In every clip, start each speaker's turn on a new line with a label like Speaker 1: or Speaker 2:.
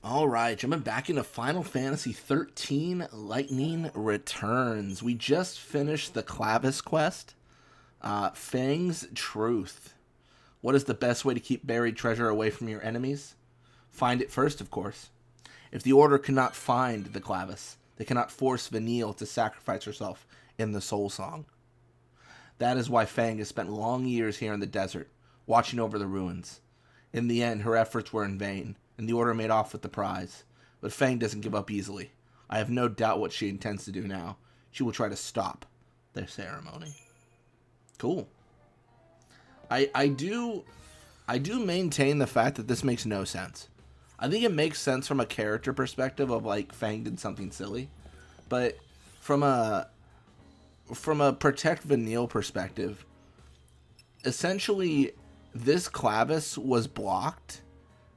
Speaker 1: Alright, jumping back into Final Fantasy XIII Lightning Returns. We just finished the Clavis quest, Fang's Truth. What is the best way to keep buried treasure away from your enemies? Find it first, of course. If the Order cannot find the Clavis, they cannot force Vanille to sacrifice herself in the Soul Song. That is why Fang has spent long years here in the desert, watching over the ruins. In the end, her efforts were in vain, and the Order made off with the prize. But Fang doesn't give up easily. I have no doubt what she intends to do now. She will try to stop their ceremony. Cool. I do maintain the fact that this makes no sense. I think it makes sense from a character perspective of like Fang did something silly, but from a protect Vanille perspective, essentially this Clavis was blocked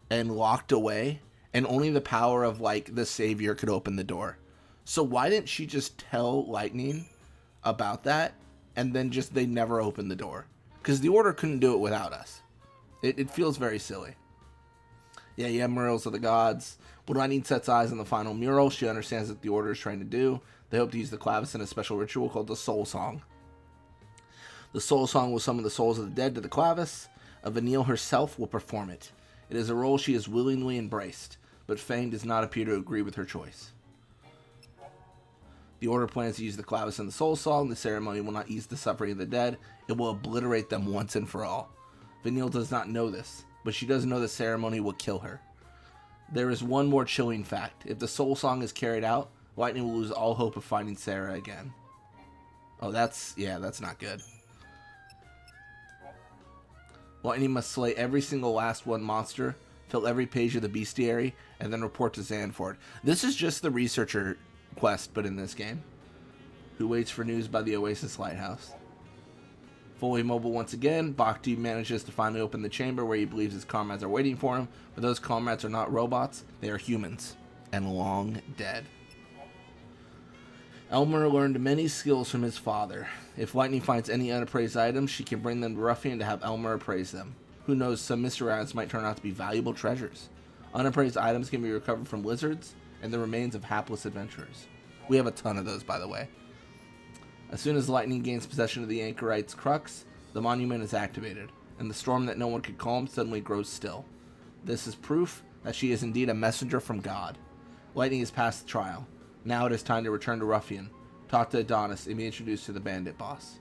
Speaker 1: and locked away, and only the power of like the Savior could open the door. So why didn't she just tell Lightning about that, and then just they never opened the door? Because the Order couldn't do it without us. It feels very silly. Yeah, murals of the gods. When Lightning sets eyes on the final mural, she understands what the Order is trying to do. They hope to use the Clavis in a special ritual called the Soul Song. The Soul Song will summon the souls of the dead to the Clavis. Vanille herself will perform it. It is a role she has willingly embraced, but Fang does not appear to agree with her choice. The Order plans to use the Clavis in the Soul Song. The ceremony will not ease the suffering of the dead. It will obliterate them once and for all. Vanille does not know this, but she does know the ceremony will kill her. There is one more chilling fact. If the Soul Song is carried out, Lightning will lose all hope of finding Sarah again. Oh, that's not good. Lightning must slay every single last one monster, fill every page of the bestiary, and then report to Zanford. This is just the researcher quest, but in this game. Who waits for news by the Oasis Lighthouse. Fully mobile once again, Bhakti manages to finally open the chamber where he believes his comrades are waiting for him, but those comrades are not robots, they are humans, and long dead. Elmer learned many skills from his father. If Lightning finds any unappraised items, she can bring them to Ruffian to have Elmer appraise them. Who knows, some mystery items might turn out to be valuable treasures. Unappraised items can be recovered from lizards and the remains of hapless adventurers. We have a ton of those, by the way. As soon as Lightning gains possession of the Anchorite's crux, the monument is activated, and the storm that no one could calm suddenly grows still. This is proof that she is indeed a messenger from God. Lightning has passed the trial. Now it is time to return to Ruffian, talk to Adonis, and be introduced to the bandit boss.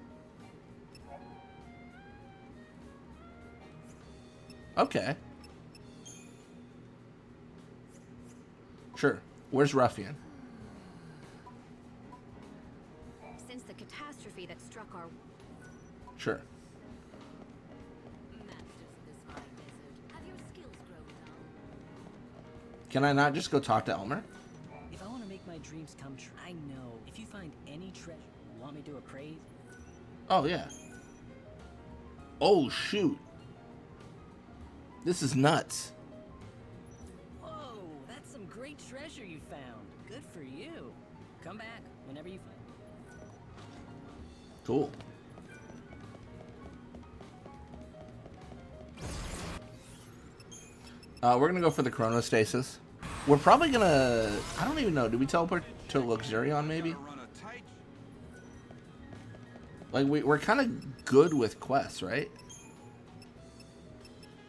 Speaker 1: Okay. Sure. Where's Ruffian?
Speaker 2: Since the catastrophe that struck our...
Speaker 1: Sure.
Speaker 2: Have your skills grown dull?
Speaker 1: Can I not just go talk to Elmer?
Speaker 3: If I want to make my dreams come true, I know if you find any treasure, you want me to appraise?
Speaker 1: Oh, yeah. Oh, shoot. This is nuts.
Speaker 3: Whoa, that's some great treasure you found. Good for you. Come back whenever you find it.
Speaker 1: Cool. We're gonna go for the chronostasis. We're probably gonna... I don't even know. Did we teleport to Luxurion, maybe? Like, we're kind of good with quests, right?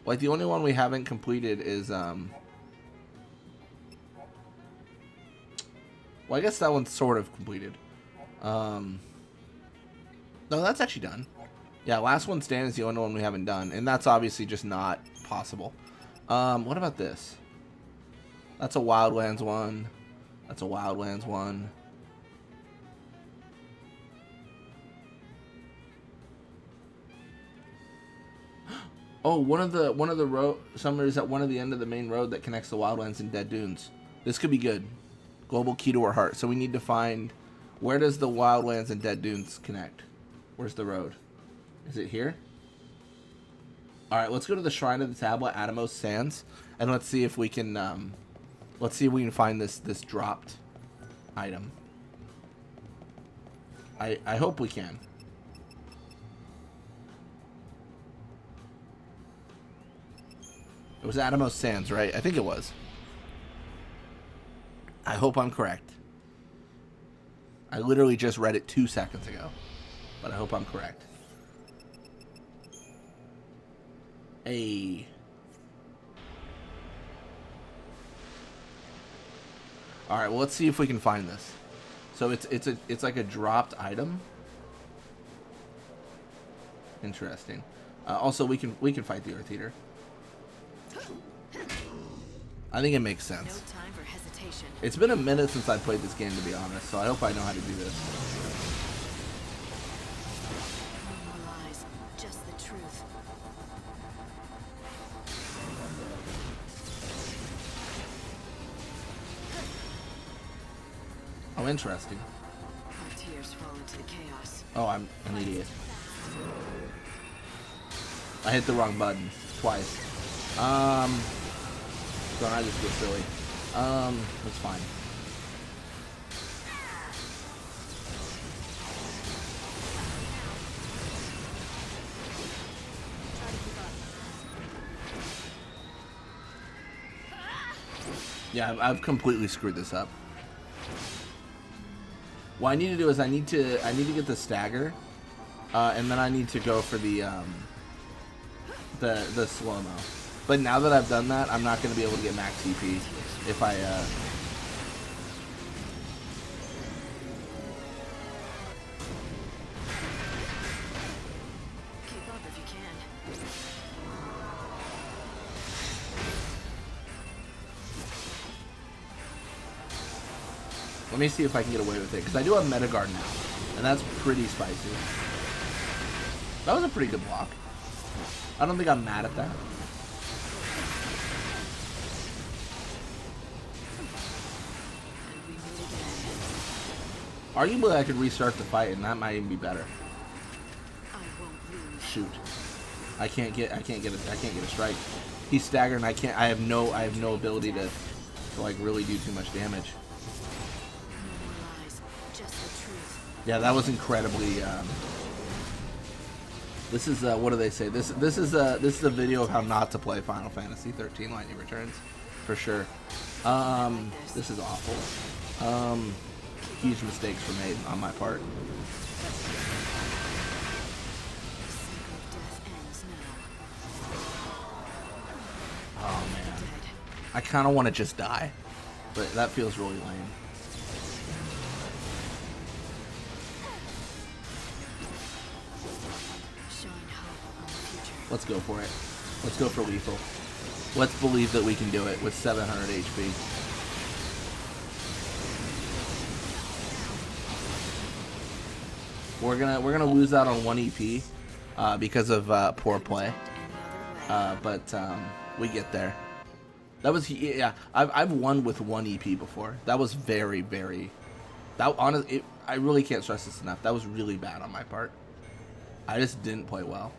Speaker 1: Like, the only one we haven't completed is, well, I guess that one's sort of completed. No, that's actually done. Yeah, Last One Standing is the only one we haven't done, and that's obviously just not possible. What about this? That's a Wildlands one. That's a Wildlands one. Oh, one of the road summoners at one of the end of the main road that connects the Wildlands and Dead Dunes. This could be good. Global key to her heart. So we need to find, where does the Wildlands and Dead Dunes connect? Where's the road? Is it here? All right, let's go to the Shrine of the Tablet, Atomos Sands, and let's see if we can find this dropped item. I hope we can. It was Atomos Sands, right? I think it was. I hope I'm correct. I literally just read it 2 seconds ago, but I hope I'm correct. Hey. All right, well, let's see if we can find this. So it's like a dropped item. Interesting. Also, we can fight the Earth Eater. I think it makes sense.
Speaker 2: No time for hesitation.
Speaker 1: It's been a minute since I played this game, to be honest, so I hope I know how to do this.
Speaker 2: No more lies, just the truth.
Speaker 1: Oh, interesting.
Speaker 2: Our tears fall into the chaos.
Speaker 1: Oh, I'm an idiot. I hit the wrong button twice. Don't I just get silly? That's fine. Yeah, I've completely screwed this up. What I need to do is I need to get the stagger, and then I need to go for the slow-mo. But now that I've done that, I'm not going to be able to get max EP if I
Speaker 2: Keep up if you can.
Speaker 1: let me see if I can get away with it, because I do have Metagard now, and that's pretty spicy. That was a pretty good block. I don't think I'm mad at that. Arguably, I could restart the fight, and that might even be better.
Speaker 2: I won't lose.
Speaker 1: Shoot, I can't get a strike. He's staggered, and I have no ability to like really do too much damage.
Speaker 2: No more lies, just the truth.
Speaker 1: Yeah, that was incredibly. This is what do they say? This is a video of how not to play Final Fantasy XIII Lightning Returns, for sure. This is awful. Huge mistakes were made on my part.
Speaker 2: The cycle of death ends now.
Speaker 1: Oh man,
Speaker 2: Dead.
Speaker 1: I kind of want to just die, but that feels really lame.
Speaker 2: Showing hope on the future.
Speaker 1: Let's go for it. Let's go for lethal. Let's believe that we can do it with 700 HP. We're gonna lose out on 1 EP because of poor play, but we get there. That was I've won with 1 EP before. That was very I really can't stress this enough. That was really bad on my part. I just didn't play well,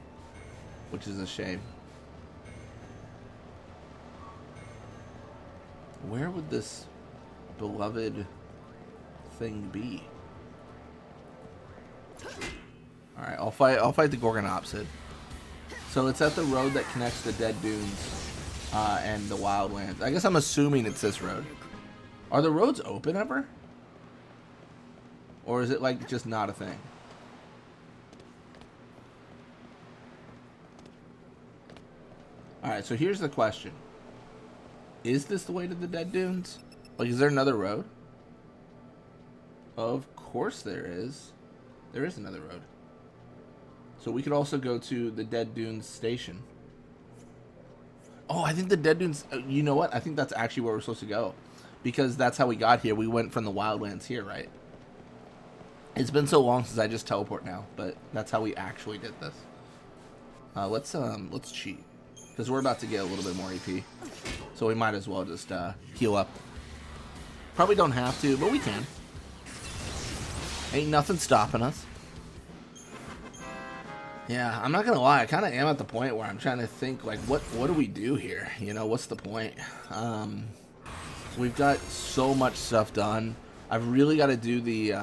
Speaker 1: which is a shame. Where would this beloved thing be? All right, I'll fight the Gorgonopsid. So it's at the road that connects the Dead Dunes and the Wildlands. I guess I'm assuming it's this road. Are the roads open ever? Or is it like just not a thing? All right, so here's the question. Is this the way to the Dead Dunes? Like, is there another road? Of course there is. There is another road. So we could also go to the Dead Dunes station. Oh, I think the Dead Dunes... you know what? I think that's actually where we're supposed to go. Because that's how we got here. We went from the Wildlands here, right? It's been so long since I just teleport now. But that's how we actually did this. Let's cheat. Because we're about to get a little bit more EP. So we might as well just heal up. Probably don't have to, but we can. Ain't nothing stopping us. Yeah, I'm not gonna lie, I kind of am at the point where I'm trying to think, like, what do we do here? You know, what's the point? We've got so much stuff done. I've really got to do the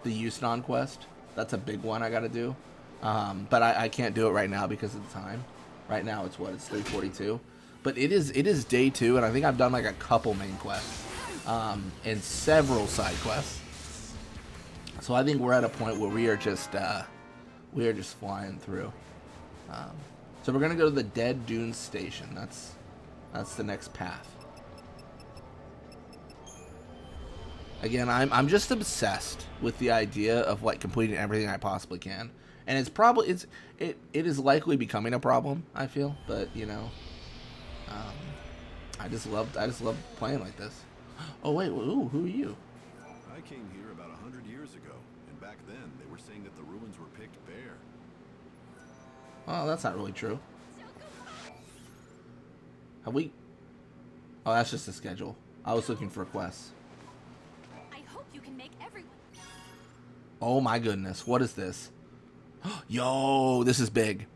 Speaker 1: Yusnon quest. That's a big one I got to do. But I can't do it right now because of the time. Right now it's 3:42. But it is day 2, and I think I've done like a couple main quests. and several side quests. So I think we're at a point where we are just flying through. So we're gonna go to the Dead Dunes Station. That's the next path. Again, I'm just obsessed with the idea of like completing everything I possibly can, and it is likely becoming a problem. I feel, but you know, I just love playing like this. Oh wait, ooh, who are you?
Speaker 4: I came here about 100 years ago, and back then they were saying that the ruins were picked bare.
Speaker 1: Oh, that's not really true. Have we? Oh, that's just a schedule. I was looking for quests.
Speaker 2: I hope you can make everyone.
Speaker 1: Oh my goodness, what is this? Yo, this is big.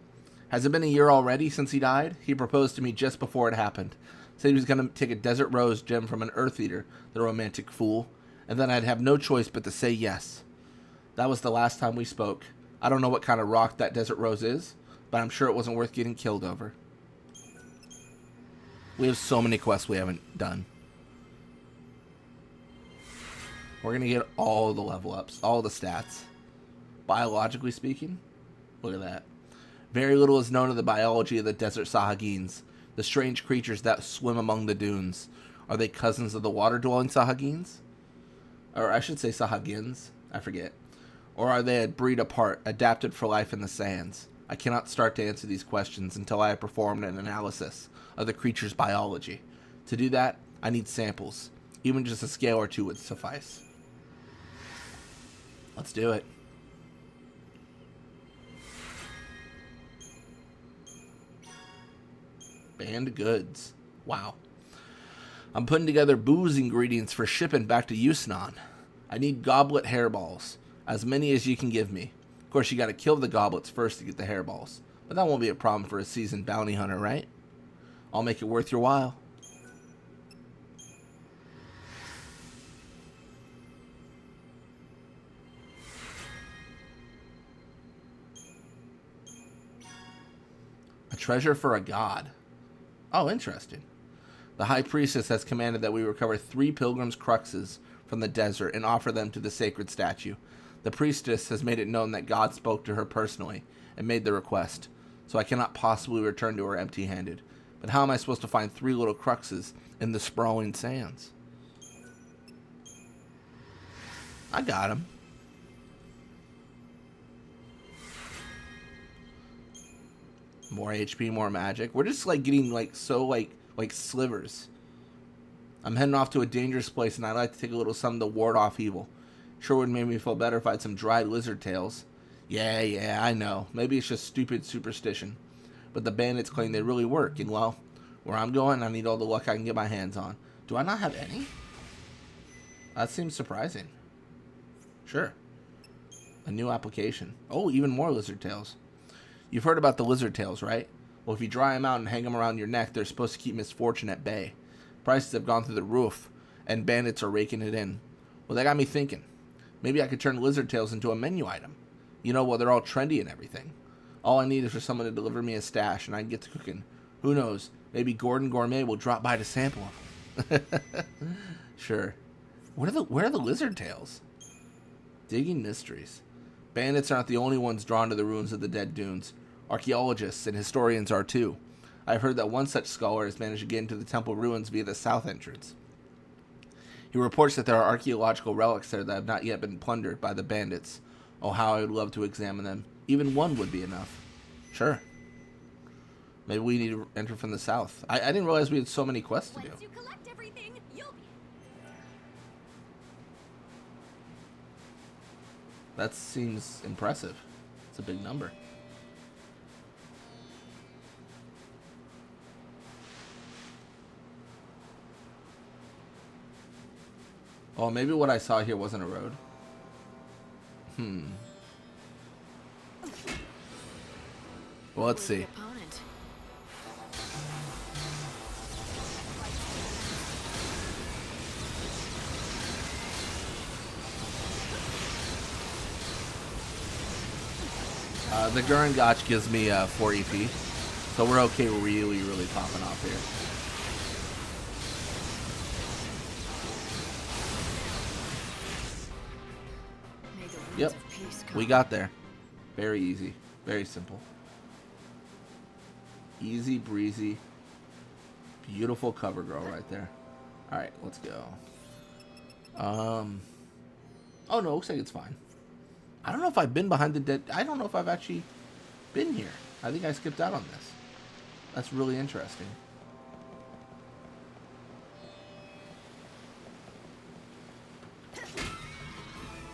Speaker 1: Has it been a year already since he died? He proposed to me just before it happened. Said he was going to take a desert rose gem from an earth eater, the romantic fool, and then I'd have no choice but to say yes. That was the last time we spoke. I don't know what kind of rock that desert rose is, but I'm sure it wasn't worth getting killed over. We have so many quests we haven't done. We're going to get all the level ups, all the stats. Biologically speaking, look at that. Very little is known of the biology of the desert Sahagins, the strange creatures that swim among the dunes. Are they cousins of the water-dwelling Sahagins? Or I should say Sahagins, I forget. Or are they a breed apart, adapted for life in the sands? I cannot start to answer these questions until I have performed an analysis of the creature's biology. To do that, I need samples. Even just a scale or two would suffice. Let's do it. Banned goods. Wow. I'm putting together booze ingredients for shipping back to XIII. I need goblet hairballs. As many as you can give me. Of course, you gotta kill the goblets first to get the hairballs. But that won't be a problem for a seasoned bounty hunter, right? I'll make it worth your while. A treasure for a god. Oh, interesting. The high priestess has commanded that we recover 3 pilgrims' cruxes from the desert and offer them to the sacred statue. The priestess has made it known that God spoke to her personally and made the request, so I cannot possibly return to her empty-handed. But how am I supposed to find 3 little cruxes in the sprawling sands? I got him. More HP, more magic. We're just like getting like so like slivers. I'm heading off to a dangerous place, and I'd like to take a little something to ward off evil. Sure would make me feel better if I had some dried lizard tails. Yeah, I know. Maybe it's just stupid superstition. But the bandits claim they really work, and well, where I'm going, I need all the luck I can get my hands on. Do I not have any? That seems surprising. Sure. A new application. Oh, even more lizard tails. You've heard about the lizard tails, right? Well, if you dry them out and hang them around your neck, they're supposed to keep misfortune at bay. Prices have gone through the roof, and bandits are raking it in. Well, that got me thinking. Maybe I could turn lizard tails into a menu item. You know, well, they're all trendy and everything. All I need is for someone to deliver me a stash, and I can get to cooking. Who knows? Maybe Gordon Gourmet will drop by to sample them. Sure. Where are the lizard tails? Digging mysteries. Bandits aren't the only ones drawn to the ruins of the Dead Dunes. Archaeologists and historians are too. I've heard that one such scholar has managed to get into the temple ruins via the south entrance. He reports that there are archaeological relics there that have not yet been plundered by the bandits. Oh, how I would love to examine them. Even one would be enough. Sure. Maybe we need to enter from the south. I didn't realize we had so many quests to do.
Speaker 2: Once you collect everything, you'll be...
Speaker 1: That seems impressive. It's a big number. Oh, maybe what I saw here wasn't a road. Well, let's see.
Speaker 2: Opponent.
Speaker 1: The Gurren Gotch gives me 4 EP, so we're okay. We're really popping off here. Yep,
Speaker 2: of peace
Speaker 1: we
Speaker 2: come.
Speaker 1: got there. Very easy. Very simple. Easy breezy. Beautiful cover girl right there. Alright, let's go. Oh no, looks like it's fine. I don't know if I've been behind the dead. I don't know if I've actually been here. I think I skipped out on this. That's really interesting.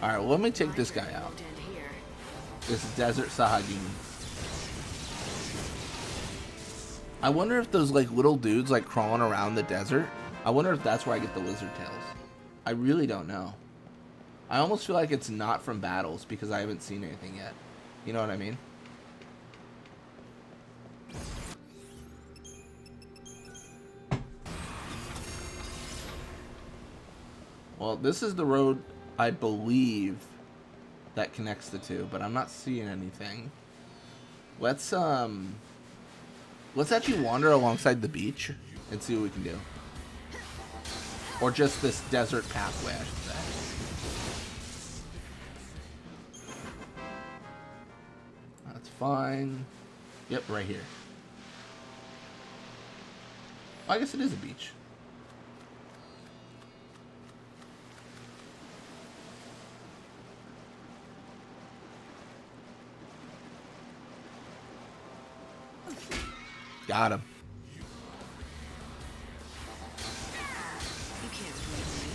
Speaker 1: Alright, well, let me take this guy out.
Speaker 2: Won't end here.
Speaker 1: This Desert Sahagin. I wonder if those like little dudes like crawling around the desert, I wonder if that's where I get the lizard tails. I really don't know. I almost feel like it's not from battles because I haven't seen anything yet. You know what I mean? Well, this is the road, I believe, that connects the two, but I'm not seeing anything. Let's actually wander alongside the beach and see what we can do. Or just this desert pathway, I should say. That's fine. Yep, right here. I guess it is a beach. Got him.
Speaker 2: You can't fool me.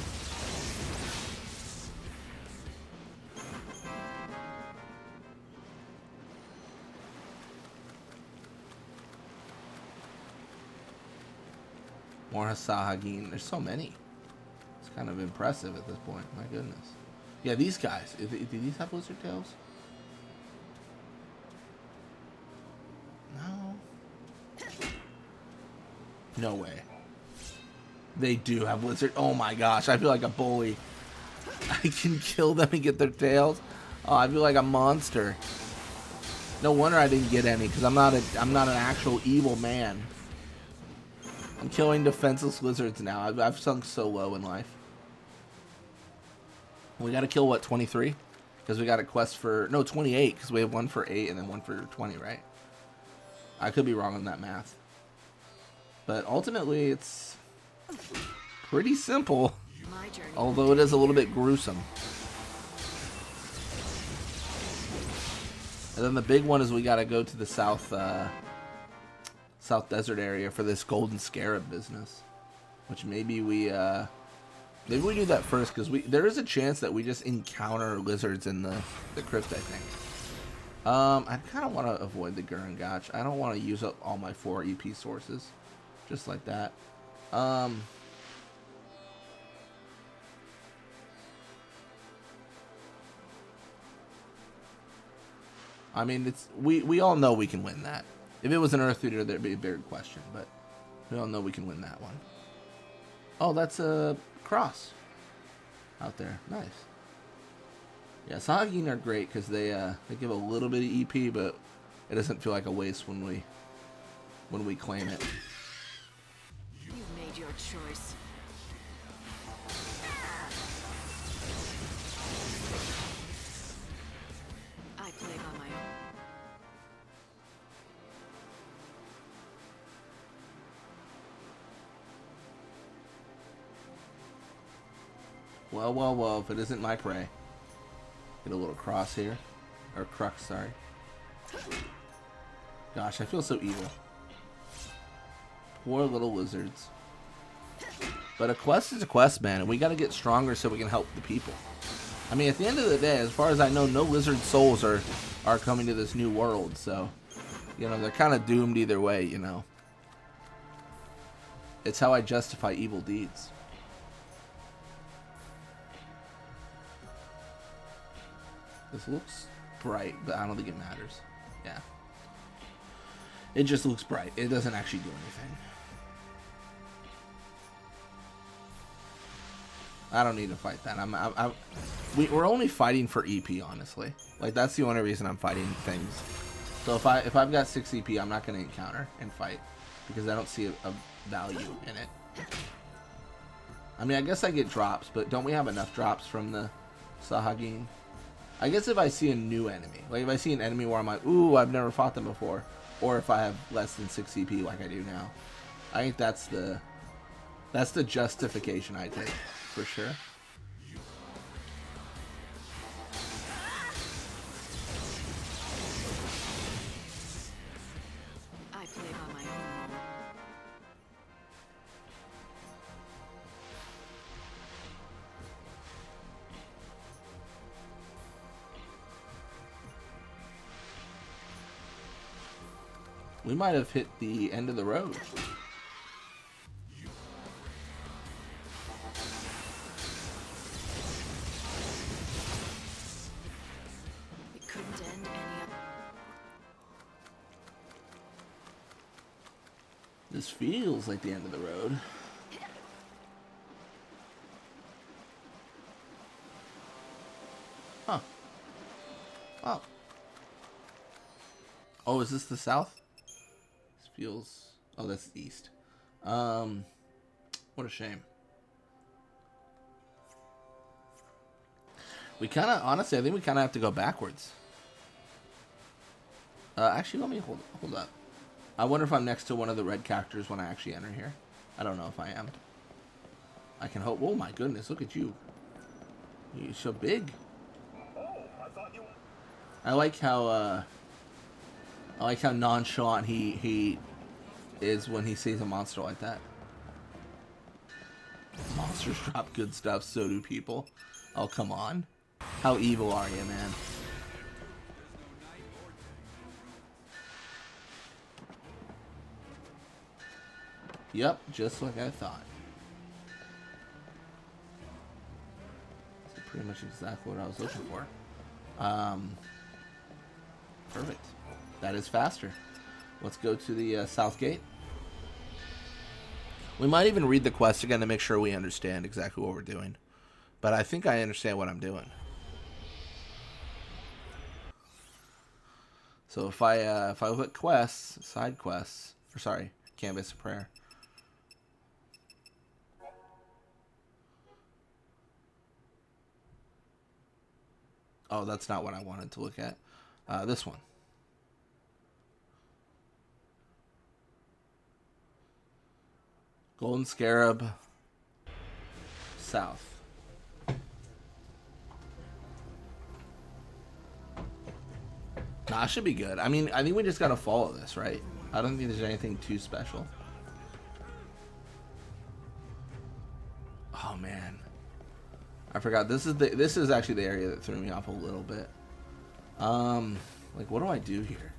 Speaker 1: More Sahagin. There's so many. It's kind of impressive at this point. My goodness. Yeah, these guys. Do these have lizard tails? No. No way. They do have lizard. Oh my gosh, I feel like a bully. I can kill them and get their tails. Oh, I feel like a monster. No wonder I didn't get any, because I'm not an actual evil man. I'm killing defenseless lizards now. I've sunk so low in life. We got to kill what, 23? Because we got a quest for 28, because we have one for 8 and then one for 20, right? I could be wrong on that math. But ultimately, it's pretty simple,
Speaker 2: My journey.
Speaker 1: although it is a little bit gruesome. And then the big one is we got to go to the south desert area for this golden scarab business, which maybe we do that first, because there is a chance that we just encounter lizards in the crypt, I think. I kind of want to avoid the Gurren Gotch. I don't want to use up all my 4 EP sources just like that. I mean, we all know we can win that. If it was an Earth Eater, there'd be a bigger question, but we all know we can win that one. Oh, that's a cross out there. Nice. Yeah, Sahagin are great because they give a little bit of EP, but it doesn't feel like a waste when we claim it.
Speaker 2: You've made your choice. I play by my own.
Speaker 1: Well, well, well, if it isn't my prey. Get a little cross here. Or crux, sorry. Gosh, I feel so evil. Poor little lizards. But a quest is a quest, man, and we gotta get stronger so we can help the people. I mean, at the end of the day, as far as I know, no lizard souls are coming to this new world, so, you know, they're kind of doomed either way, you know. It's how I justify evil deeds. This looks bright, but I don't think it matters. Yeah. It just looks bright. It doesn't actually do anything. I don't need to fight that. We're only fighting for EP, honestly. Like, that's the only reason I'm fighting things. So if I've got 6 EP, I'm not going to encounter and fight because I don't see a value in it. I mean, I guess I get drops, but don't we have enough drops from the Sahagin? I guess if I see a new enemy, like if I see an enemy where I'm like, ooh, I've never fought them before, or if I have less than 6 CP like I do now, I think that's the justification I take for sure.
Speaker 2: I play by my own rule.
Speaker 1: We might have hit the end of the road.
Speaker 2: It couldn't end any other.
Speaker 1: This feels like the end of the road. Huh. Oh. Oh, is this the south? This feels... Oh, that's the east. What a shame. We kind of... Honestly, I think we kind of have to go backwards. Actually, let me hold up. I wonder if I'm next to one of the red characters when I actually enter here. I don't know if I am. I can hope. Oh my goodness, look at you. You're so big. I like how nonchalant he is when he sees a monster like that. Monsters drop good stuff, so do people. Oh, come on. How evil are you, man? Yep, just like I thought. That's pretty much exactly what I was looking for. Perfect. That is faster. Let's go to the south gate. We might even read the quest again to make sure we understand exactly what we're doing. But I think I understand what I'm doing. So if I look at quests, side quests, or sorry, canvas of prayer. Oh, that's not what I wanted to look at. This one. Golden Scarab. South. Nah, it should be good. I mean, I think we just gotta follow this, right? I don't think there's anything too special. Oh man, I forgot. This is actually the area that threw me off a little bit. Like, what do I do here?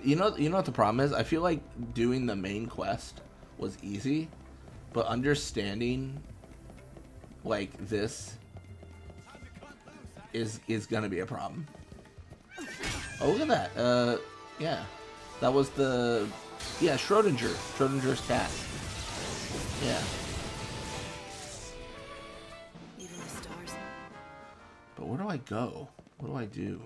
Speaker 1: You know what the problem is? I feel like doing the main quest was easy, but understanding like this is gonna be a problem. Oh, look at that. Yeah, that was the Schrodinger's cat. Yeah.
Speaker 2: Even the stars.
Speaker 1: But where do I go? What do I do?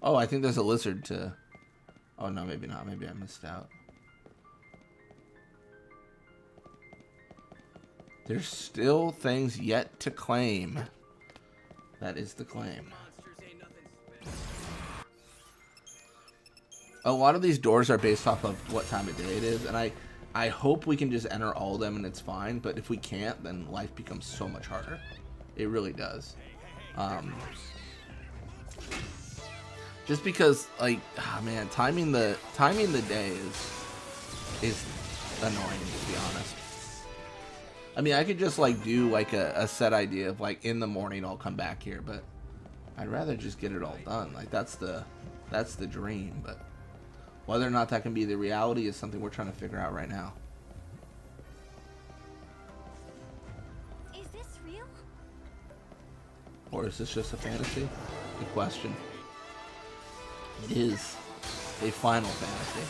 Speaker 1: Oh, I think there's a lizard to... Oh, no, maybe not. Maybe I missed out. There's still things yet to claim. That is the claim. A lot of these doors are based off of what time of day it is, and I hope we can just enter all of them and it's fine, but if we can't, then life becomes so much harder. It really does. Just because, like, oh man, timing the day is annoying, to be honest. I mean, I could just like do like a set idea of like in the morning I'll come back here, but I'd rather just get it all done. Like that's the dream, but whether or not that can be the reality is something we're trying to figure out right now.
Speaker 2: Is this real?
Speaker 1: Or is this just a fantasy? Good question. It is a Final Fantasy.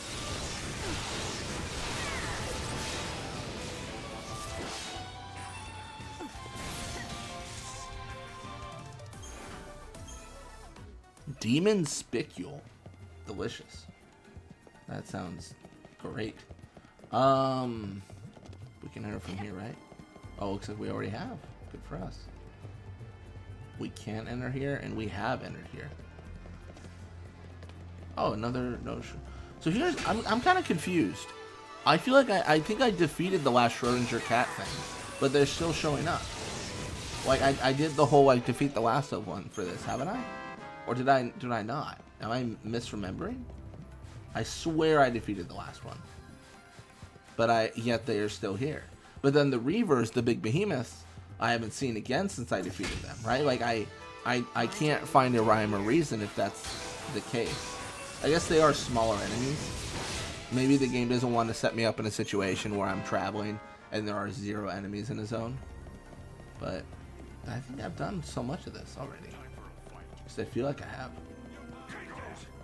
Speaker 1: Demon Spicule. Delicious. That sounds great. We can enter from here, right? Oh, looks like we already have. Good for us. We can't enter here, and we have entered here. Oh, another no. So here's I'm kind of confused. I feel like I think I defeated the last Schrodinger cat thing, but they're still showing up. Like I did the whole like defeat the last of one for this, haven't I? Or did I not? Am I misremembering? I swear I defeated the last one. But yet they are still here. But then the Reavers, the big behemoths, I haven't seen again since I defeated them, right? Like I can't find a rhyme or reason if that's the case. I guess they are smaller enemies. Maybe the game doesn't want to set me up in a situation where I'm traveling and there are 0 enemies in a zone. But I think I've done so much of this already. Because I feel like I have.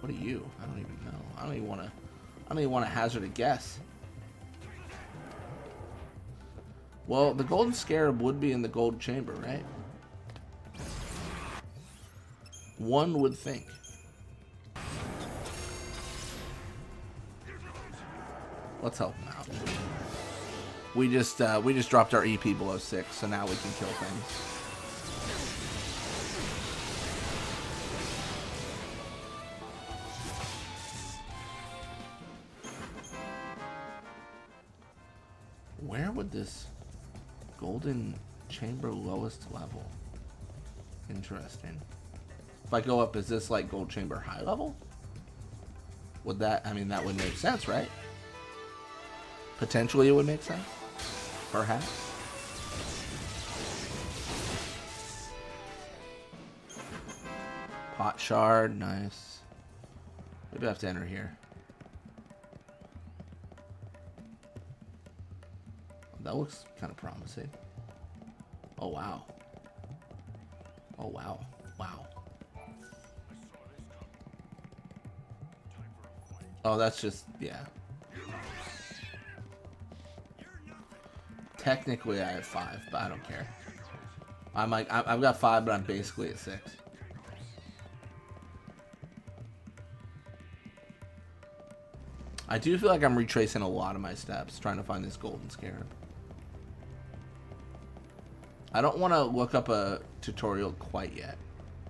Speaker 1: What are you? I don't even know. I don't even want to hazard a guess. Well, the golden scarab would be in the gold chamber, right? One would think. Let's help him out. We just dropped our EP below 6, so now we can kill things. Where would this golden chamber lowest level? Interesting. If I go up, is this like gold chamber high level? Would that, I mean, that would make sense, right? Potentially it would make sense. Perhaps. Pot shard, nice. Maybe I have to enter here. That looks kind of promising. Oh, wow. Oh, wow. Wow. Oh, that's just, yeah. Technically, I have 5, but I don't care. I've got 5, but I'm basically at 6. I do feel like I'm retracing a lot of my steps, trying to find this golden scarab. I don't want to look up a tutorial quite yet.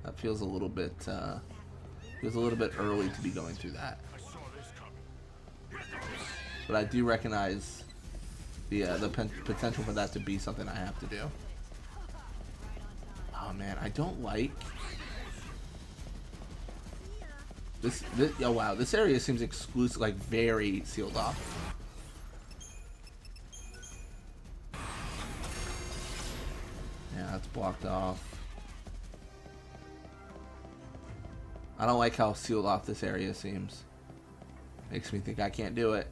Speaker 1: That feels a little bit early to be going through that. But I do recognize the potential for that to be something I have to do. Oh man, I don't like this. Oh wow, this area seems exclusive, like very sealed off. Yeah, that's blocked off. I don't like how sealed off this area seems. Makes me think I can't do it.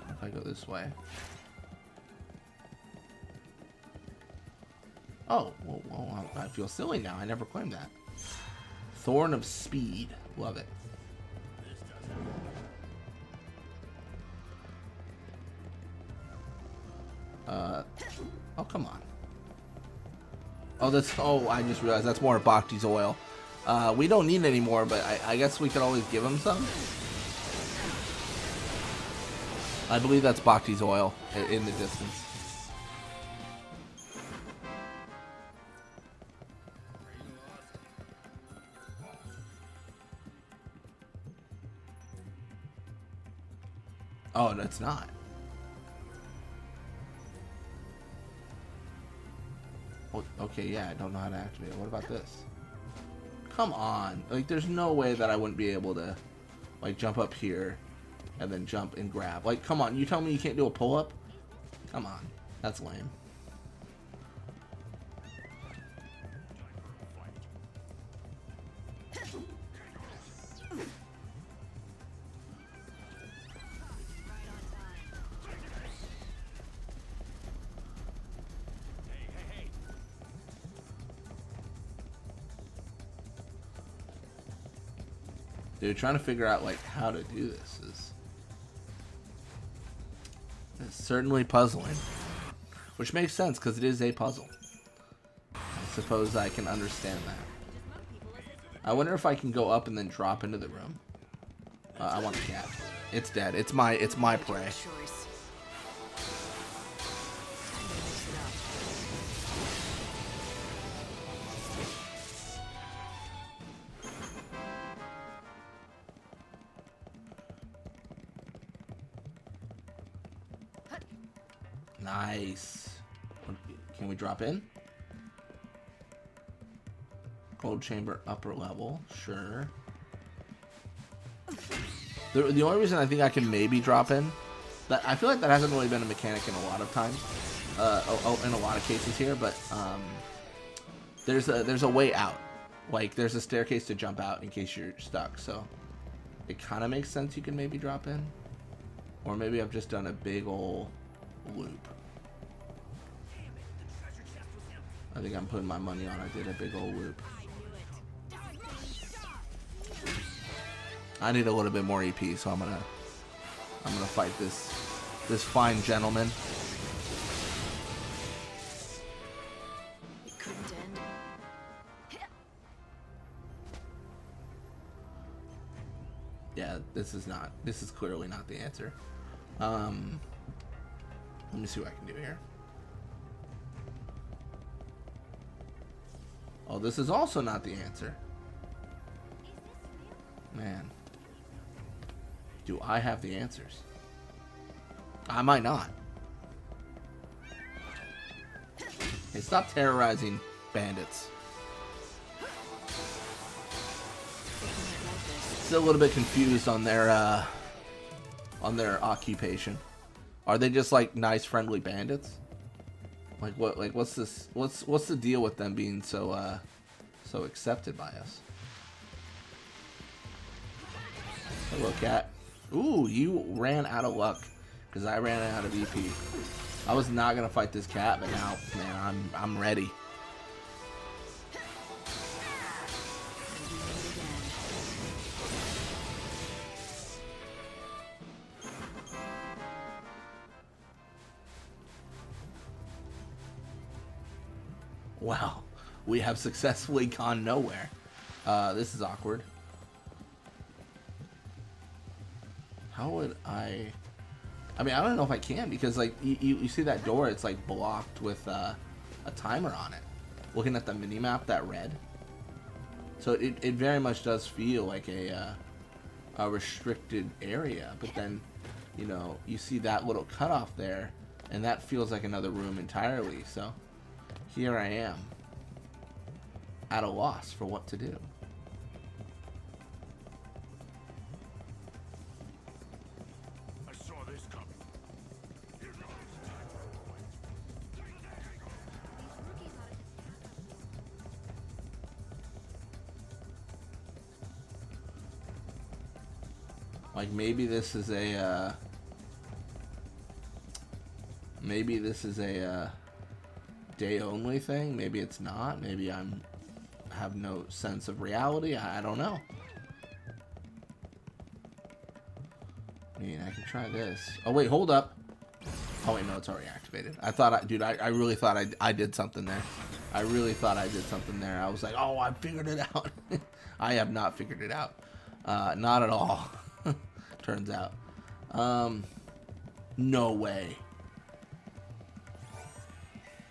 Speaker 1: If I go this way. Oh, well, I feel silly now. I never claimed that. Thorn of Speed. Love it. Oh, come on. Oh, that's... Oh, I just realized that's more Bhakti's oil. We don't need any more, but I guess we could always give him some. I believe that's Bhakti's oil in the distance. Oh, that's not. Oh, okay, yeah, I don't know how to activate it. What about this? Come on. Like, there's no way that I wouldn't be able to, like, jump up here and then jump and grab. Like, come on. You tell me you can't do a pull-up? Come on. That's lame. Dude, trying to figure out, like, how to do this is certainly puzzling. Which makes sense, because it is a puzzle. I suppose I can understand that. I wonder if I can go up and then drop into the room. I want the cat. It's dead. It's my prey. Nice. Can we drop in? Gold chamber upper level. Sure. The only reason I think I can maybe drop in, that I feel like that hasn't really been a mechanic in a lot of times, in a lot of cases here, but there's a way out. Like there's a staircase to jump out in case you're stuck. So it kind of makes sense you can maybe drop in, or maybe I've just done a big ol' loop. I think I'm putting my money on I did a big ol' loop. I need a little bit more EP, so I'm gonna fight this fine gentleman.
Speaker 2: It couldn't end.
Speaker 1: Yeah, this is clearly not the answer. Let me see what I can do here. Oh, this is also not the answer. Man. Do I have the answers? I might not. Hey, stop terrorizing bandits. Still a little bit confused on their occupation. Are they just like nice, friendly bandits? Like what? Like what's this? What's the deal with them being so accepted by us? Hello, cat. Ooh, you ran out of luck because I ran out of EP. I was not gonna fight this cat, but now, man, I'm ready. Wow, we have successfully gone nowhere. This is awkward. How would I mean, I don't know if I can, because like you see that door, it's like blocked with a timer on it. Looking at the mini map, that red. So it very much does feel like a restricted area, but then you know you see that little cutoff there, and that feels like another room entirely. So here I am, at a loss for what to do. Like maybe this is a day only thing. Maybe it's not. Maybe have no sense of reality. I don't know. I mean, I can try this. Oh wait, hold up. Oh wait, no, it's already activated. I really thought I did something there. I really thought I did something there. I was like, oh, I figured it out. I have not figured it out. Not at all. Turns out. No way.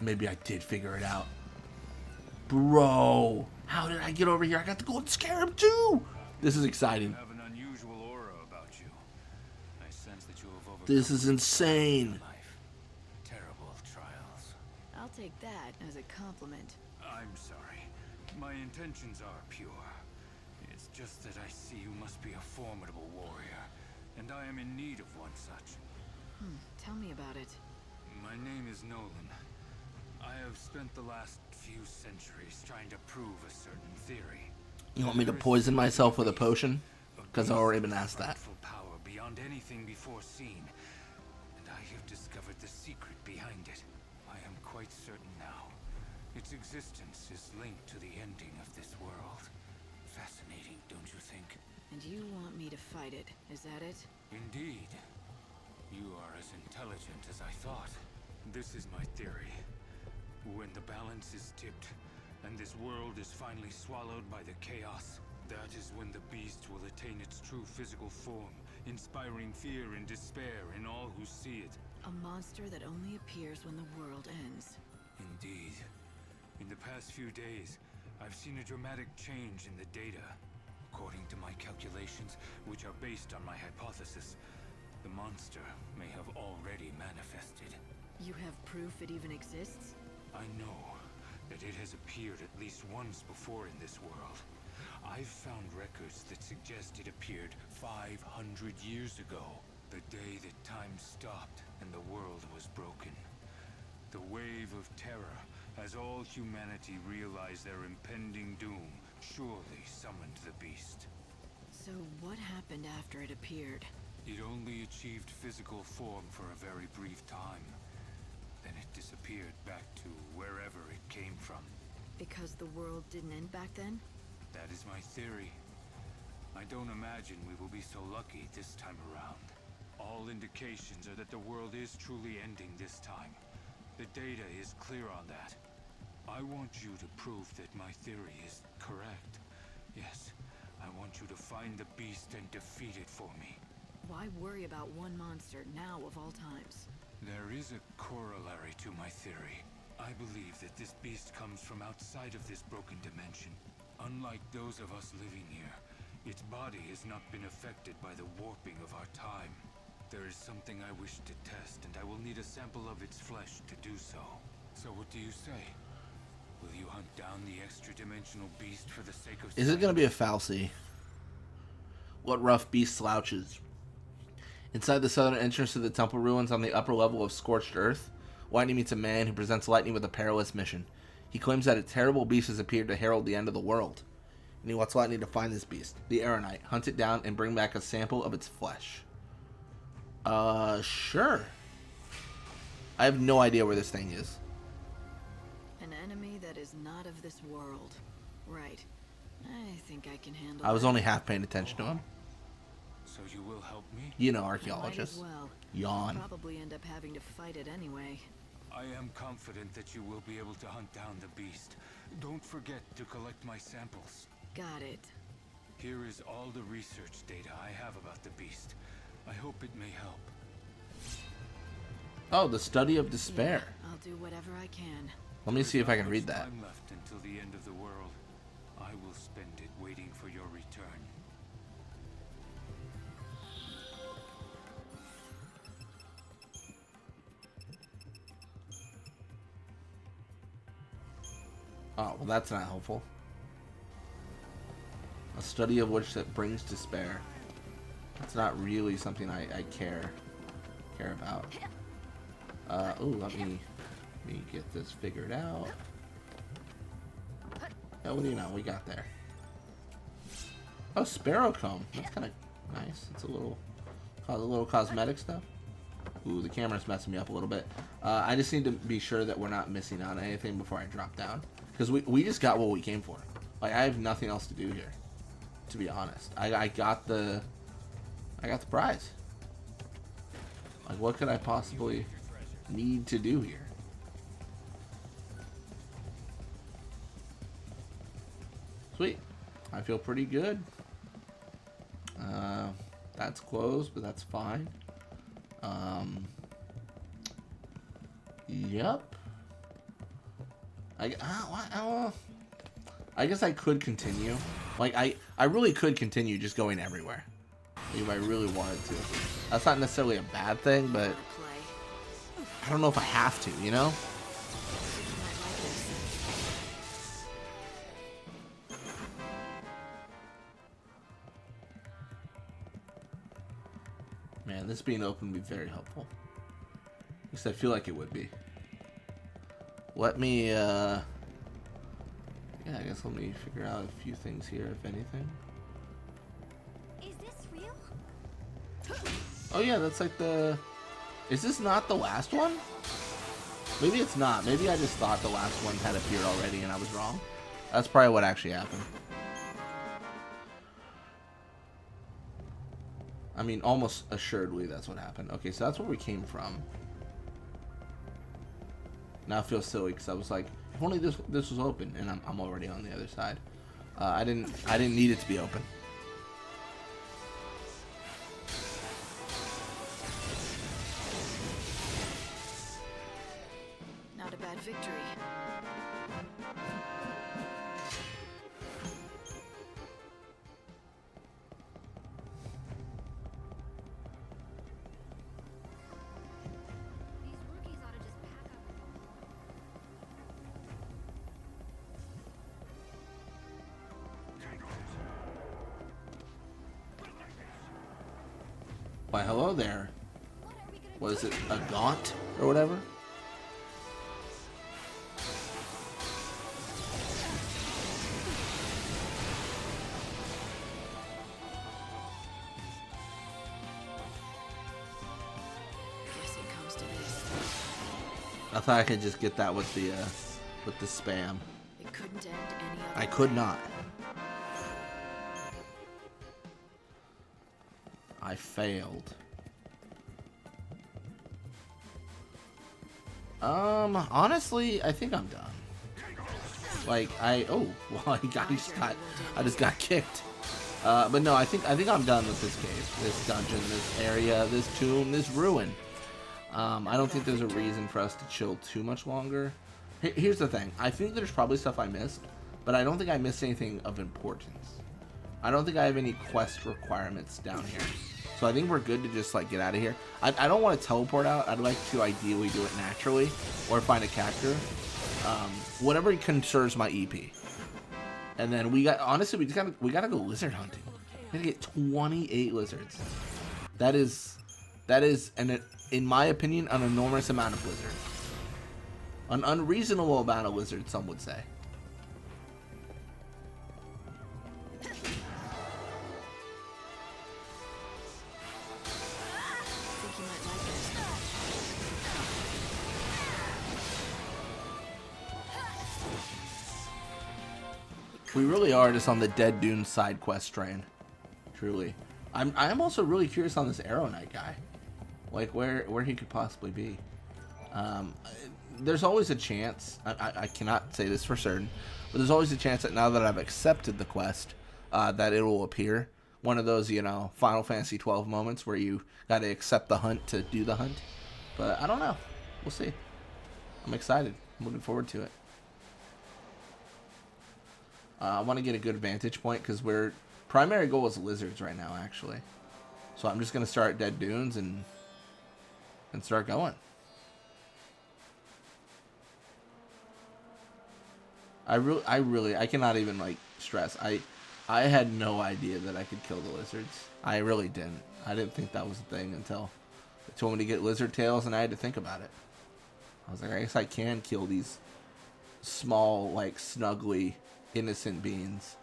Speaker 1: Maybe I did figure it out. Bro, how did I get over here? I got the golden scarab too. This is exciting.
Speaker 5: You have an unusual aura about you. I sense that you have overcome
Speaker 1: This is insane.
Speaker 5: life. Terrible trials.
Speaker 2: I'll take that as a compliment.
Speaker 5: I'm sorry. My intentions are pure. It's just that I see you must be a formidable warrior, and I am in need of one such.
Speaker 2: Tell me about it.
Speaker 5: My name is Nolan. I have spent the last few centuries trying to prove a certain theory.
Speaker 1: You want me to poison myself with a potion? Because I've already been asked that.
Speaker 5: Power beyond anything before seen, and I have discovered the secret behind it. I am quite certain now. Its existence is linked to the ending of this world. Fascinating, don't you think?
Speaker 2: And you want me to fight it, is that it?
Speaker 5: Indeed. You are as intelligent as I thought. This is my theory. When the balance is tipped, and this world is finally swallowed by the chaos, that is when the beast will attain its true physical form, inspiring fear and despair in all who see it.
Speaker 2: A monster that only appears when the world ends.
Speaker 5: Indeed. In the past few days, I've seen a dramatic change in the data. According to my calculations, which are based on my hypothesis, The monster may have already manifested.
Speaker 2: You have proof it even exists?
Speaker 5: I know that it has appeared at least once before in this world. I've found records that suggest it appeared 500 years ago, the day that time stopped and the world was broken. The wave of terror, as all humanity realized their impending doom, surely summoned the beast.
Speaker 2: So what happened after it appeared?
Speaker 5: It only achieved physical form for a very brief time. Then it disappeared back to wherever it came from.
Speaker 2: Because the world didn't end back then?
Speaker 5: That is my theory. I don't imagine we will be so lucky this time around. All indications are that the world is truly ending this time. The data is clear on that. I want you to prove that my theory is correct. Yes, I want you to find the beast and defeat it for me.
Speaker 2: Why worry about one monster now of all times?
Speaker 5: There is a corollary to my theory. I believe that this beast comes from outside of this broken dimension. Unlike those of us living here, its body has not been affected by the warping of our time. There is something I wish to test, and I will need a sample of its flesh to do so. So what do you say? Will you hunt down the extra-dimensional beast for the sake of...
Speaker 1: Is it going to be a falsy? What rough beast slouches? Inside the southern entrance to the temple ruins on the upper level of Scorched Earth, Lightning meets a man who presents Lightning with a perilous mission. He claims that a terrible beast has appeared to herald the end of the world, and he wants Lightning to find this beast, the Aeronite, hunt it down, and bring back a sample of its flesh. Sure. I have no idea where this thing is.
Speaker 2: An enemy that is not of this world. Right. I think I can handle
Speaker 1: I was
Speaker 2: that.
Speaker 1: only half paying attention to him.
Speaker 5: So you will help me?
Speaker 1: You know,
Speaker 2: Might
Speaker 1: archaeologist.
Speaker 2: as well.
Speaker 1: Yawn.
Speaker 2: I'll probably end up having to fight it anyway.
Speaker 5: I am confident that you will be able to hunt down the beast. Don't forget to collect my samples.
Speaker 2: Got it.
Speaker 5: Here is all the research data I have about the beast. I hope it may help.
Speaker 1: Oh, the study of despair.
Speaker 2: Yeah, I'll do whatever I can.
Speaker 1: Let me see if I can read that.
Speaker 5: Time left until the end of the world. I will spend it waiting for your return.
Speaker 1: Oh, well, that's not helpful. A study of which that brings despair. That's not really something I care about. Ooh, let me get this figured out. Oh, what do you know? We got there. Oh, Sparrow Comb. That's kind of nice. It's a little cosmetic stuff. Ooh, the camera's messing me up a little bit. I just need to be sure that we're not missing out on anything before I drop down. Because we just got what we came for. Like, I have nothing else to do here, to be honest. I got the prize. Like, what could I possibly need to do here? Sweet. I feel pretty good. That's closed, but that's fine. Yep. I guess I could continue. Like, I really could continue just going everywhere if I really wanted to. That's not necessarily a bad thing, but
Speaker 2: Play.
Speaker 1: I don't know if I have to, you know?
Speaker 2: You might like this.
Speaker 1: Man, this being open would be very helpful. At least I feel like it would be. Let me, yeah, I guess let me figure out a few things here, if anything.
Speaker 2: Is this real?
Speaker 1: Oh yeah, that's like the... Is this not the last one? Maybe it's not. Maybe I just thought the last one had appeared already and I was wrong. That's probably what actually happened. I mean, almost assuredly that's what happened. Okay, so that's where we came from. Now I feel silly because I was like, if only this was open, and I'm already on the other side. I didn't need it to be open.
Speaker 2: Not a bad victory.
Speaker 1: Why, hello there. What is it? A gaunt or whatever?
Speaker 2: Guess it comes to this.
Speaker 1: I thought I could just get that with the spam.
Speaker 2: It couldn't end any other
Speaker 1: I could
Speaker 2: way.
Speaker 1: not. I failed. Honestly, I think I'm done. Like, well, I just got kicked. But no, I think I'm done with this cave, this dungeon, this area, this tomb, this ruin. I don't think there's a reason for us to chill too much longer. Here's the thing. I think there's probably stuff I missed, but I don't think I missed anything of importance. I don't think I have any quest requirements down here. So I think we're good to just like get out of here. I don't want to teleport out. I'd like to ideally do it naturally or find a character. Whatever conserves my EP. And then honestly, we gotta go lizard hunting. We gotta get 28 lizards. That is in my opinion, an enormous amount of lizards. An unreasonable amount of lizards, some would say.
Speaker 2: Think you might like this.
Speaker 1: We really are just on the Dead Dune side quest train. Truly. I'm also really curious on this Arrow Knight guy. Like where he could possibly be. There's always a chance, I cannot say this for certain, but there's always a chance that now that I've accepted the quest, that it will appear. One of those, Final Fantasy XII moments where you gotta accept the hunt to do the hunt. But I don't know. We'll see. I'm excited. I'm looking forward to it. I want to get a good vantage point because primary goal is lizards right now, actually. So I'm just gonna start at Dead Dunes and start going. I cannot even like stress. I had no idea that I could kill the lizards. I really didn't. I didn't think that was a thing until they told me to get lizard tails, and I had to think about it. I was like, I guess I can kill these small, like, snuggly, innocent beings.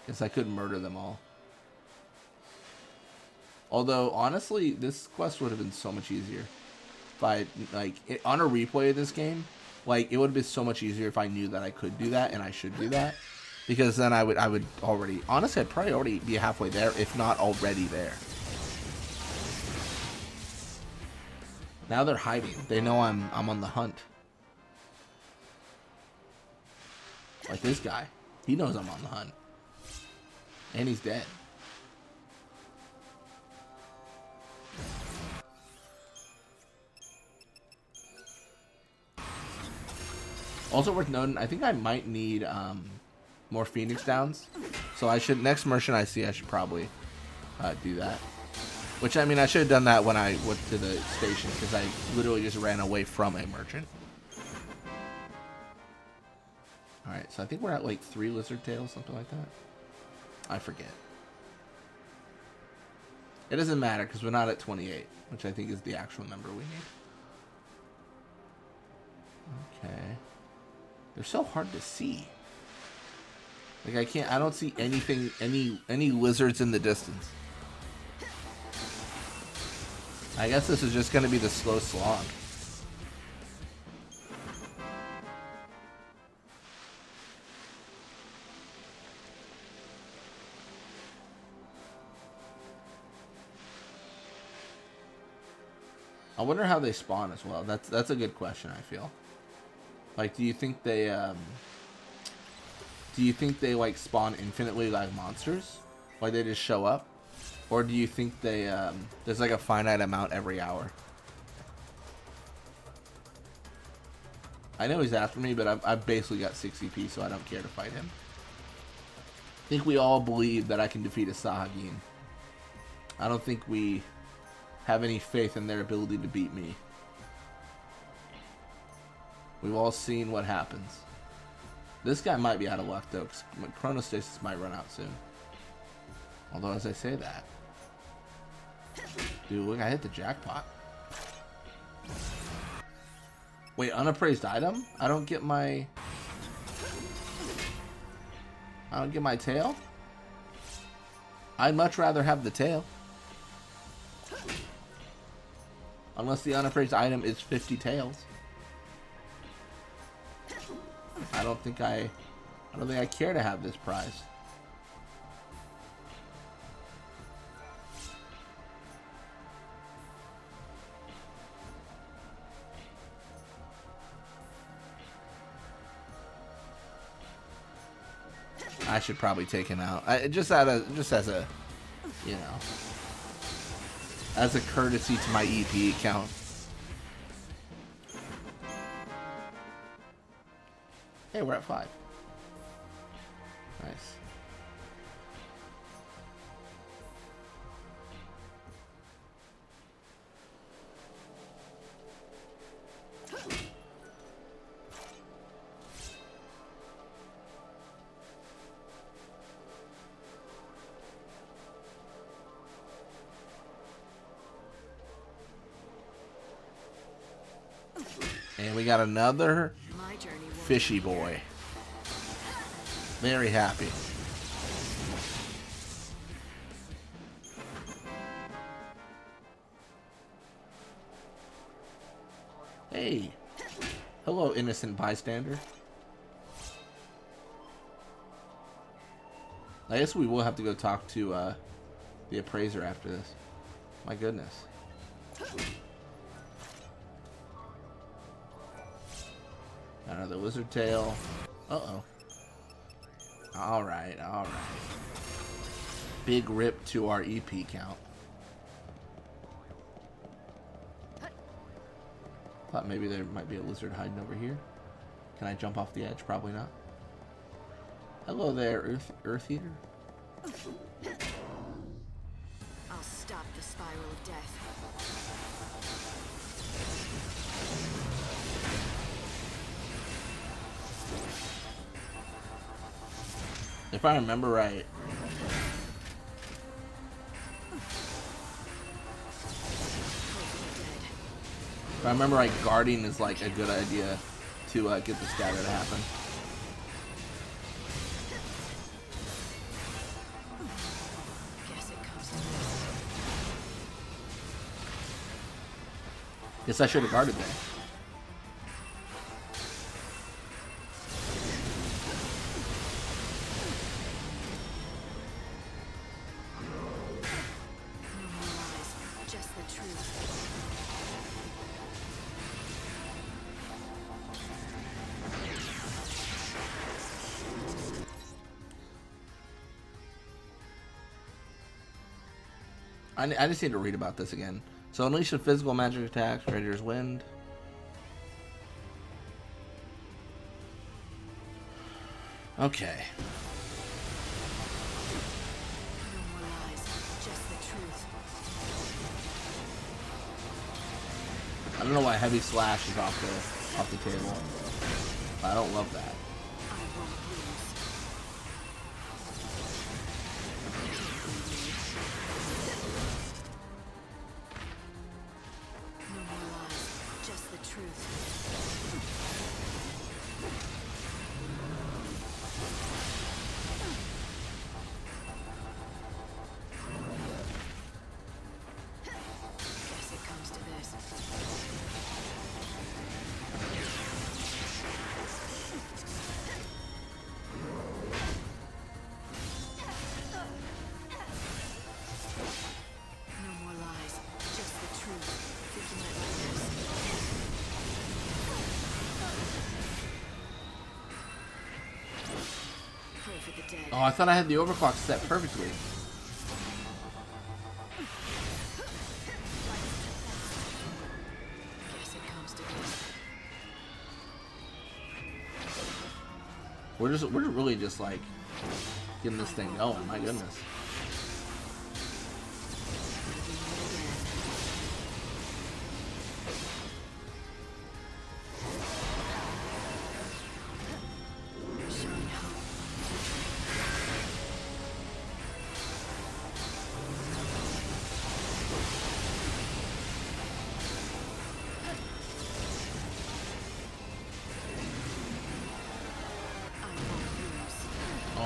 Speaker 1: Guess I could murder them all. Although, honestly, this quest would have been so much easier if I, on a replay of this game, it would have been so much easier if I knew that I could do that and I should do that. Because then I would already, honestly, I'd probably already be halfway there, if not already there. Now they're hiding. They know I'm on the hunt. Like this guy. He knows I'm on the hunt. And he's dead. Also worth noting, I think I might need more Phoenix Downs. So next merchant I see, I should probably do that. Which, I mean, I should have done that when I went to the station, because I literally just ran away from a merchant. Alright, so I think we're at like 3 lizard tails, something like that. I forget. It doesn't matter, because we're not at 28, which I think is the actual number we need. Okay. They're so hard to see. Like I don't see anything, any lizards in the distance. I guess this is just gonna be the slow slog. I wonder how they spawn as well. That's a good question, I feel. Like, do you think they like spawn infinitely like monsters? Like they just show up? Or do you think they there's like a finite amount every hour? I know he's after me, but I've basically got 6 CP, so I don't care to fight him. I think we all believe that I can defeat a Sahagin. I don't think we have any faith in their ability to beat me. We've all seen what happens. This guy might be out of luck though, because Chronostasis might run out soon. Although as I say that, Dude, look, I hit the jackpot. Wait, unappraised item? I don't get my tail? I'd much rather have the tail. Unless the unappraised item is 50 tails. I don't think I care to have this prize. I should probably take him out. Just as a, you know, as a courtesy to my EP account. Hey, we're at 5. Nice. And we got another fishy boy. Very happy. Hey. Hello, innocent bystander. I guess we will have to go talk to the appraiser after this. My goodness. Another lizard tail. Uh-oh. Alright, alright. Big rip to our EP count. Thought maybe there might be a lizard hiding over here. Can I jump off the edge? Probably not. Hello there, Earth Eater.
Speaker 2: I'll stop the spiral of death.
Speaker 1: If I remember right, guarding is like a good idea to get the scatter to happen. Guess I should have guarded there. I just need to read about this again. So unleash the physical magic attacks, Raider's Wind. Okay.
Speaker 2: No more lies, just the truth.
Speaker 1: I don't know why heavy slash is off the table. I don't love that.
Speaker 2: I won't lose. No more lies, just the truth. Guess it comes to this. No more lies, just the truth. Think you might like this? Pray for the dead.
Speaker 1: Oh, I thought I had the overclock set perfectly.
Speaker 2: Guess it comes to this.
Speaker 1: We're really just like getting this thing going. My goodness.
Speaker 2: Showing hope.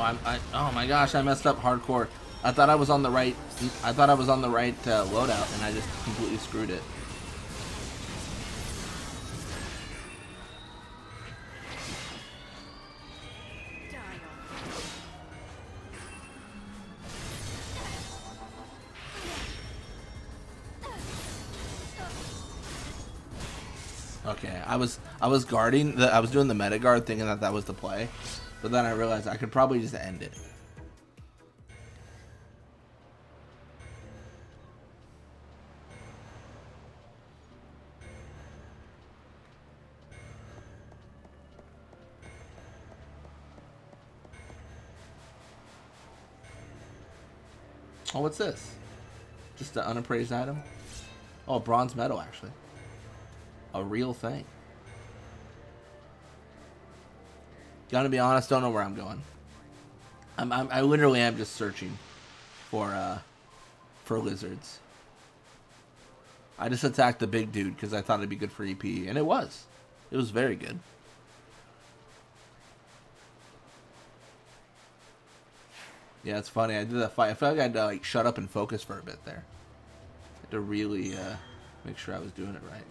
Speaker 1: Oh my gosh, I messed up hardcore. I thought I was on the right. I thought I was on the right loadout, and I just completely screwed it. Okay, I was guarding. I was doing the meta guard, thinking that was the play, but then I realized I could probably just end it. Oh, what's this? Just an unappraised item? Oh, bronze medal, actually. A real thing. Gotta be honest, don't know where I'm going. I literally am just searching for lizards. I just attacked the big dude because I thought it'd be good for EP, and it was. It was very good. Yeah, it's funny. I did that fight. I felt like I had to like shut up and focus for a bit there. I had to really make sure I was doing it right.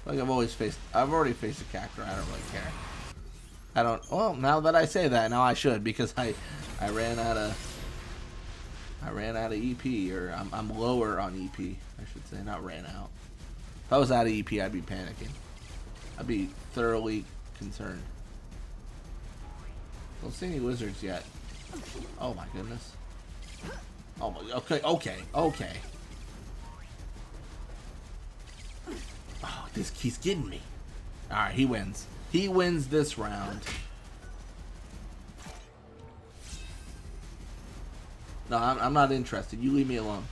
Speaker 1: Like I've already faced a cactus. I don't really care. I don't. Well, now that I say that, now I should because I ran out of EP, or I'm lower on EP. I should say, not ran out. If I was out of EP, I'd be panicking. I'd be thoroughly concerned. Don't see any lizards yet. Oh my goodness. Oh my. Okay. Oh, he's getting me. All right, he wins. He wins this round. No, I'm not interested. You leave me alone.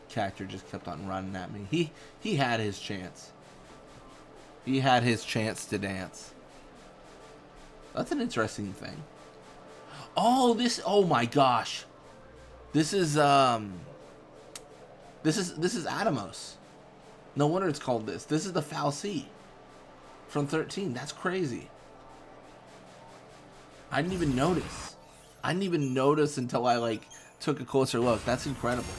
Speaker 1: Cactor just kept on running at me. He had his chance. He had his chance to dance. That's an interesting thing. Oh, oh my gosh. This is Atomos. No wonder it's called this. This is the Foul Sea from 13. That's crazy. I didn't even notice. I didn't even notice until I took a closer look. That's incredible.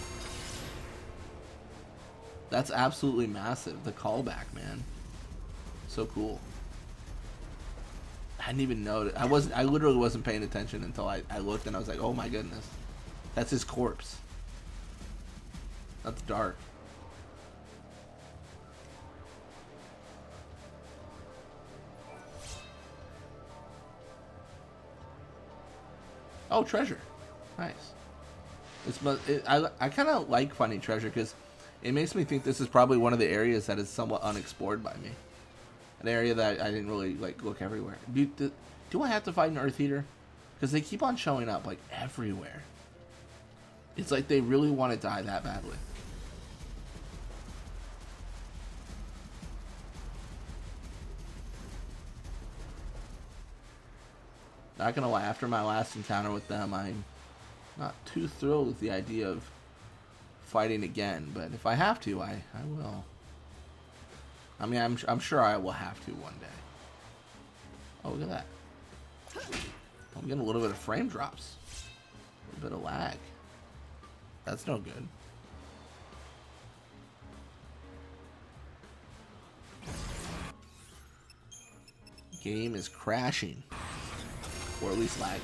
Speaker 1: That's absolutely massive. The callback, man. So cool. I didn't even notice. I literally wasn't paying attention until I looked and I was like, oh my goodness. That's his corpse. That's dark. Oh, treasure. Nice. I kind of like finding treasure because it makes me think this is probably one of the areas that is somewhat unexplored by me. An area that I didn't really look everywhere. Do I have to fight an Earth Eater? Because they keep on showing up everywhere. It's like they really want to die that badly. Not gonna lie, after my last encounter with them, I'm not too thrilled with the idea of fighting again, but if I have to, I will. I mean, I'm sure I will have to one day. Oh, look at that. I'm getting a little bit of frame drops. A little bit of lag. That's no good. Game is crashing. Or at least lagging.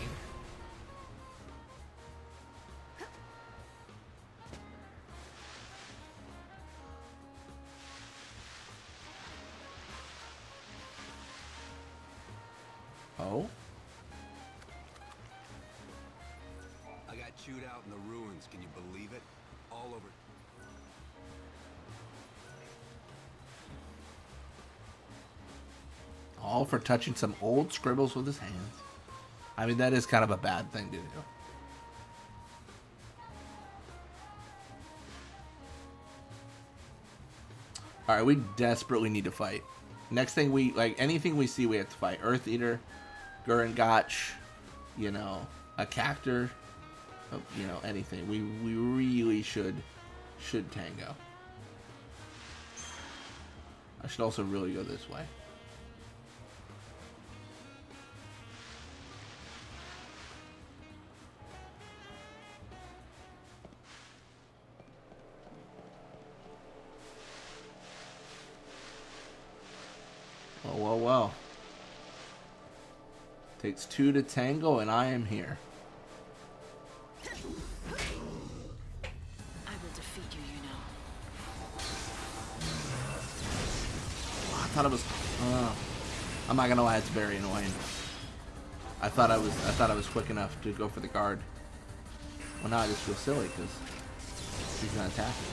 Speaker 1: Oh?
Speaker 6: I got chewed out in the ruins, can you believe it? All over.
Speaker 1: All for touching some old scribbles with his hands. I mean, that is kind of a bad thing to do. Alright, we desperately need to fight. Next thing we, like, anything we see we have to fight. Earth Eater, Gurren Gotch, you know, a Cactor, you know, anything. We really should tango. I should also really go this way. Well, well, well. Takes two to tango, and I am here.
Speaker 2: I will defeat you, you know.
Speaker 1: I thought it was. I'm not gonna lie, it's very annoying. I thought I was quick enough to go for the guard. Well, now I just feel silly because he's gonna attack me.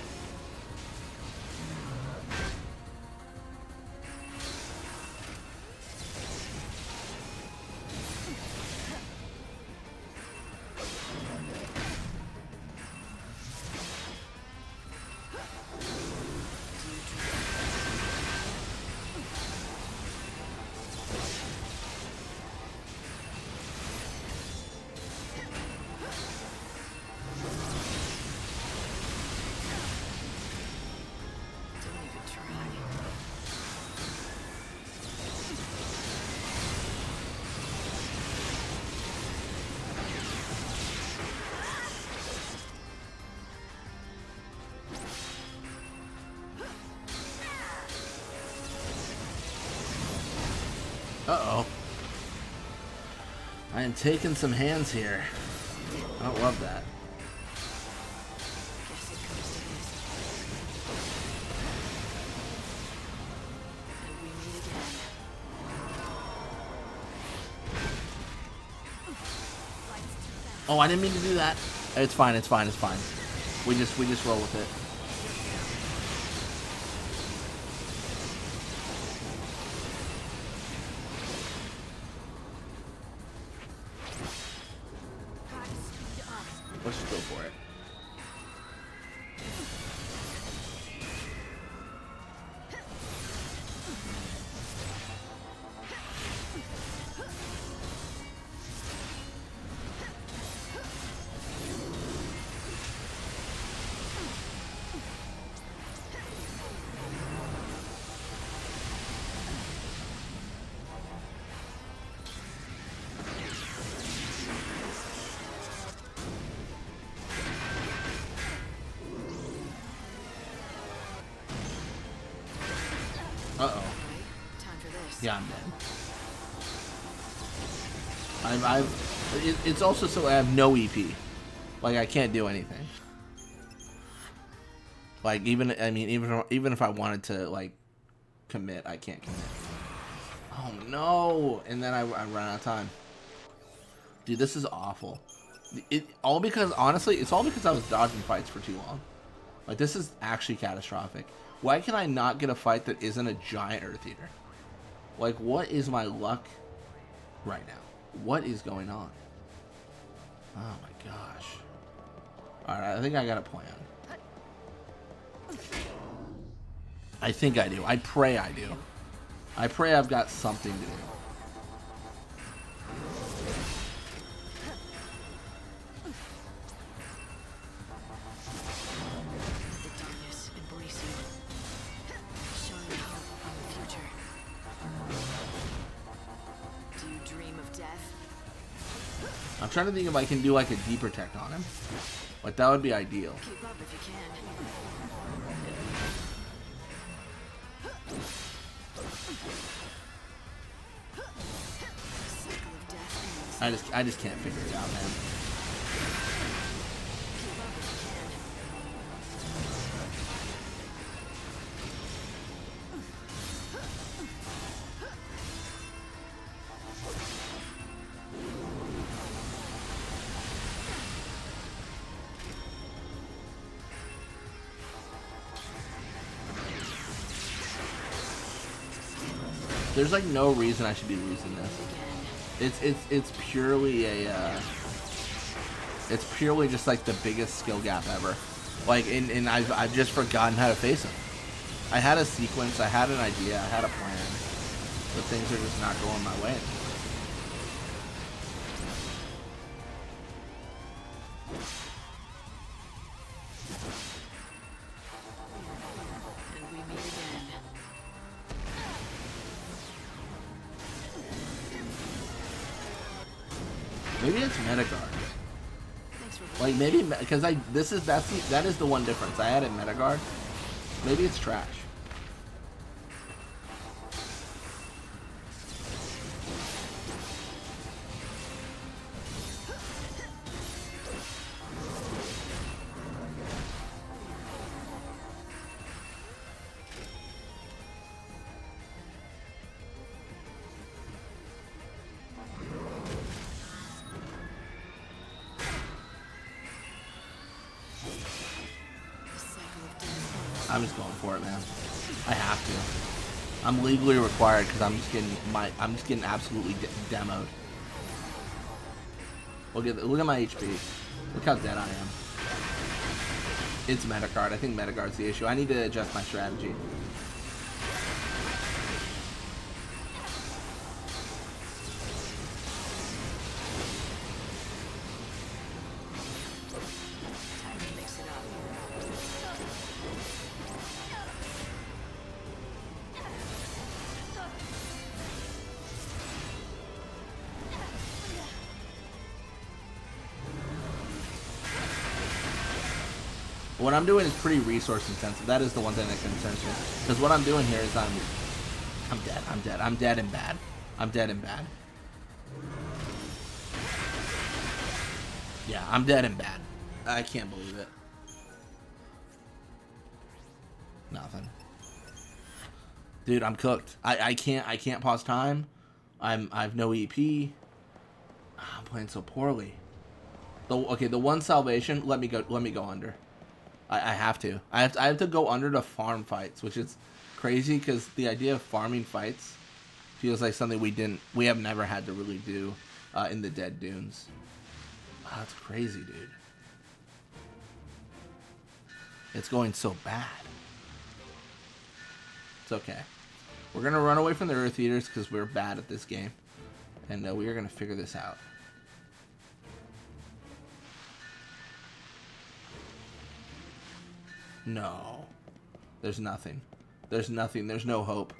Speaker 1: Uh-oh. I am taking some hands here. I don't love that.
Speaker 2: Guess it comes to this. And we meet again.
Speaker 1: Oh, I didn't mean to do that. It's fine, it's fine, it's fine. We just roll with it. Let's just go for it. Uh-oh.
Speaker 2: Time for this.
Speaker 1: Yeah, I'm dead. It's also so I have no EP. Like, I can't do anything. Like, even if I wanted to, like, commit, I can't commit. Oh, no! And then I ran out of time. Dude, this is awful. All because, honestly, it's all because I was dodging fights for too long. Like, this is actually catastrophic. Why can I not get a fight that isn't a giant Earth Eater? Like, what is my luck right now? What is going on? Oh my gosh. Alright, I think I got a plan. I think I do. I pray I do. I pray I've got something to do.
Speaker 2: The darkness embrace you. Showing hope on the future. Do you dream of death?
Speaker 1: I'm trying to think if I can do like a deeper tech on him. Like, that would be ideal.
Speaker 2: Keep up if you can. Cycle of death ends.
Speaker 1: I just can't figure it out, man.
Speaker 2: Keep up if you can.
Speaker 1: There's like no reason I should be losing this. It's purely a it's purely just like the biggest skill gap ever. Like, and I've just forgotten how to face him. I had a sequence, I had an idea, I had a plan, but things are just not going my way.
Speaker 2: And we meet again.
Speaker 1: Maybe it's Metagard.
Speaker 2: Thanks for
Speaker 1: Like maybe because that is the one difference. I added Metagard. Maybe it's trash. I'm just going for it, man. I have to. I'm legally required because I'm just getting absolutely demoed. Look at my HP. Look how dead I am. It's Metagard. I think Metagard's the issue. I need to adjust my strategy.
Speaker 2: time to mix it up.
Speaker 1: What I'm doing is pretty resource intensive. That is the one thing that concerns me. Because what I'm doing here is I'm dead. I'm dead. I'm dead and bad. I'm dead and bad. Yeah, I'm dead and bad. I can't believe it. Nothing. Dude, I'm cooked. I can't pause time. I have no EP. I'm playing so poorly. The one salvation, let me go under. I have to. I have to go under to farm fights, which is crazy because the idea of farming fights feels like something we have never had to really do in the Dead Dunes. Wow, that's crazy, dude. It's going so bad. It's okay. We're gonna run away from the Earth Eaters because we're bad at this game, and we are gonna figure this out. No. There's nothing. There's nothing. There's no hope.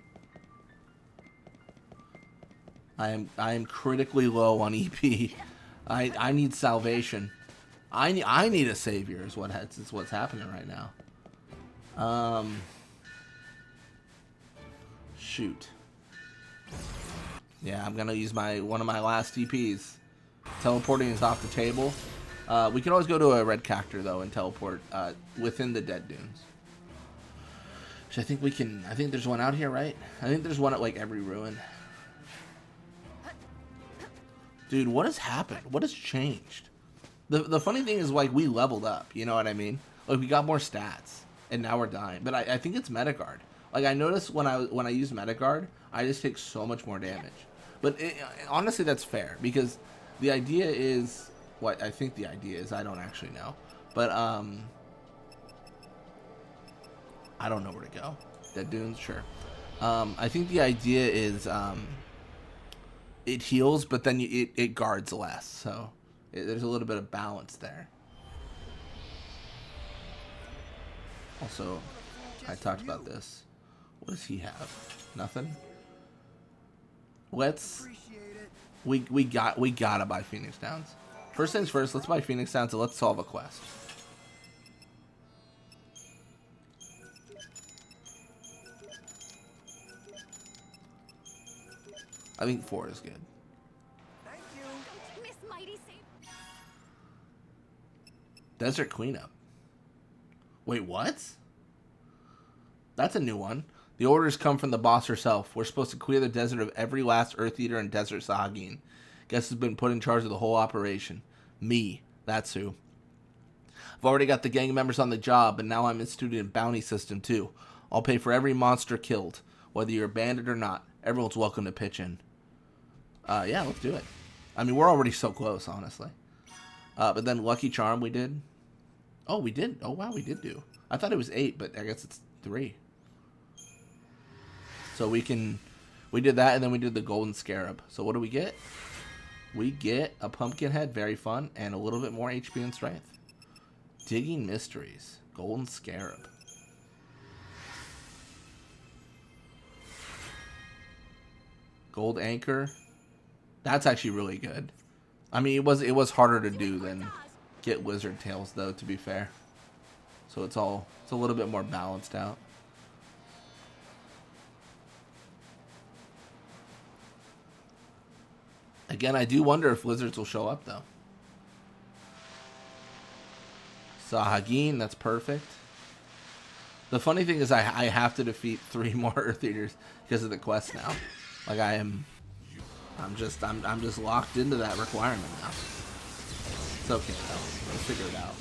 Speaker 1: I am critically low on EP. I need salvation. I need a savior is what's happening right now. Shoot. Yeah, I'm gonna use one of my last EPs. Teleporting is off the table. We can always go to a red cactor though and teleport within the Dead Dunes. Which I think we can. I think there's one out here, right? I think there's one at like every ruin. Dude, what has happened? What has changed? The funny thing is, like, we leveled up. You know what I mean? Like, we got more stats, and now we're dying. But I think it's Metagard. Like, I noticed when I use Metagard, I just take so much more damage. But honestly, that's fair because the idea is what I think the idea is. I don't actually know, but I don't know where to go. Dead Dunes, sure. I think the idea is it heals, but then it guards less. So there's a little bit of balance there. Also, I talked about this. What does he have? Nothing. We gotta buy Phoenix Downs. First things first, let's buy Phoenix Downs and let's solve a quest. I think 4 is good.
Speaker 7: Thank you.
Speaker 8: Miss Mighty Saber.
Speaker 1: Desert Cleanup. Wait, what? That's a new one. The orders come from the boss herself. We're supposed to clear the desert of every last Earth Eater and Desert Sahagin. Guess who's been put in charge of the whole operation? Me. That's who. I've already got the gang members on the job, and now I'm instituting a bounty system too. I'll pay for every monster killed. Whether you're a bandit or not, everyone's welcome to pitch in. Yeah, let's do it. I mean, we're already so close, honestly. But then Lucky Charm we did. Oh, we did. Oh, wow, we did do. I thought it was 8, but I guess it's 3. So we did that, and then we did the golden scarab. So what do we get? We get a pumpkin head, very fun, and a little bit more HP and strength. Digging mysteries, golden scarab. Gold anchor. That's actually really good. I mean, it was harder to do than get lizard tails, though, to be fair. So it's a little bit more balanced out. Again, I do wonder if lizards will show up, though. Sahagin, that's perfect. The funny thing is I have to defeat 3 more Earth Eaters because of the quest now. Like I'm just locked into that requirement now. It's okay though. We'll figure it out.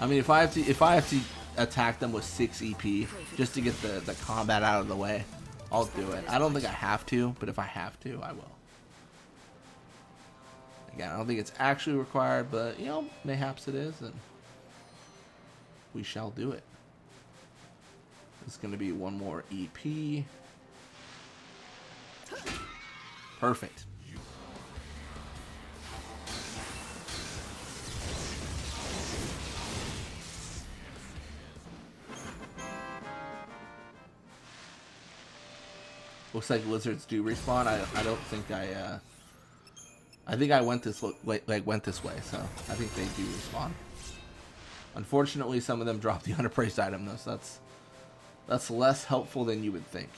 Speaker 1: I mean, if I have to attack them with 6 EP just to get the combat out of the way, I'll do it. I don't think I have to, but if I have to, I will. Again, I don't think it's actually required, but you know, mayhaps it is, and we shall do it. It's going to be 1 more EP. Perfect. Looks like lizards do respawn. I don't think I think I went this way, so I think they do respawn. Unfortunately, some of them drop the underpriced item though, so that's less helpful than you would think.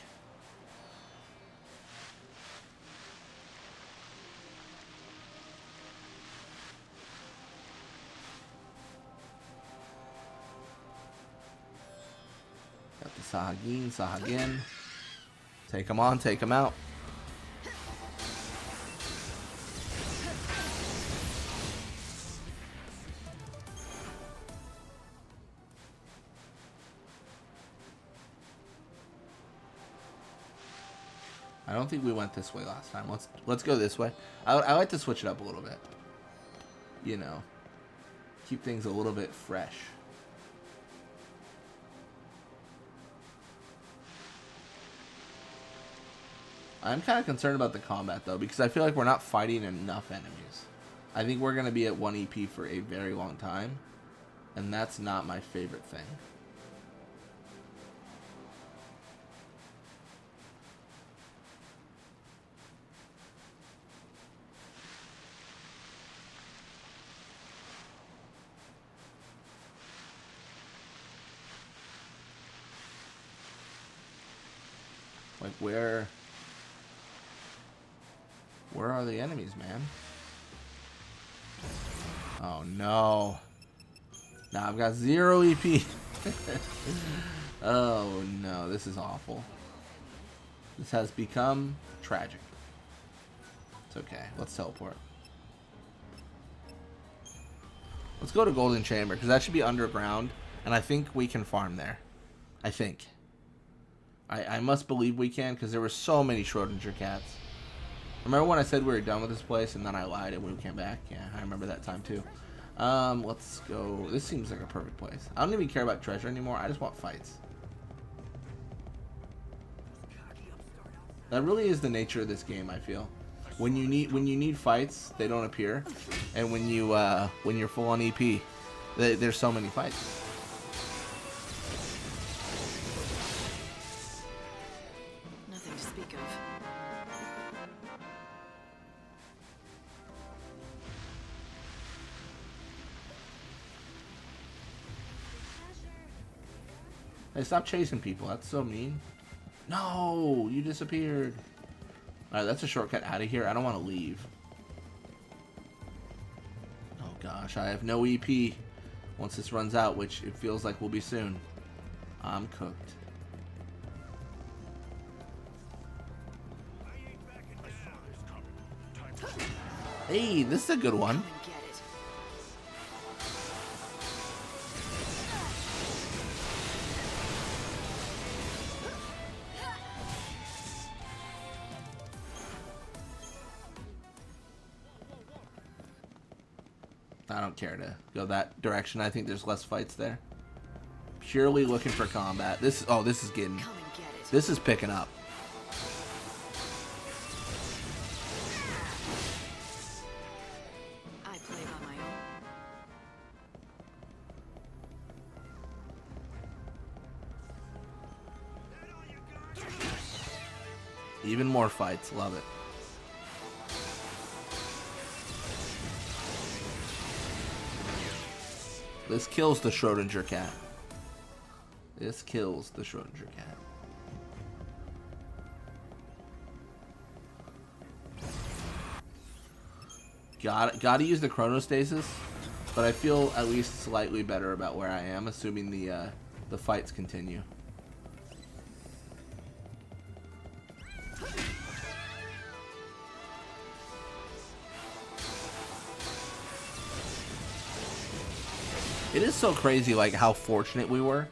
Speaker 1: Got the Sahagin. Take them on, take them out. I don't think we went this way last time. Let's go this way. I like to switch it up a little bit. You know, keep things a little bit fresh. I'm kind of concerned about the combat though, because I feel like we're not fighting enough enemies. I think we're going to be at 1 EP for a very long time, and that's not my favorite thing. Like, where are the enemies, man? Oh, no. Now I've got 0 EP. Oh, no. This is awful. This has become tragic. It's okay. Let's teleport. Let's go to Golden Chamber, because that should be underground, and I think we can farm there. I think. I must believe we can, because there were so many Schrodinger cats. Remember when I said we were done with this place and then I lied and we came back? Yeah, I remember that time too. Let's go. This seems like a perfect place. I don't even care about treasure anymore. I just want fights. That really is the nature of this game, I feel. When you need fights, they don't appear. And when you're full on EP, there's so many fights. Hey, stop chasing people. That's so mean. No, you disappeared. Alright, that's a shortcut out of here. I don't want to leave. Oh gosh, I have no EP once this runs out, which it feels like will be soon. I'm cooked. Hey, this is a good one. I don't care to go that direction. I think there's less fights there. Purely looking for combat. This is picking up. Even more fights. Love it. This kills the Schrodinger cat. This kills the Schrodinger cat. Gotta use the chronostasis, but I feel at least slightly better about where I am, assuming the fights continue. It is so crazy, like, how fortunate we were,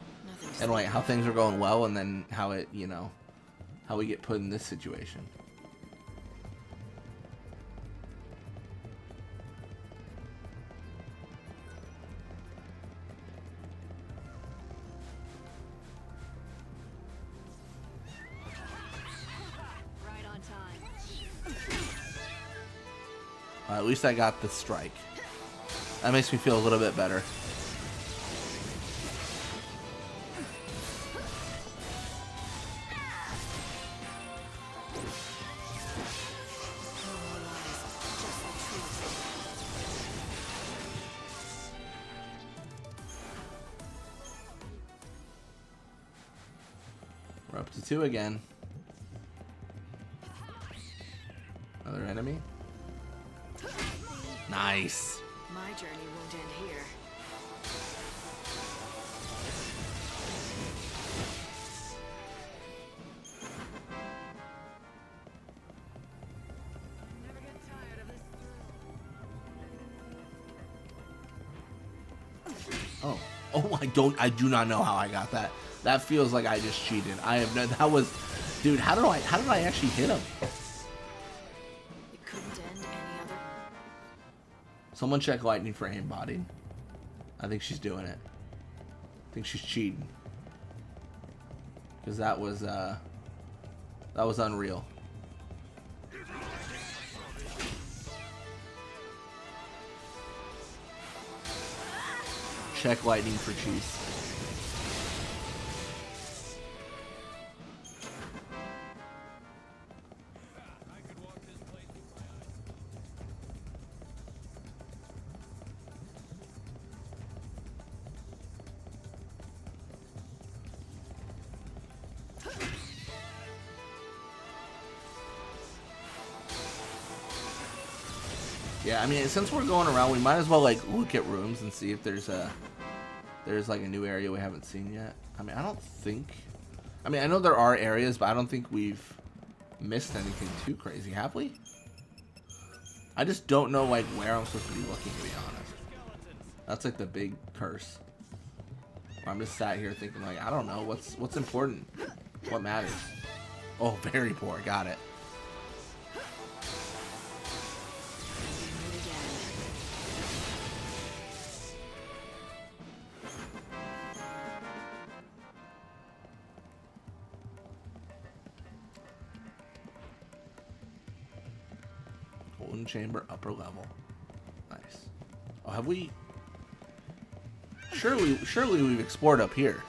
Speaker 1: and like how things are going well, and then how it, you know, how we get put in this situation.
Speaker 2: Right on time.
Speaker 1: At least I got the strike. That makes me feel a little bit better. We're up to 2 again. Another enemy. Nice.
Speaker 2: My journey won't end here. Never get tired of this.
Speaker 1: Oh. Oh, I do not know how I got that. That feels like I just cheated. I have no, that was, dude, how did I actually hit him?
Speaker 2: It couldn't end any other.
Speaker 1: Someone check lightning for aimbotting. I think she's doing it. I think she's cheating. Because that was unreal. Check lightning for cheese. Yeah, I mean, since we're going around, we might as well like look at rooms and see if there's like a new area we haven't seen yet. I mean, I know there are areas, but I don't think we've missed anything too crazy, have we? I just don't know like where I'm supposed to be looking, to be honest. That's like the big curse. I'm just sat here thinking like, I don't know what's important, what matters. Oh, very poor. Got it. Golden chamber, upper level. Nice. Oh, have we? Surely we've explored up here.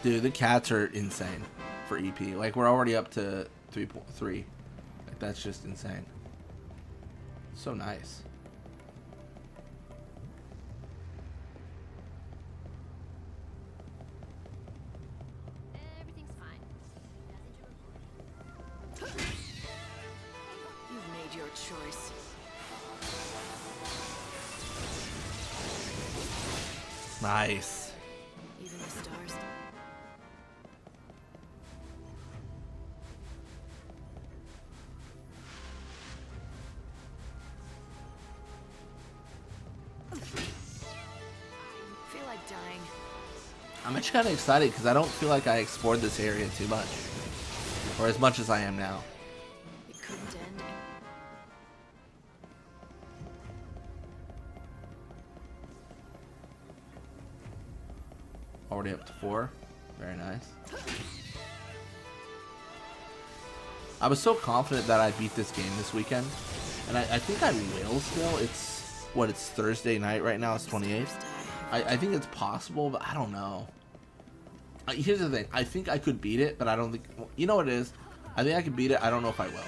Speaker 1: Dude, the cats are insane for EP. Like, we're already up to 3.3. Like, that's just insane. So nice.
Speaker 2: Everything's fine. Nothing to report. You've made your choice.
Speaker 1: Nice.
Speaker 2: Even the stars. Feel like dying.
Speaker 1: I'm actually kind of excited because I don't feel like I explored this area too much. Or as much as I am now.
Speaker 2: It couldn't end.
Speaker 1: Already up to 4. Very nice. I was so confident that I'd beat this game this weekend. And I think I will still. It's Thursday night right now. It's 28th. I think it's possible, but I don't know. Here's the thing. I think I could beat it, but I don't think... You know what it is? I think I could beat it. I don't know if I will.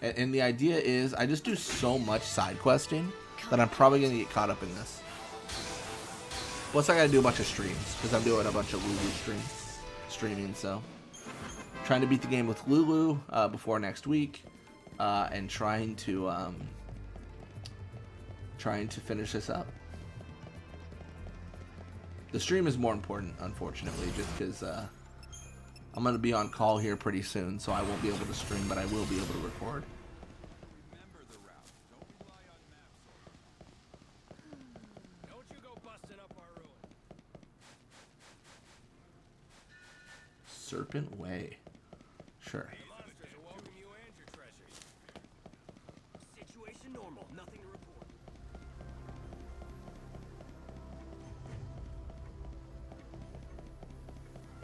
Speaker 1: And the idea is I just do so much side questing that I'm probably going to get caught up in this. Plus, I got to do a bunch of streams because I'm doing a bunch of Lulu streaming. So, trying to beat the game with Lulu before next week, and trying to finish this up. The stream is more important, unfortunately, just because I'm going to be on call here pretty soon, so I won't be able to stream, but I will be able to record.
Speaker 6: Remember the route. Don't rely on maps. Don't you go busting up our ruin.
Speaker 1: Serpent Way. Sure.
Speaker 6: The monsters will welcome you and your treasures. Situation normal. Nothing to report.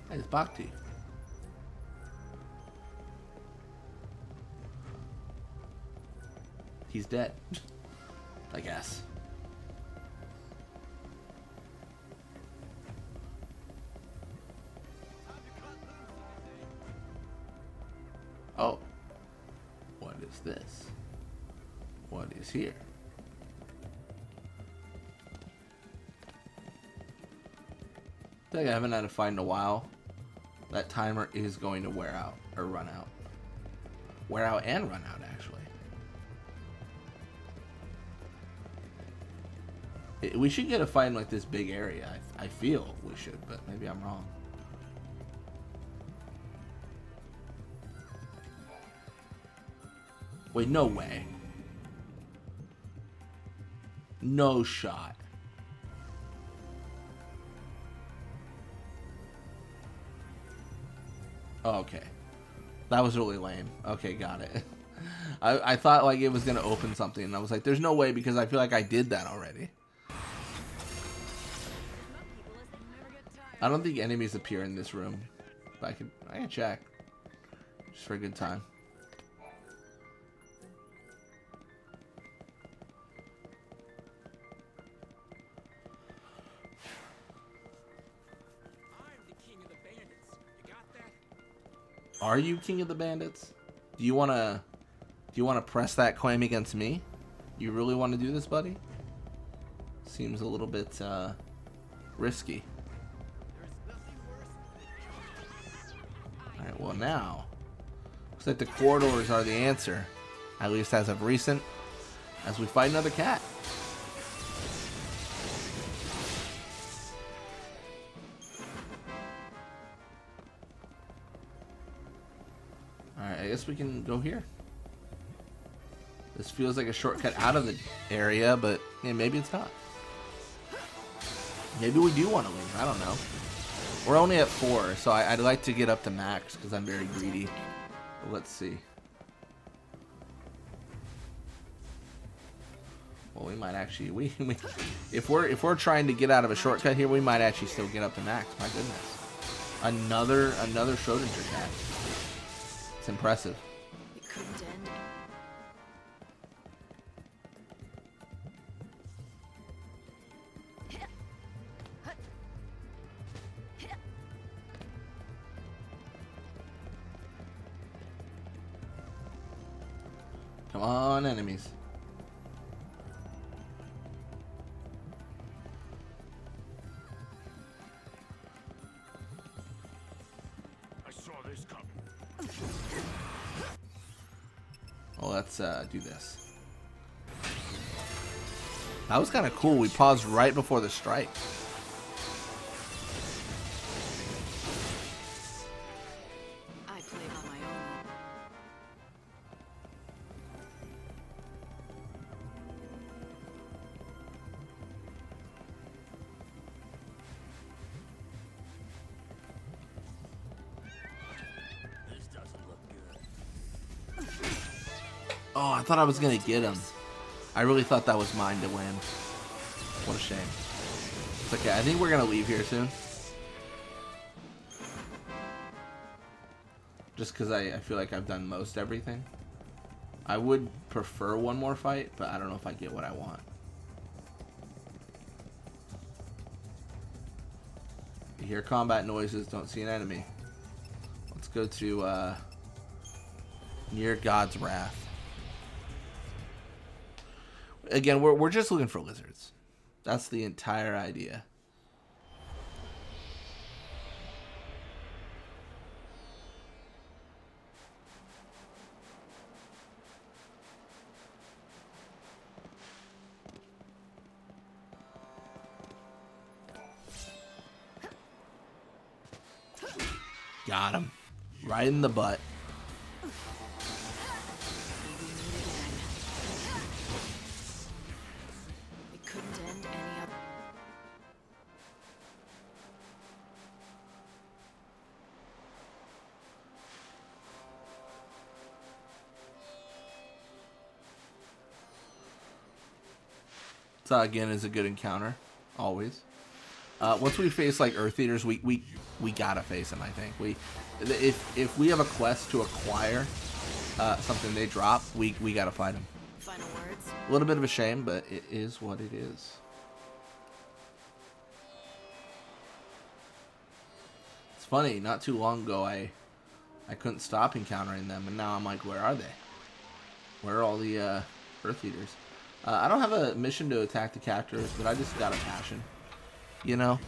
Speaker 1: Hey, it's Bhakti. He's dead. I guess. Oh. What is this? What is here? I think I haven't had a fight in a while. That timer is going to wear out, or run out. Wear out and run out, actually. We should get a fight in like this big area. I feel we should, but maybe I'm wrong. Wait, no way. No shot. Oh, okay. That was really lame. Okay, got it. I thought like it was going to open something, and I was like, there's no way, because I feel like I did that already. I don't think enemies appear in this room, but I can check. Just for a good time. Are you King of the Bandits? Do you wanna press that claim against me? You really want to do this, buddy? Seems a little bit risky. Alright, well now, looks like the corridors are the answer. At least as of recent, as we fight another cat. Alright, I guess we can go here. This feels like a shortcut out of the area, but yeah, maybe it's not. Maybe we do want to leave. I don't know. We're only at 4, so I'd like to get up to max because I'm very greedy. But let's see. Well, we might actually if we're trying to get out of a shortcut here, we might actually still get up to max. My goodness. Another Schrodinger cat. It's impressive.
Speaker 2: It couldn't end.
Speaker 1: Come on, enemies.
Speaker 5: I saw this coming.
Speaker 1: Well, let's do this. That was kind of cool. We paused right before the strike.
Speaker 2: I play by my own.
Speaker 6: This doesn't look good.
Speaker 1: Oh, I thought I was going to get him. I really thought that was mine to win. What a shame. It's okay. I think we're going to leave here soon. Just because I feel like I've done most everything. I would prefer one more fight, but I don't know if I get what I want. hear combat noises, don't see an enemy. Let's go to near God's Wrath. Again, we're just looking for lizards. That's the entire idea. Got him. Right in the butt.
Speaker 2: It couldn't end any other.
Speaker 1: So again, is a good encounter. Always. Once we face like Earth Eaters, we gotta face them. I think if we have a quest to acquire something they drop, we gotta fight them.
Speaker 2: Final words?
Speaker 1: A little bit of a shame, but it is what it is. It's funny. Not too long ago, I couldn't stop encountering them, and now I'm like, where are they? Where are all the Earth Eaters? I don't have a mission to attack the captors, but I just got a passion. You know?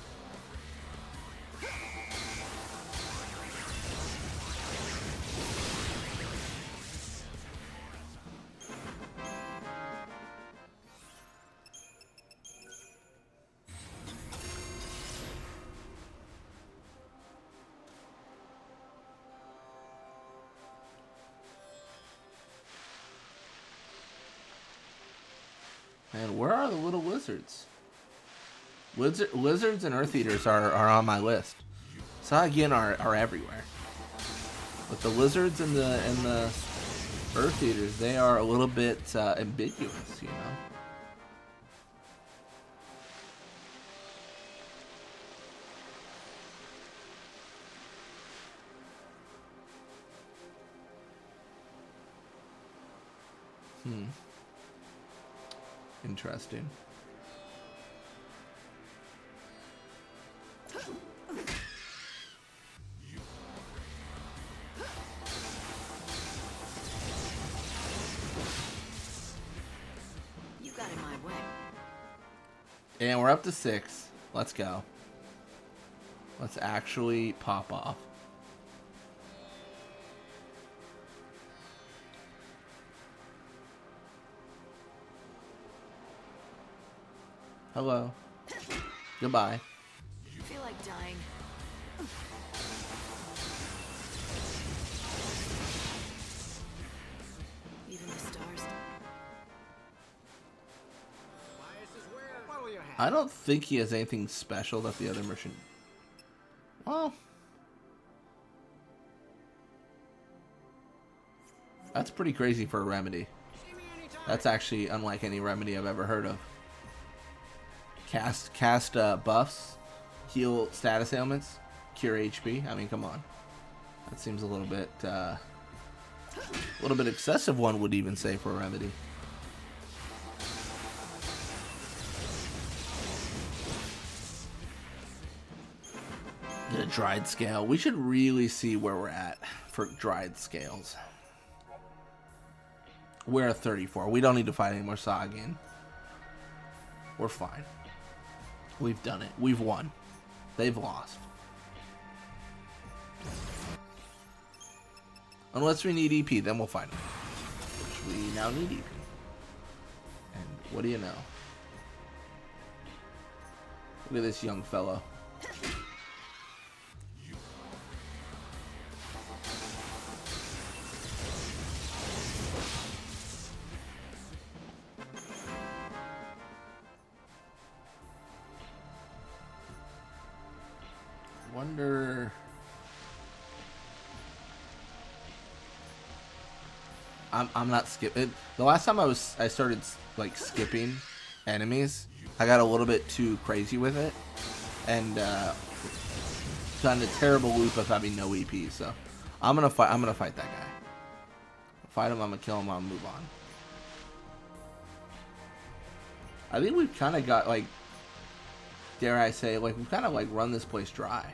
Speaker 1: And where are the little lizards? Lizards and Earth Eaters are on my list. So again, are everywhere. But the lizards and the Earth Eaters, they are a little bit ambiguous, you know. Interesting.
Speaker 2: You got in my way.
Speaker 1: And we're up to 6. Let's go. Let's actually pop off. Hello. Goodbye.
Speaker 2: I feel like dying. Even the stars.
Speaker 7: What will you have?
Speaker 1: I don't think he has anything special that the other merchant. Well, that's pretty crazy for a remedy. That's actually unlike any remedy I've ever heard of. Cast buffs, heal status ailments, cure HP. I mean, come on. That seems a little bit excessive. One would even say for a remedy. The dried scale. We should really see where we're at for dried scales. We're at 34. We don't need to fight any more Sagan. We're fine. We've done it. We've won. They've lost. Unless we need EP, then we'll fight them. Which we now need EP. And what do you know? Look at this young fellow. Wonder. I'm not skipping. The last time I started like skipping enemies, I got a little bit too crazy with it, and got in a terrible loop of having no EP. So I'm gonna fight that guy. Fight him. I'm gonna kill him. I'm gonna move on. I think we've kind of got like dare I say, like, we've kind of like run this place dry.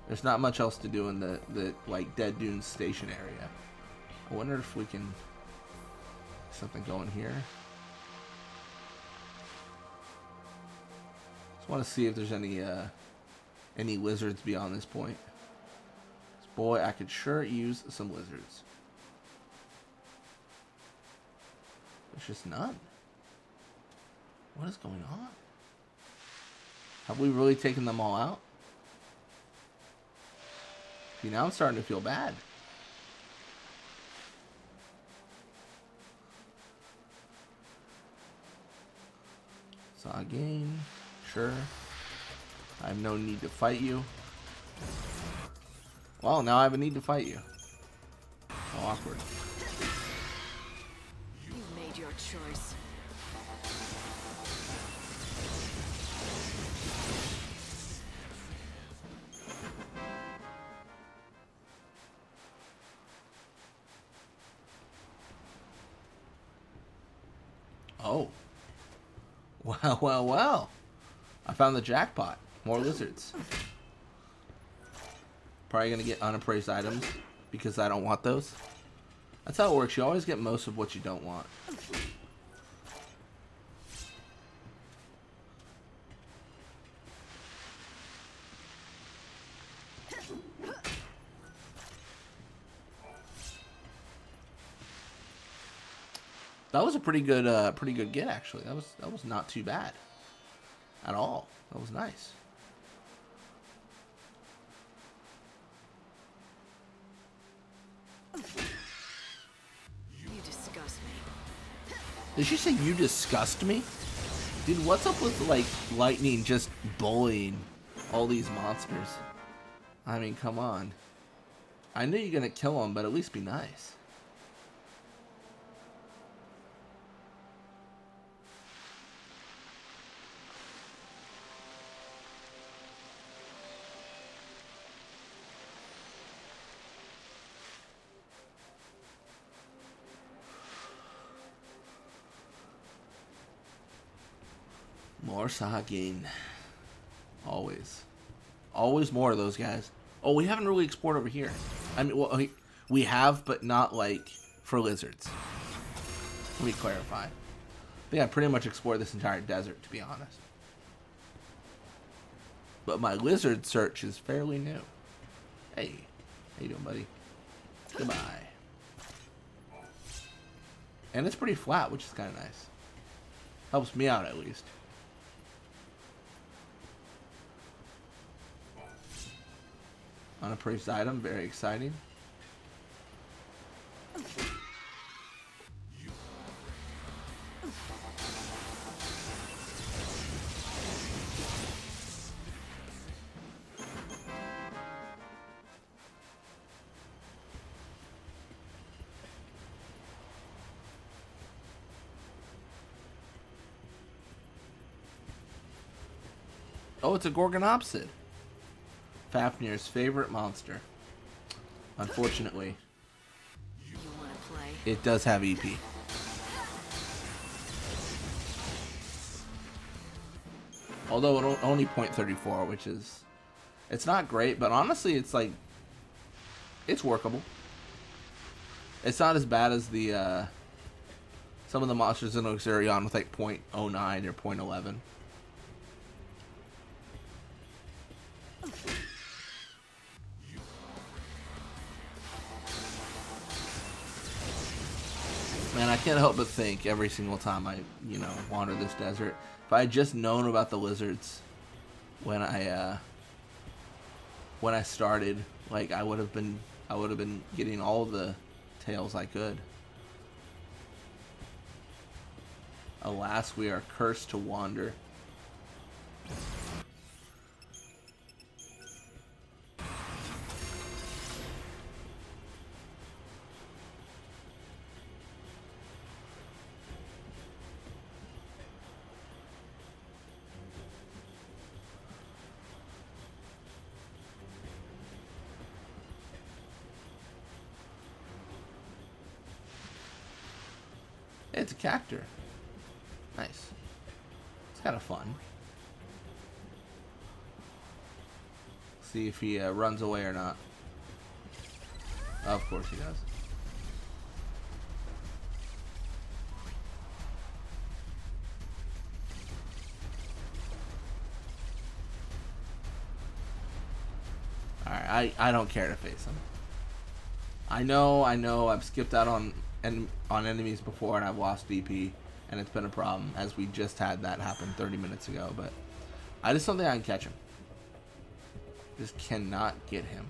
Speaker 1: There's not much else to do in the like Dead Dunes station area. I wonder if we can something going here. Just want to see if there's any lizards beyond this point. Boy, I could sure use some lizards. There's just none. What is going on? Have we really taken them all out? See, now I'm starting to feel bad. Saw gain. Sure. I have no need to fight you. Well, now I have a need to fight you. How awkward.
Speaker 2: You've made your choice.
Speaker 1: Oh. Well, well, well. I found the jackpot. More lizards. Probably going to get unappraised items because I don't want those. That's how it works. You always get most of what you don't want. That was a pretty good get actually. That was not too bad at all. That was nice.
Speaker 2: You disgust me.
Speaker 1: Did she say you disgust me? Dude, what's up with like lightning just bullying all these monsters? I mean, come on. I knew you're gonna kill them, but at least be nice. More Sahagin. Always. Always more of those guys. Oh, we haven't really explored over here. I mean, well, we have, but not like for lizards. Let me clarify. I think I pretty much explored this entire desert, to be honest. But my lizard search is fairly new. Hey. How you doing, buddy? Goodbye. And it's pretty flat, which is kind of nice. Helps me out, at least. Unappraised item, very exciting. Oh, it's a Gorgonopsid. Fafnir's favorite monster. Unfortunately,
Speaker 2: You want to play?
Speaker 1: it does have EP. Although it only 0.34, which is... It's not great, but honestly, it's like... It's workable. It's not as bad as the... some of the monsters in Oxerion with like 0.09 or 0.11. Man, I can't help but think every single time I, wander this desert, if I had just known about the lizards when I started, like I would have been getting all the tails I could. Alas, we are cursed to wander. It's a cactus. Nice. It's kind of fun. See if he runs away or not. Of course he does. Alright, I don't care to face him. I know, I've skipped out on enemies before and I've lost BP, and it's been a problem, as we just had that happen 30 minutes ago, but I just don't think I can catch him. Just cannot get him.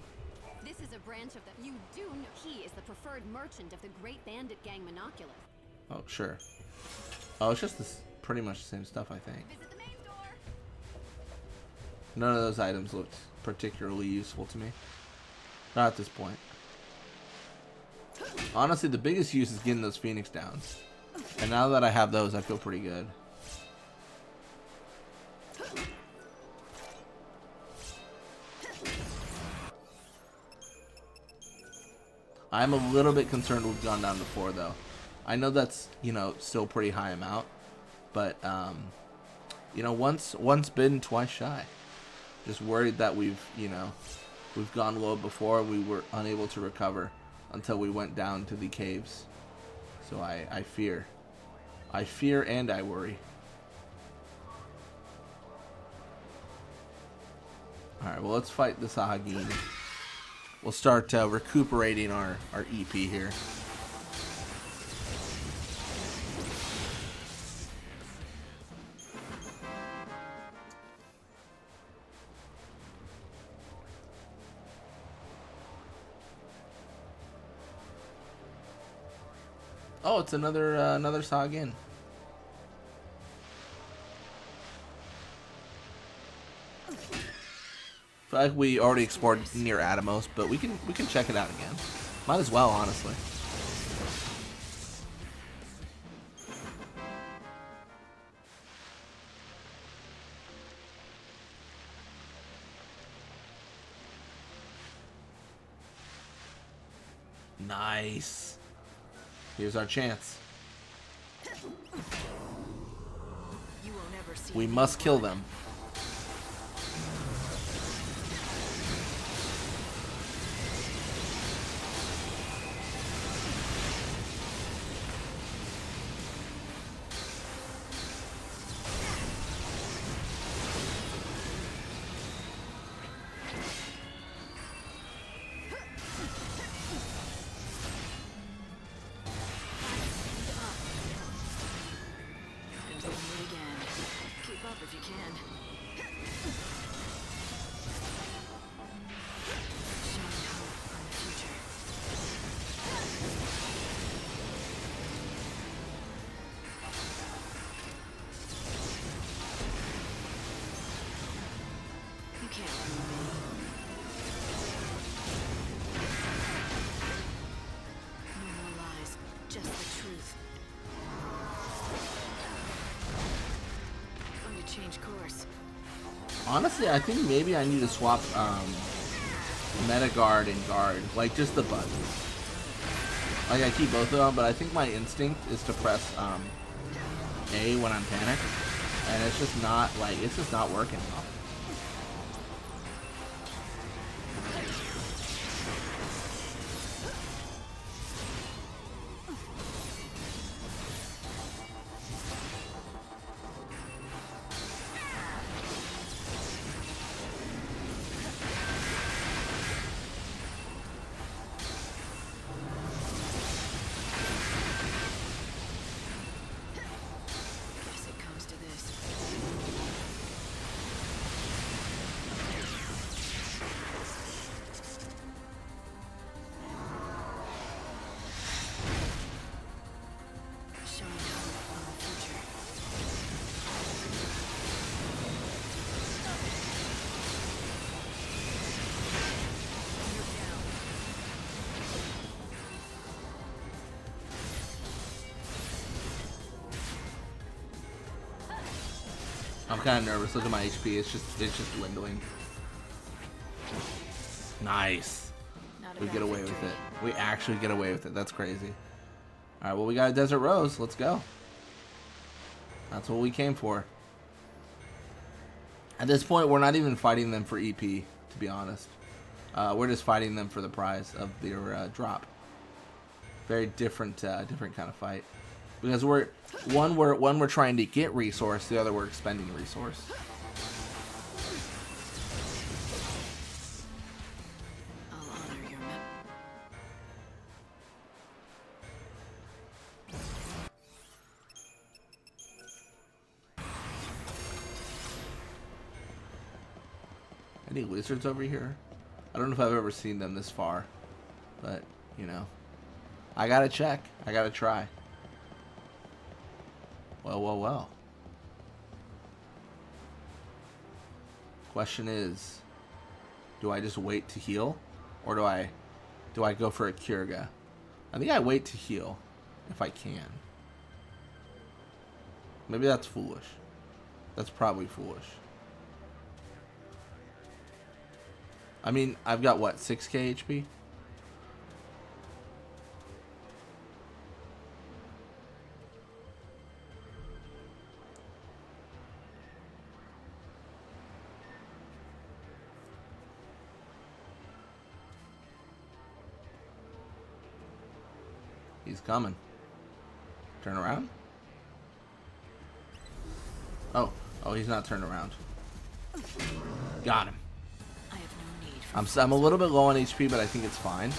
Speaker 8: This is a branch of the... You do know he is the preferred merchant of the great bandit gang Monoculus.
Speaker 1: Oh, sure. Oh, it's just this, pretty much the same stuff, I think.
Speaker 8: Visit the main door.
Speaker 1: None of those items looked particularly useful to me. Not at this point. Honestly, the biggest use is getting those Phoenix Downs. And now that I have those, I feel pretty good. I'm a little bit concerned we've gone down to 4, though. I know that's, you know, still pretty high amount. But, you know, once bitten, twice shy. Just worried that we've, you know, we've gone low before and we were unable to recover until we went down to the caves. So I fear. I fear and I worry. Alright, well, let's fight the Sahagin. We'll start recuperating our EP here. Oh, it's another Sahagin. I feel like we already explored near Atomos, but we can check it out again. Might as well, honestly. Nice. Here's our chance. We must kill them. Honestly, I think maybe I need to swap Meta Guard and Guard, like just the buttons. Like I keep both of them, but I think my instinct is to press A when I'm panicked, and it's just not working well. I'm kind of nervous. Look at my HP. It's just dwindling. Nice. We get away with it. We actually get away with it. That's crazy. All right. Well, we got a Desert Rose. Let's go. That's what we came for. At this point, we're not even fighting them for EP, to to be honest. We're just fighting them for the prize of their drop. Very different kind of fight. Because one we're trying to get resource, the other we're expending resource.
Speaker 2: I'll honor your mem-
Speaker 1: Any lizards over here? I don't know if I've ever seen them this far, but you know, I gotta check. I gotta try. Well. Question is, do I just wait to heal, or do I go for a Kurga? I think I wait to heal if I can. Maybe that's foolish. That's probably foolish. I mean, I've got what, 6k HP? He's coming. Turn around? Oh, he's not turned around. Got him.
Speaker 2: I have no need for
Speaker 1: I'm a little bit low on HP, but I think it's fine.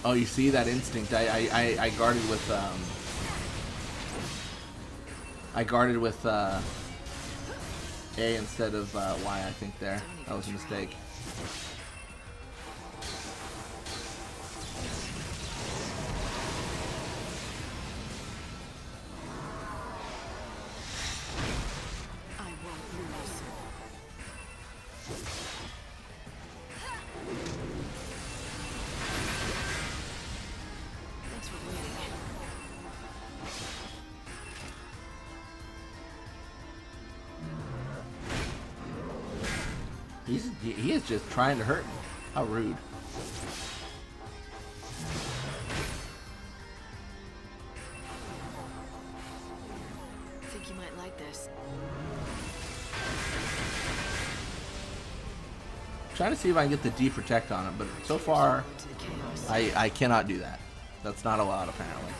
Speaker 1: Oh, you see that instinct? I guarded with A instead of Y. I think there. That was a mistake.
Speaker 2: I won't lose. Thanks for waiting.
Speaker 1: He is just trying to hurt me. How rude.
Speaker 2: I think you might like this.
Speaker 1: Trying to see if I can get the D-Protect on him, but so far
Speaker 2: To the chaos.
Speaker 1: I cannot do that. That's not allowed apparently.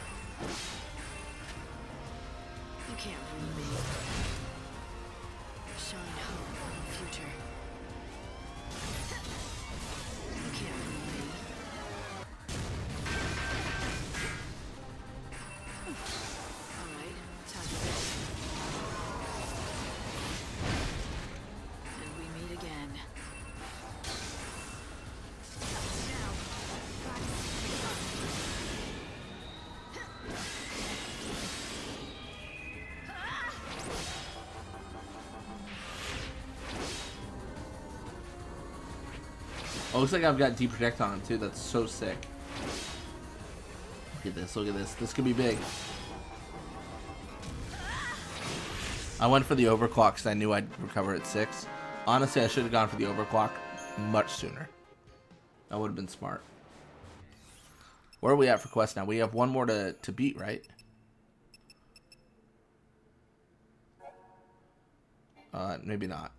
Speaker 2: You can't ruin me. Shine hope on the future. You can't ruin me. Alright, time for this. And we meet again.
Speaker 1: Oh, looks like I've got D-Protect on him too. That's so sick. Look at this. Look at this. This could be big. I went for the overclock because I knew I'd recover at 6. Honestly, I should have gone for the overclock much sooner. That would have been smart. Where are we at for quest now? We have one more to beat, right? Maybe not.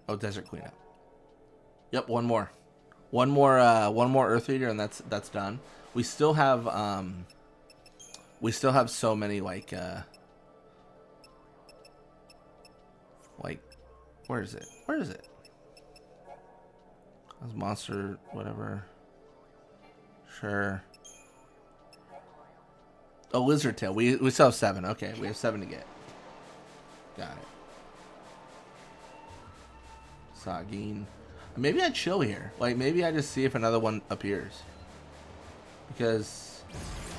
Speaker 1: Oh, Desert Cleanup. Yep, one more. One more Earth Eater, and that's done. We still have so many like where is it? Where is it? That's monster, whatever. Sure. Oh, Lizard Tail. We still have 7. Okay, we have 7 to get. Got it. Sagine. Maybe I chill here. Like, maybe I just see if another one appears. Because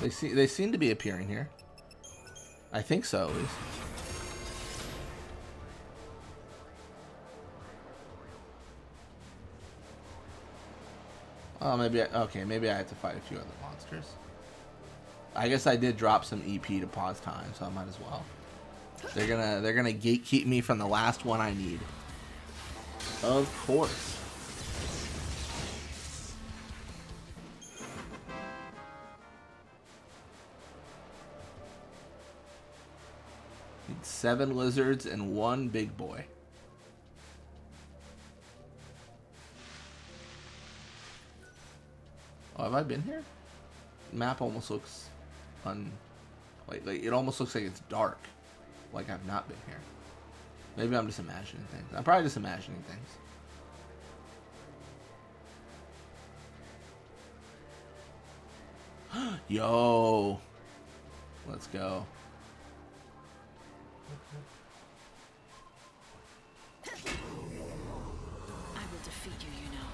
Speaker 1: they seem to be appearing here. I think so, at least. Oh, maybe maybe I have to fight a few other monsters. I guess I did drop some EP to pause time, so I might as well. They're gonna gatekeep me from the last one I need. Of course. 7 lizards and 1 big boy. Oh, have I been here? Map almost looks like it almost looks like it's dark. Like I've not been here. Maybe I'm just imagining things. I'm probably just imagining things. Yo. Let's go.
Speaker 2: I will defeat you, you know.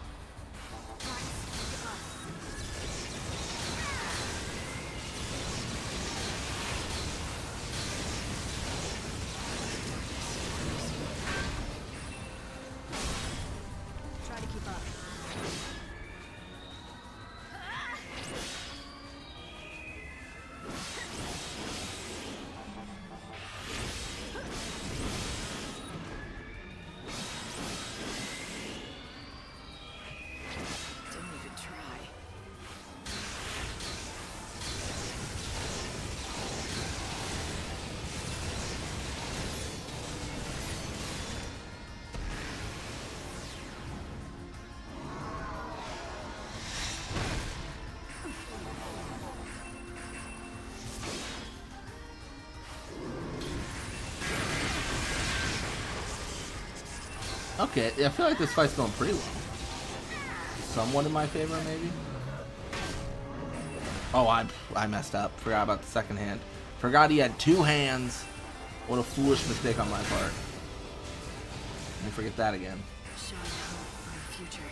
Speaker 2: Try to keep up. Don't even try.
Speaker 1: Okay, I feel like this fight's going pretty well. Somewhat in my favor, maybe. Oh, I messed up. Forgot about the second hand. Forgot he had 2 hands. What a foolish mistake on my part. Let me forget that again.
Speaker 2: Showing hope for the future.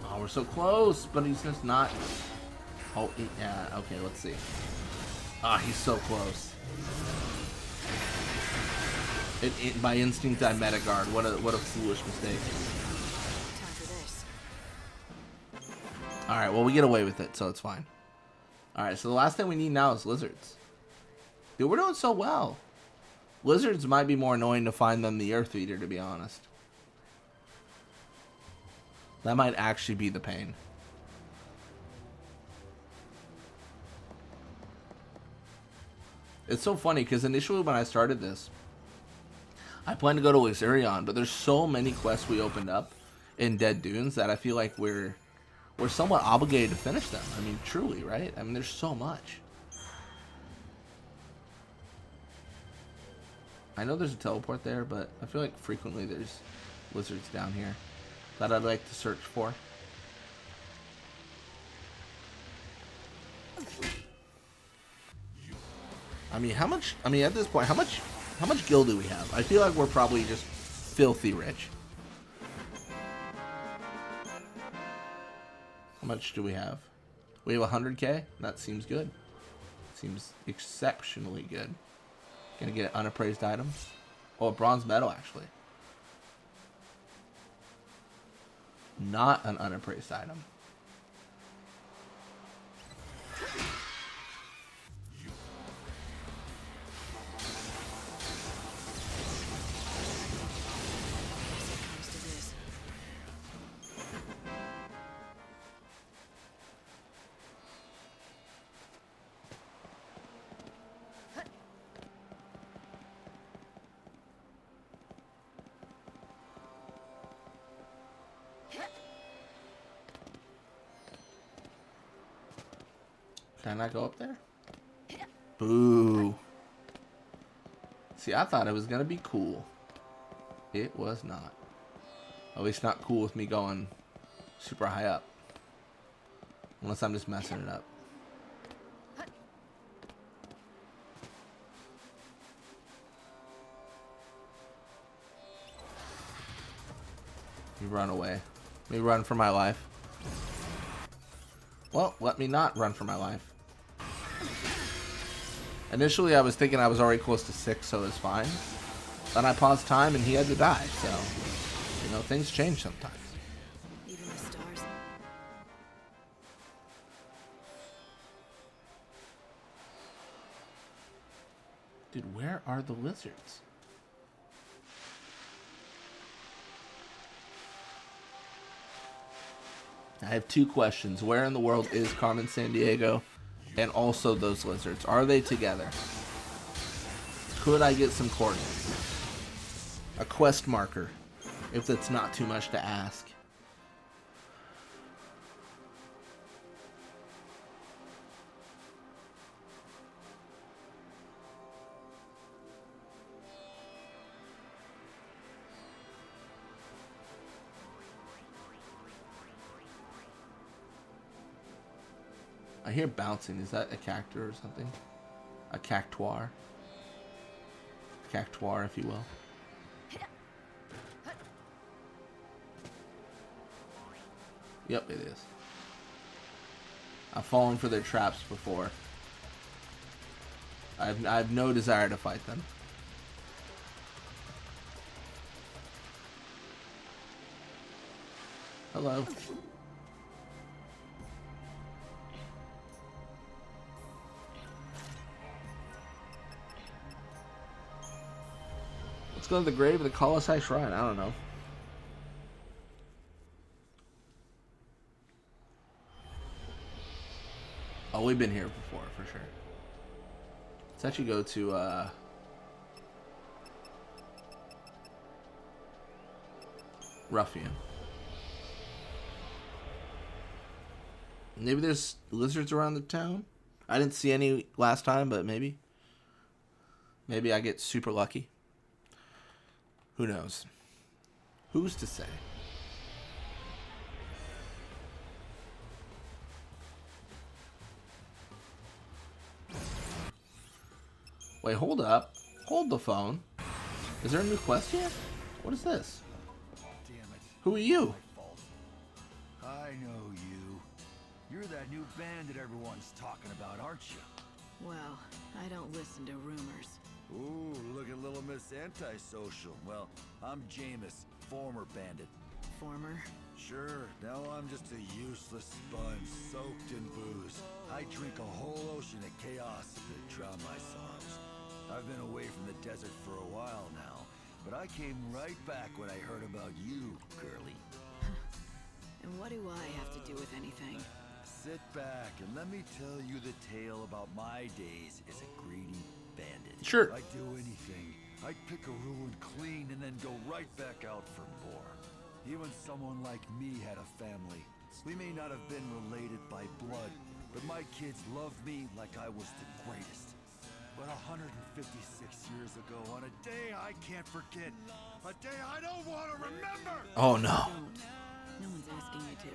Speaker 1: Oh, we're so close, but he's just not. Oh, yeah. Okay, let's see. Ah, he's so close. By instinct, I meta guard. What a foolish mistake.
Speaker 2: Time for this.
Speaker 1: All right, well we get away with it, so it's fine. All right, so the last thing we need now is lizards. Dude, we're doing so well. Lizards might be more annoying to find than the Earth Eater, to be honest. That might actually be the pain. It's so funny because initially when I started this, I planned to go to XIII, but there's so many quests we opened up in Dead Dunes that I feel like we're somewhat obligated to finish them. I mean, truly, right? I mean, there's so much. I know there's a teleport there, but I feel like frequently there's lizards down here that I'd like to search for. I mean, at this point, how much gil do we have? I feel like we're probably just filthy rich. How much do we have? We have 100k? That seems good. Seems exceptionally good. Gonna get an unappraised item. Oh, a bronze medal, actually. Not an unappraised item.
Speaker 2: Comes to this.
Speaker 1: Can I go up there? Boo. See, I thought it was going to be cool. It was not. At least not cool with me going super high up. Unless I'm just messing it up. You run away. Let me run for my life. Well, let me not run for my life. Initially, I was thinking I was already close to 6, so it was fine. Then I paused time, and he had to die, so... You know, things change sometimes.
Speaker 2: Even the stars.
Speaker 1: Dude, where are the lizards? I have 2 questions. Where in the world is Carmen Sandiego? And also those lizards. Are they together? Could I get some coordinates? A quest marker, if that's not too much to ask. I hear bouncing. Is that a cactus or something? A cactuar? Cactuar, if you will. Yep, it is. I've fallen for their traps before. I have no desire to fight them. Hello. Let's go to the grave of the Colossi Shrine. I don't know. Oh, we've been here before, for sure. Let's actually go to, Ruffian. Maybe there's lizards around the town? I didn't see any last time, but maybe. Maybe I get super lucky. Who knows? Who's to say? Wait, hold up. Hold the phone. Is there a new quest yet? What is this?
Speaker 9: Damn it.
Speaker 1: Who are you?
Speaker 9: My fault. I know you. You're that new bandit everyone's talking about, aren't you?
Speaker 2: Well, I don't listen to rumors.
Speaker 9: Ooh, look at little Miss Antisocial. Well, I'm Jameis, former bandit.
Speaker 2: Former?
Speaker 9: Sure, now I'm just a useless sponge soaked in booze. I drink a whole ocean of chaos to drown my sorrows. I've been away from the desert for a while now, but I came right back when I heard about you, girlie.
Speaker 2: And what do I have to do with anything?
Speaker 9: Sit back and let me tell you the tale about my days as a greedy bandit.
Speaker 1: Sure.
Speaker 9: I'd do anything. I'd pick a ruin clean and then go right back out for more. Even someone like me had a family. We may not have been related by blood, but my kids loved me like I was the greatest. But 156 years ago, on a day I can't forget, a day I don't want to remember!
Speaker 1: Oh, no.
Speaker 2: Don't. No one's asking you to.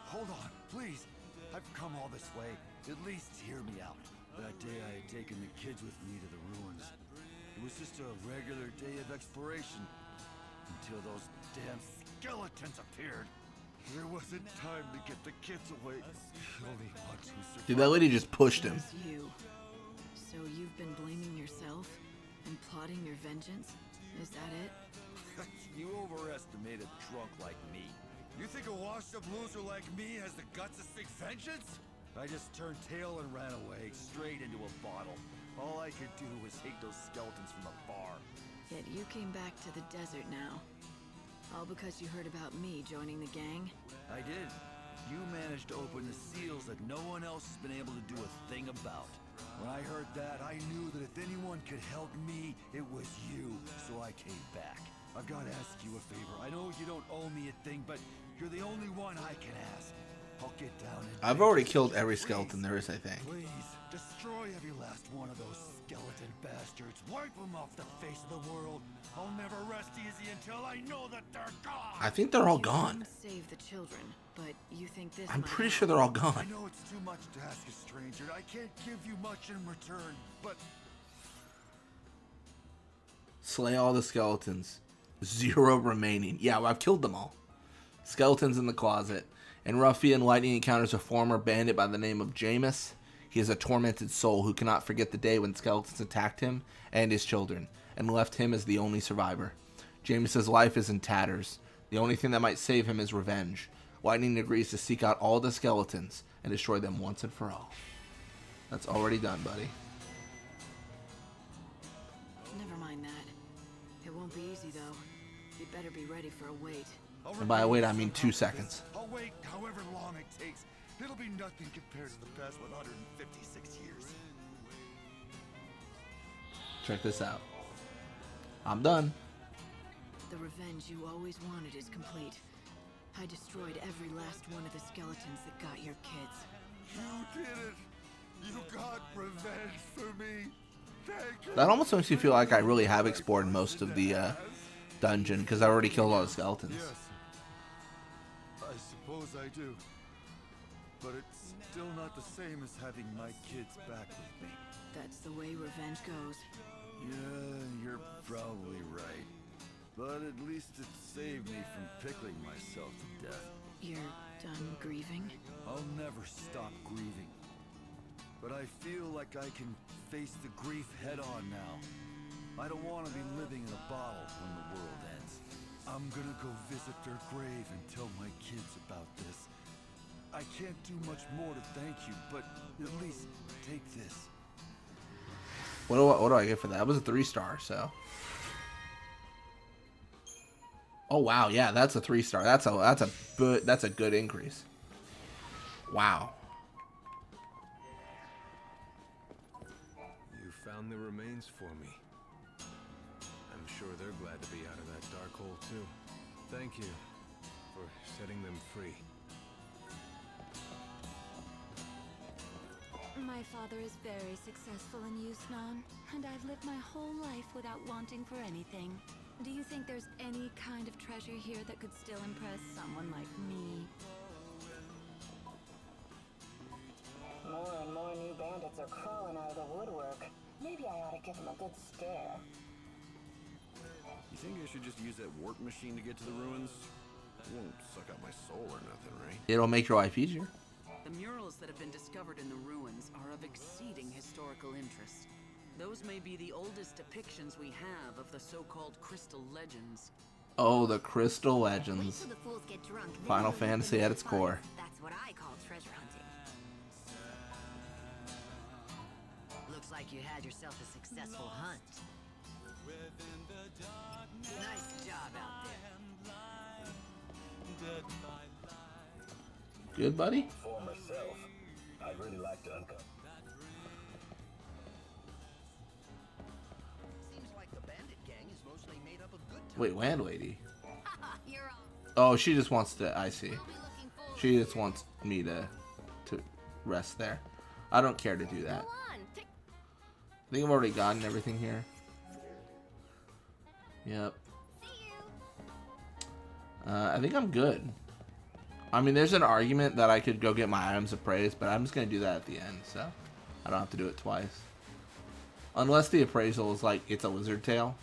Speaker 9: Hold on, please. I've come all this way. At least hear me out. That day I had taken the kids with me to the ruins. It was just a regular day of exploration. Until those damn skeletons appeared. There wasn't time to get the kids away. The only ones who survived.
Speaker 1: Dude, that lady just pushed him.
Speaker 2: It was you. So you've been blaming yourself and plotting your vengeance? Is that it?
Speaker 9: You overestimate a drunk like me. You think a washed-up loser like me has the guts to seek vengeance? I just turned tail and ran away, straight into a bottle. All I could do was hate those skeletons from afar.
Speaker 2: Yet you came back to the desert now. All because you heard about me joining the gang?
Speaker 9: I did. You managed to open the seals that no one else has been able to do a thing about. When I heard that, I knew that if anyone could help me, it was you. So I came back. I've got to ask you a favor. I know you don't owe me a thing, but you're the only one I can ask. I'll get down and...
Speaker 1: I've already killed every skeleton there is, I think.
Speaker 9: Please, destroy every last one of those skeleton bastards. Wipe them off the face of the world. I'll never rest easy until I know that they're gone.
Speaker 1: I think they're all
Speaker 2: You
Speaker 1: gone.
Speaker 2: couldn't save the children, but you think this
Speaker 1: I'm
Speaker 2: might
Speaker 1: pretty
Speaker 2: help.
Speaker 1: sure they're all
Speaker 9: I
Speaker 1: gone.
Speaker 9: know it's too much to ask a stranger. I can't give you much in return, but...
Speaker 1: Slay all the skeletons. 0 remaining. Yeah, well, I've killed them all. Skeletons in the closet. In Ruffian, Lightning encounters a former bandit by the name of Jameis. He is a tormented soul who cannot forget the day when skeletons attacked him and his children, and left him as the only survivor. Jameis's life is in tatters. The only thing that might save him is revenge. Lightning agrees to seek out all the skeletons and destroy them once and for all. That's already done, buddy.
Speaker 2: Never mind that. It won't be easy, though. You'd better be ready for a wait.
Speaker 1: And by a wait, I mean 2 seconds.
Speaker 9: I'll wait however long it takes. It'll be nothing compared to the past 156 years.
Speaker 1: Check this out. I'm done.
Speaker 2: The revenge you always wanted is complete. I destroyed every last one of the skeletons that got your kids.
Speaker 9: You did it! You got revenge for me! Thank you!
Speaker 1: That almost makes me feel like I really have explored most of the dungeon, because I already killed all the skeletons.
Speaker 9: Yes. I suppose I do. But it's still not the same as having my kids back with me.
Speaker 2: That's the way revenge goes.
Speaker 9: Yeah, you're probably right. But at least it saved me from pickling myself to death.
Speaker 2: You're done grieving?
Speaker 9: I'll never stop grieving. But I feel like I can face the grief head on now. I don't want to be living in a bottle when the world ends. I'm gonna go visit their grave and tell my kids about this. I can't do much more to thank you, but at least take this.
Speaker 1: What do I get for that? That was a 3-star, so. Oh wow, yeah, that's a 3-star. That's a good increase. Wow.
Speaker 6: You found the remains for me. I'm sure they're glad to be out of that dark hole too. Thank you for setting them free.
Speaker 10: My father is very successful in Yusnan, and I've lived my whole life without wanting for anything. Do you think there's any kind of treasure here that could still impress someone like me?
Speaker 11: More and more new bandits are crawling out of the woodwork. Maybe I ought to give them a good scare.
Speaker 4: You think I should just use that warp machine to get to the ruins? It won't suck out my soul or nothing, right?
Speaker 1: It'll make your life easier.
Speaker 3: The murals that have been discovered in the ruins are of exceeding historical interest. Those may be the oldest depictions we have of the so-called crystal legends.
Speaker 1: Oh, the crystal legends.
Speaker 8: Wait till the fools get drunk, then
Speaker 1: Final
Speaker 8: you'll
Speaker 1: Fantasy at its
Speaker 8: find.
Speaker 1: core.
Speaker 8: That's what I call treasure hunting.
Speaker 3: Looks like you had yourself a successful hunt. Nice job out there.
Speaker 1: Good, buddy?
Speaker 12: For myself, I'd really like to uncover.
Speaker 3: Seems like the bandit gang is mostly made up of good
Speaker 1: Wait, landlady?
Speaker 8: You're all...
Speaker 1: Oh, she just wants to, I see. She just wants me to rest there. I don't care to do that. I think I've already gotten everything here. Yep. I think I'm good. I mean, there's an argument that I could go get my items of praise, but I'm just going to do that at the end, so I don't have to do it twice. Unless the appraisal is like, it's a lizard tail,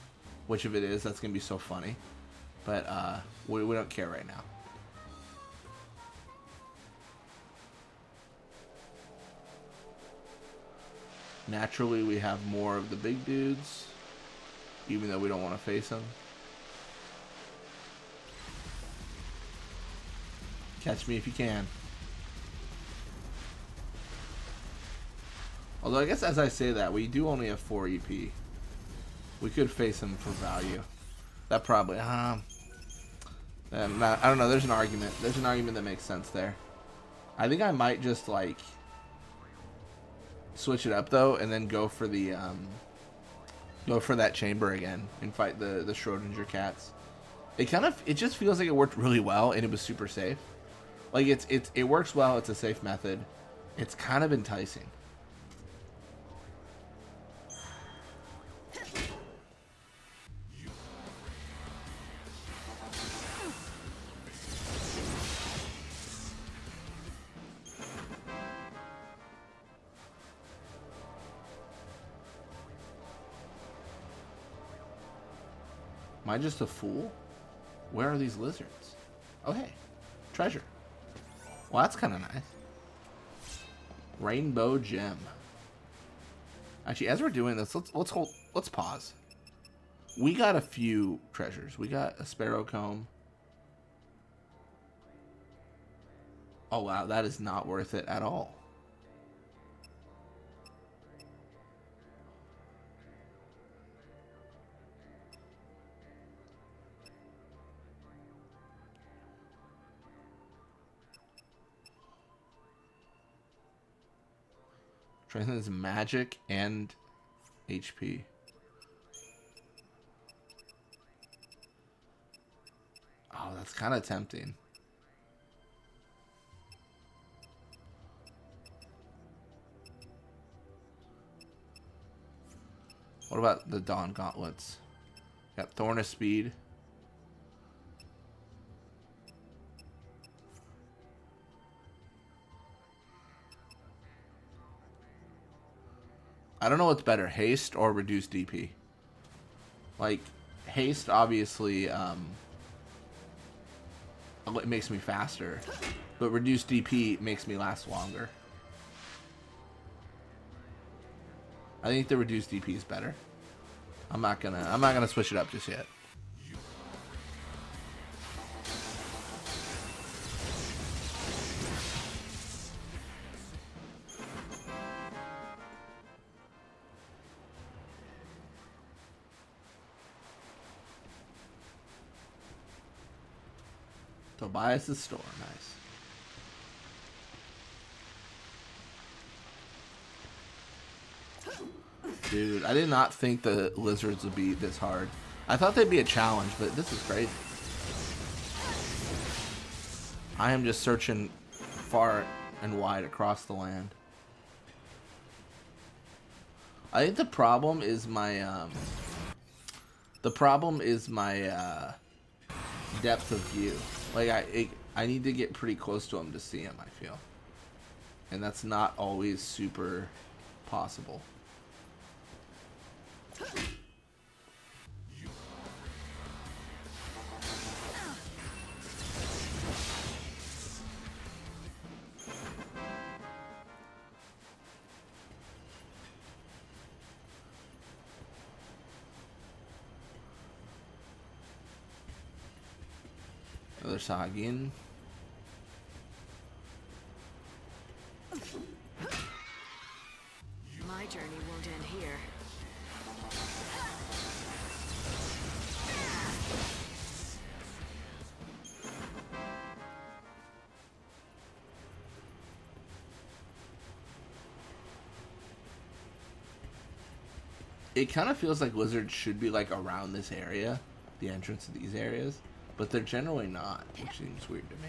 Speaker 1: which if it is, that's going to be so funny. But we don't care right now. Naturally, we have more of the big dudes, even though we don't want to face them. Catch me if you can. Although I guess as I say that, we do only have 4 EP. We could face him for value. That probably, I don't know, there's an argument. There's an argument that makes sense there. I think I might just like switch it up though, and then go for the go for that chamber again and fight the Schrodinger cats. It just feels like it worked really well and it was super safe. Like it works well. It's a safe method. It's kind of enticing. Am I just a fool? Where are these lizards? Oh, hey. Treasure. Well, that's kind of nice. Rainbow gem. Actually, as we're doing this, let's pause. We got a few treasures. We got a sparrow comb. Oh wow, that is not worth it at all. Strengthens magic and HP. Oh, that's kind of tempting. What about the Dawn Gauntlets? Got Thorn of Speed. I don't know what's better, haste or reduced DP. Like, haste obviously it makes me faster, but reduced DP makes me last longer. I think the reduced DP is better. I'm not gonna switch it up just yet. Tobias' store, nice. Dude, I did not think the lizards would be this hard. I thought they'd be a challenge, but this is crazy. I am just searching far and wide across the land. I think the problem is my depth of view. Like I need to get pretty close to him to see him, I feel. And that's not always super possible. Another Sahagin.
Speaker 2: My journey won't end here.
Speaker 1: It kind of feels like lizards should be like around this area, the entrance to these areas, but they're generally not, which seems weird to me.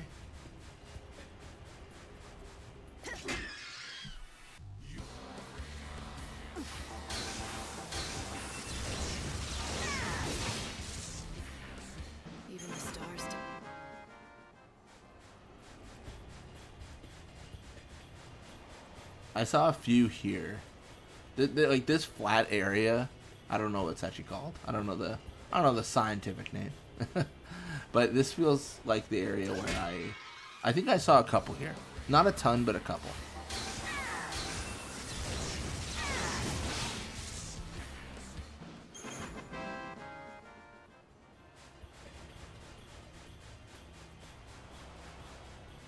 Speaker 2: Even the stars.
Speaker 1: I saw a few here. Like this flat area, I don't know what it's actually called. I don't know the scientific name. But this feels like the area where I think I saw a couple here. Not a ton, but a couple.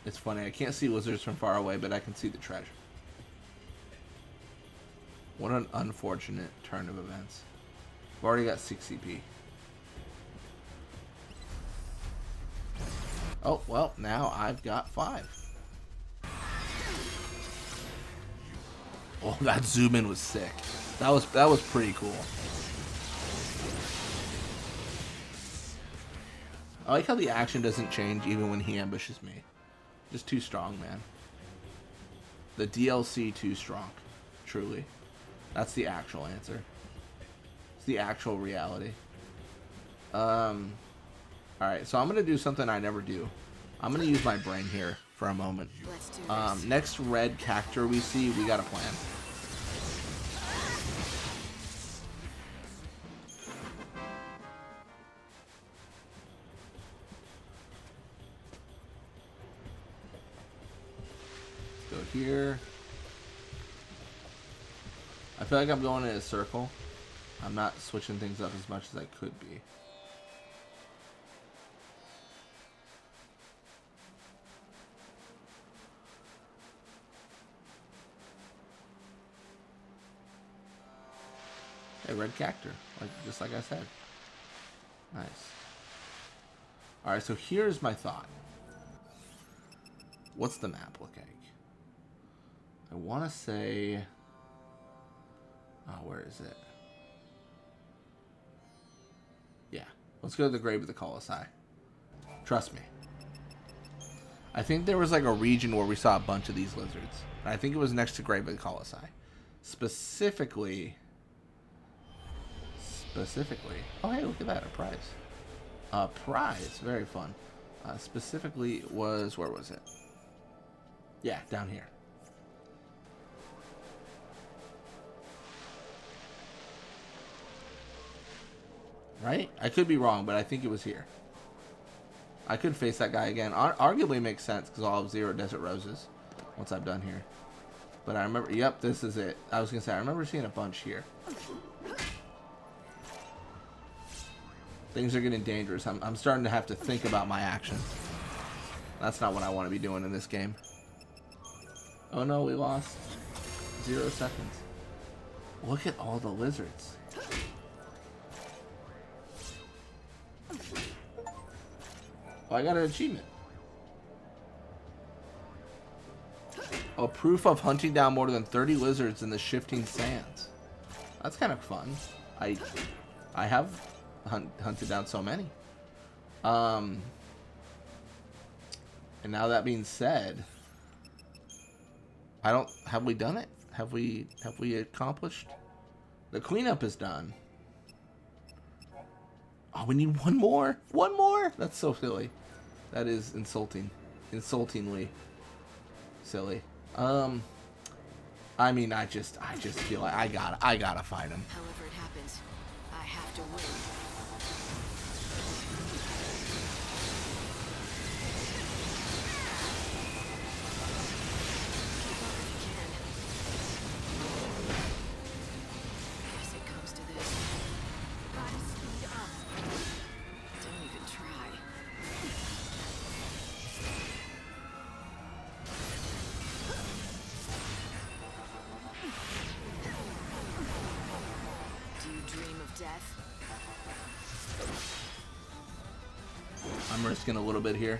Speaker 1: It's funny, I can't see lizards from far away, but I can see the treasure. What an unfortunate turn of events. I've already got 6 CP. Oh, well, now I've got 5. Oh, that zoom in was sick. That was pretty cool. I like how the action doesn't change even when he ambushes me. Just too strong, man. The DLC too strong. Truly. That's the actual answer. It's the actual reality. Alright, so I'm going to do something I never do. I'm going to use my brain here for a moment.
Speaker 2: Let's do this.
Speaker 1: Next red cactor we see, we got a plan. here. I feel like I'm going in a circle. I'm not switching things up as much as I could be. Hey, red cactus, just like I said. Nice. All right, so here's my thought. What's the map look like? I want to say... Oh, where is it? Yeah. Let's go to the Grave of the Colossi. Trust me. I think there was like a region where we saw a bunch of these lizards. And I think it was next to Grave of the Colossi. Specifically... Oh, hey, look at that. A prize. A prize. Very fun. Specifically was... Where was it? Yeah, down here. Right? I could be wrong, but I think it was here. I could face that guy again. Arguably makes sense because I'll have 0 desert roses once I'm done here. But I remember... Yep, this is it. I was going to say, I remember seeing a bunch here. Things are getting dangerous. I'm starting to have to think about my actions. That's not what I want to be doing in this game. Oh no, we lost 0 seconds. Look at all the lizards. Oh, I got an achievement. Oh, proof of hunting down more than 30 lizards in the shifting sands. That's kind of fun. I have hunted down so many. And now that being said, have we done it? Have we accomplished? The cleanup is done. Oh, we need one more. One more. That's so silly. That is insulting. Insultingly silly. I mean, I just feel like I gotta fight him.
Speaker 2: However it happens, I have to win.
Speaker 1: I'm risking a little bit here.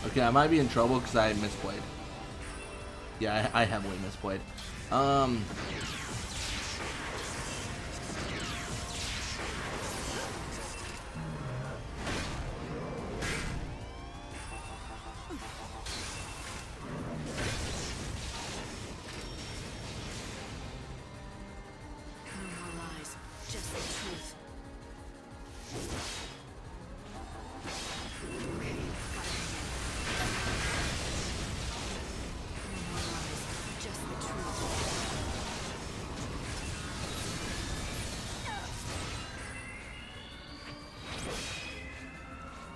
Speaker 1: Okay, I might be in trouble because I misplayed. Yeah, I heavily misplayed.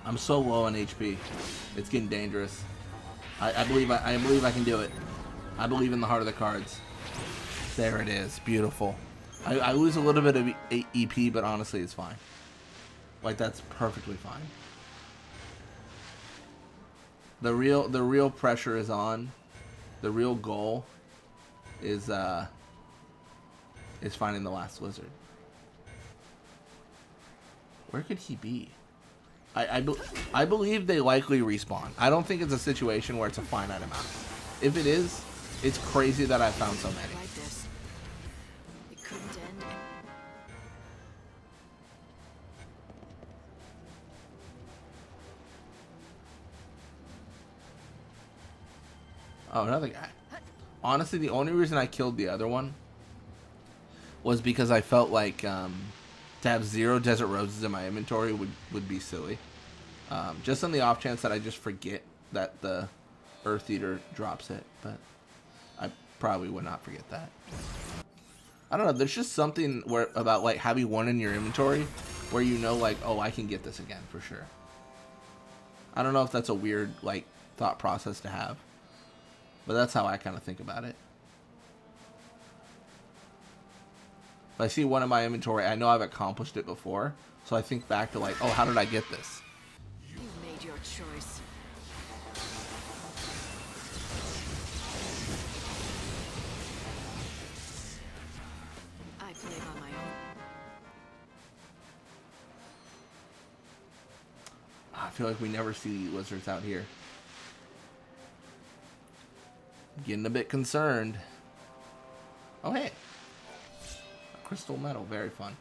Speaker 1: I'm so low on HP. It's getting dangerous. I believe I can do it. I believe in the heart of the cards. There it is. Beautiful. I lose a little bit of EP, but honestly, it's fine. Like, that's perfectly fine. The real pressure is on. The real goal is finding the last lizard. Where could he be? I believe they likely respawn. I don't think it's a situation where it's a finite amount. If it is, it's crazy that I found so many. Oh, another guy. Honestly, the only reason I killed the other one was because I felt like to have 0 desert roses in my inventory would be silly. Just on the off chance that I just forget that the Earth Eater drops it, but I probably would not forget that. I don't know, there's just something where about like having one in your inventory where you know like, oh, I can get this again for sure. I don't know if that's a weird like thought process to have, but that's how I kind of think about it. If I see one in my inventory, I know I've accomplished it before, so I think back to like, oh, how did I get this?
Speaker 2: You've made your choice. I play on my own.
Speaker 1: I feel like we never see lizards out here. I'm getting a bit concerned. Oh, hey. A crystal medal. Very fun.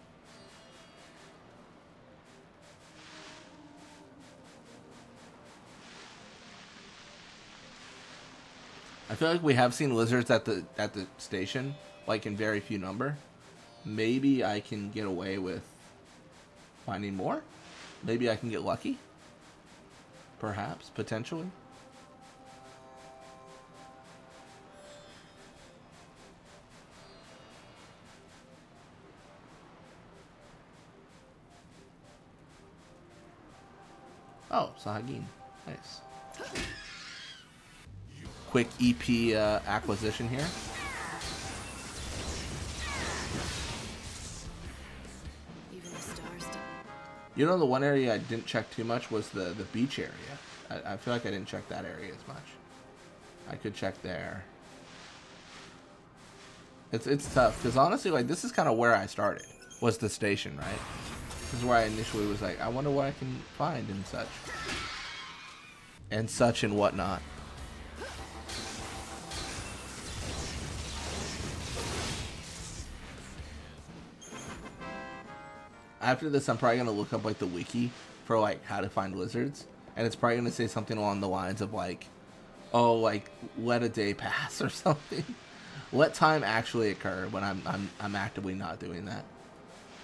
Speaker 1: I feel like we have seen lizards at the station, like in very few number. Maybe I can get away with finding more. Maybe I can get lucky. Perhaps, potentially. Oh, Sahagin. Nice. Quick EP acquisition here.
Speaker 2: Even the stars.
Speaker 1: You know, the one area I didn't check too much was the beach area. I feel like I didn't check that area as much. I could check there. It's tough because honestly, like this is kind of where I started. Was the station, right? This is where I initially was like, I wonder what I can find and such and whatnot. After this, I'm probably gonna look up like the wiki for like how to find lizards, and it's probably gonna say something along the lines of like, oh, like let a day pass or something. Let time actually occur when I'm actively not doing that.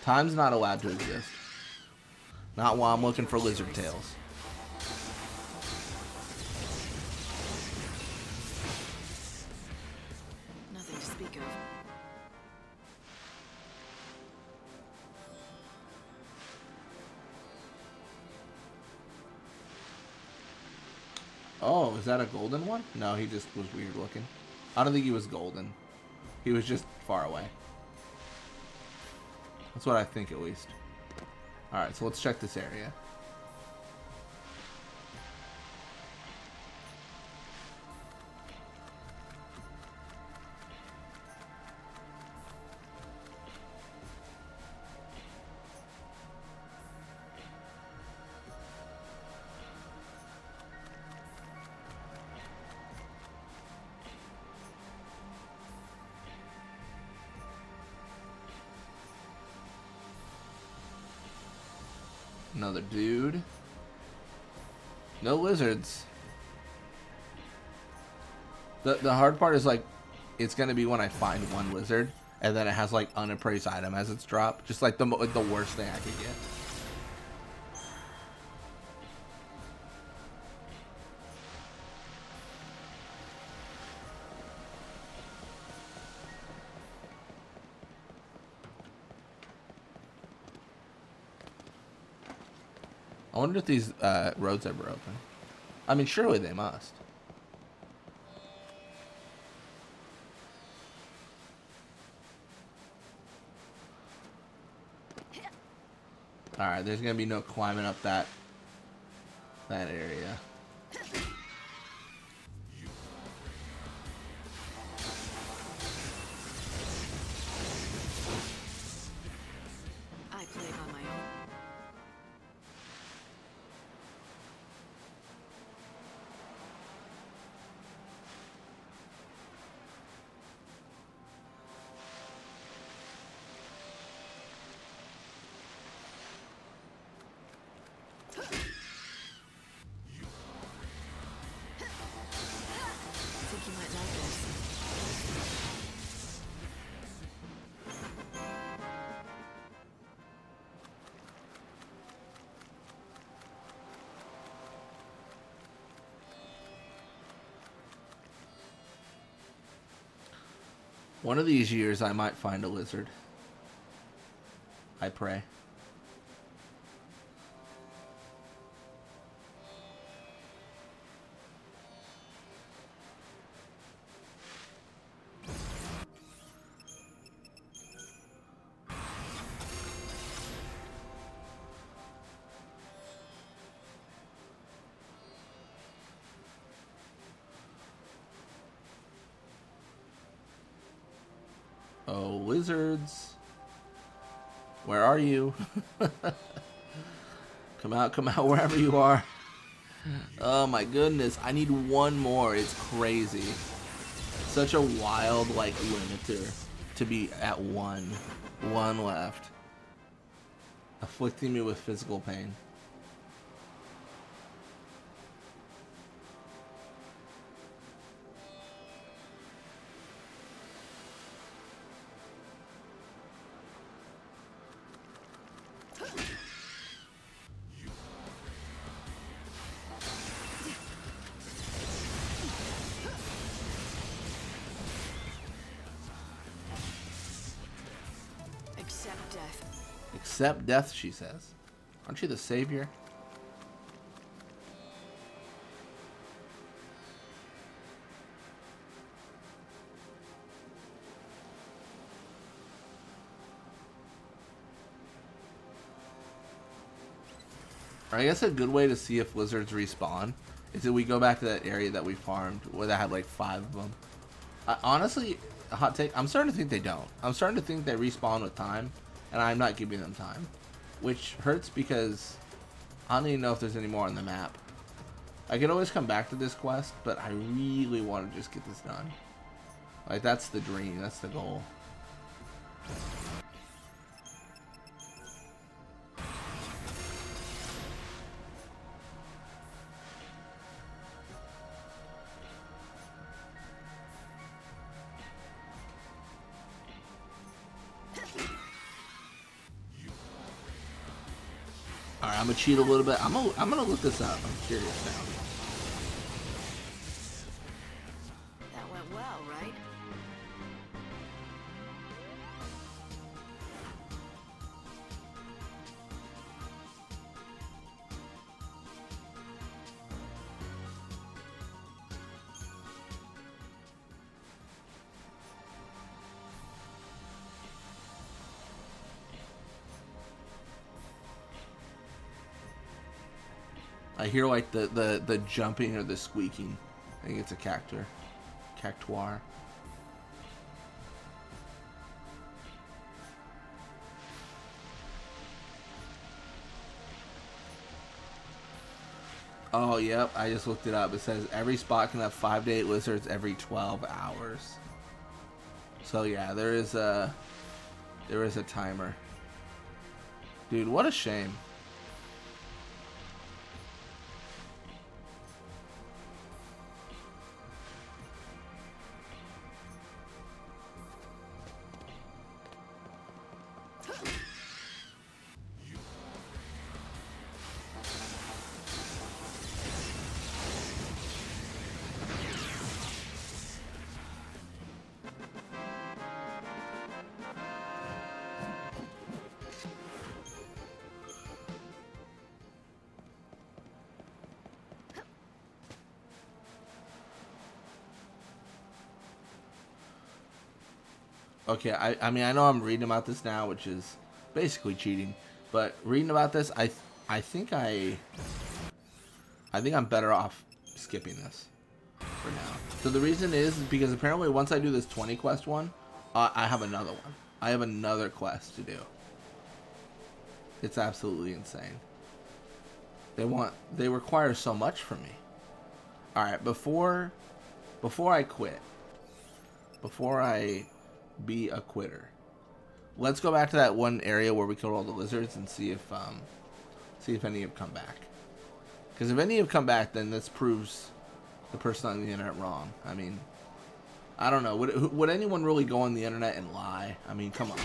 Speaker 1: Time's not allowed to exist. Not while I'm looking for lizard tails.
Speaker 2: Nothing to speak of.
Speaker 1: Oh, is that a golden one? No, he just was weird looking. I don't think he was golden. He was just far away. That's what I think, at least. Alright, so let's check this area. Another dude. No lizards. The hard part is like, it's gonna be when I find one lizard, and then it has like unappraised item as its drop. Just like the worst thing I could get. I wonder if these roads ever open. I mean, surely they must. Alright, there's gonna be no climbing up that area.
Speaker 2: I play on my own.
Speaker 1: One of these years I might find a lizard. I pray. Oh, lizards. Where are you? Come out wherever you are. Oh my goodness, I need one more. It's crazy. Such a wild, like, limiter to be at one. One left. Afflicting me with physical pain.
Speaker 2: Accept death.
Speaker 1: Accept death, she says. Aren't you the savior? I guess a good way to see if lizards respawn is that we go back to that area that we farmed where they had like 5 of them. Honestly, a hot take, I'm starting to think they don't. I'm starting to think they respawn with time, and I'm not giving them time. Which hurts because I don't even know if there's any more on the map. I could always come back to this quest, but I really want to just get this done. Like, that's the dream, that's the goal. Alright, I'm gonna cheat a little bit. I'm gonna look this up. I'm curious now.
Speaker 2: That went well, right?
Speaker 1: I hear like the jumping or the squeaking. I think it's a cactuar. Cactuar. Oh, yep. I just looked it up. It says every spot can have 5 to 8 lizards every 12 hours. So yeah, there is a timer. Dude, what a shame. Okay, I mean, I know I'm reading about this now, which is basically cheating, but reading about this, I think I'm better off skipping this for now. So the reason is because apparently once I do this 20 quest one, I have another one. I have another quest to do. It's absolutely insane. They require so much from me. All right, before I quit, before I be a quitter, let's go back to that one area where we killed all the lizards and see if any have come back. Because if any have come back, then this proves the person on the internet wrong. I mean, I don't know. Would anyone really go on the internet and lie? I mean, come on.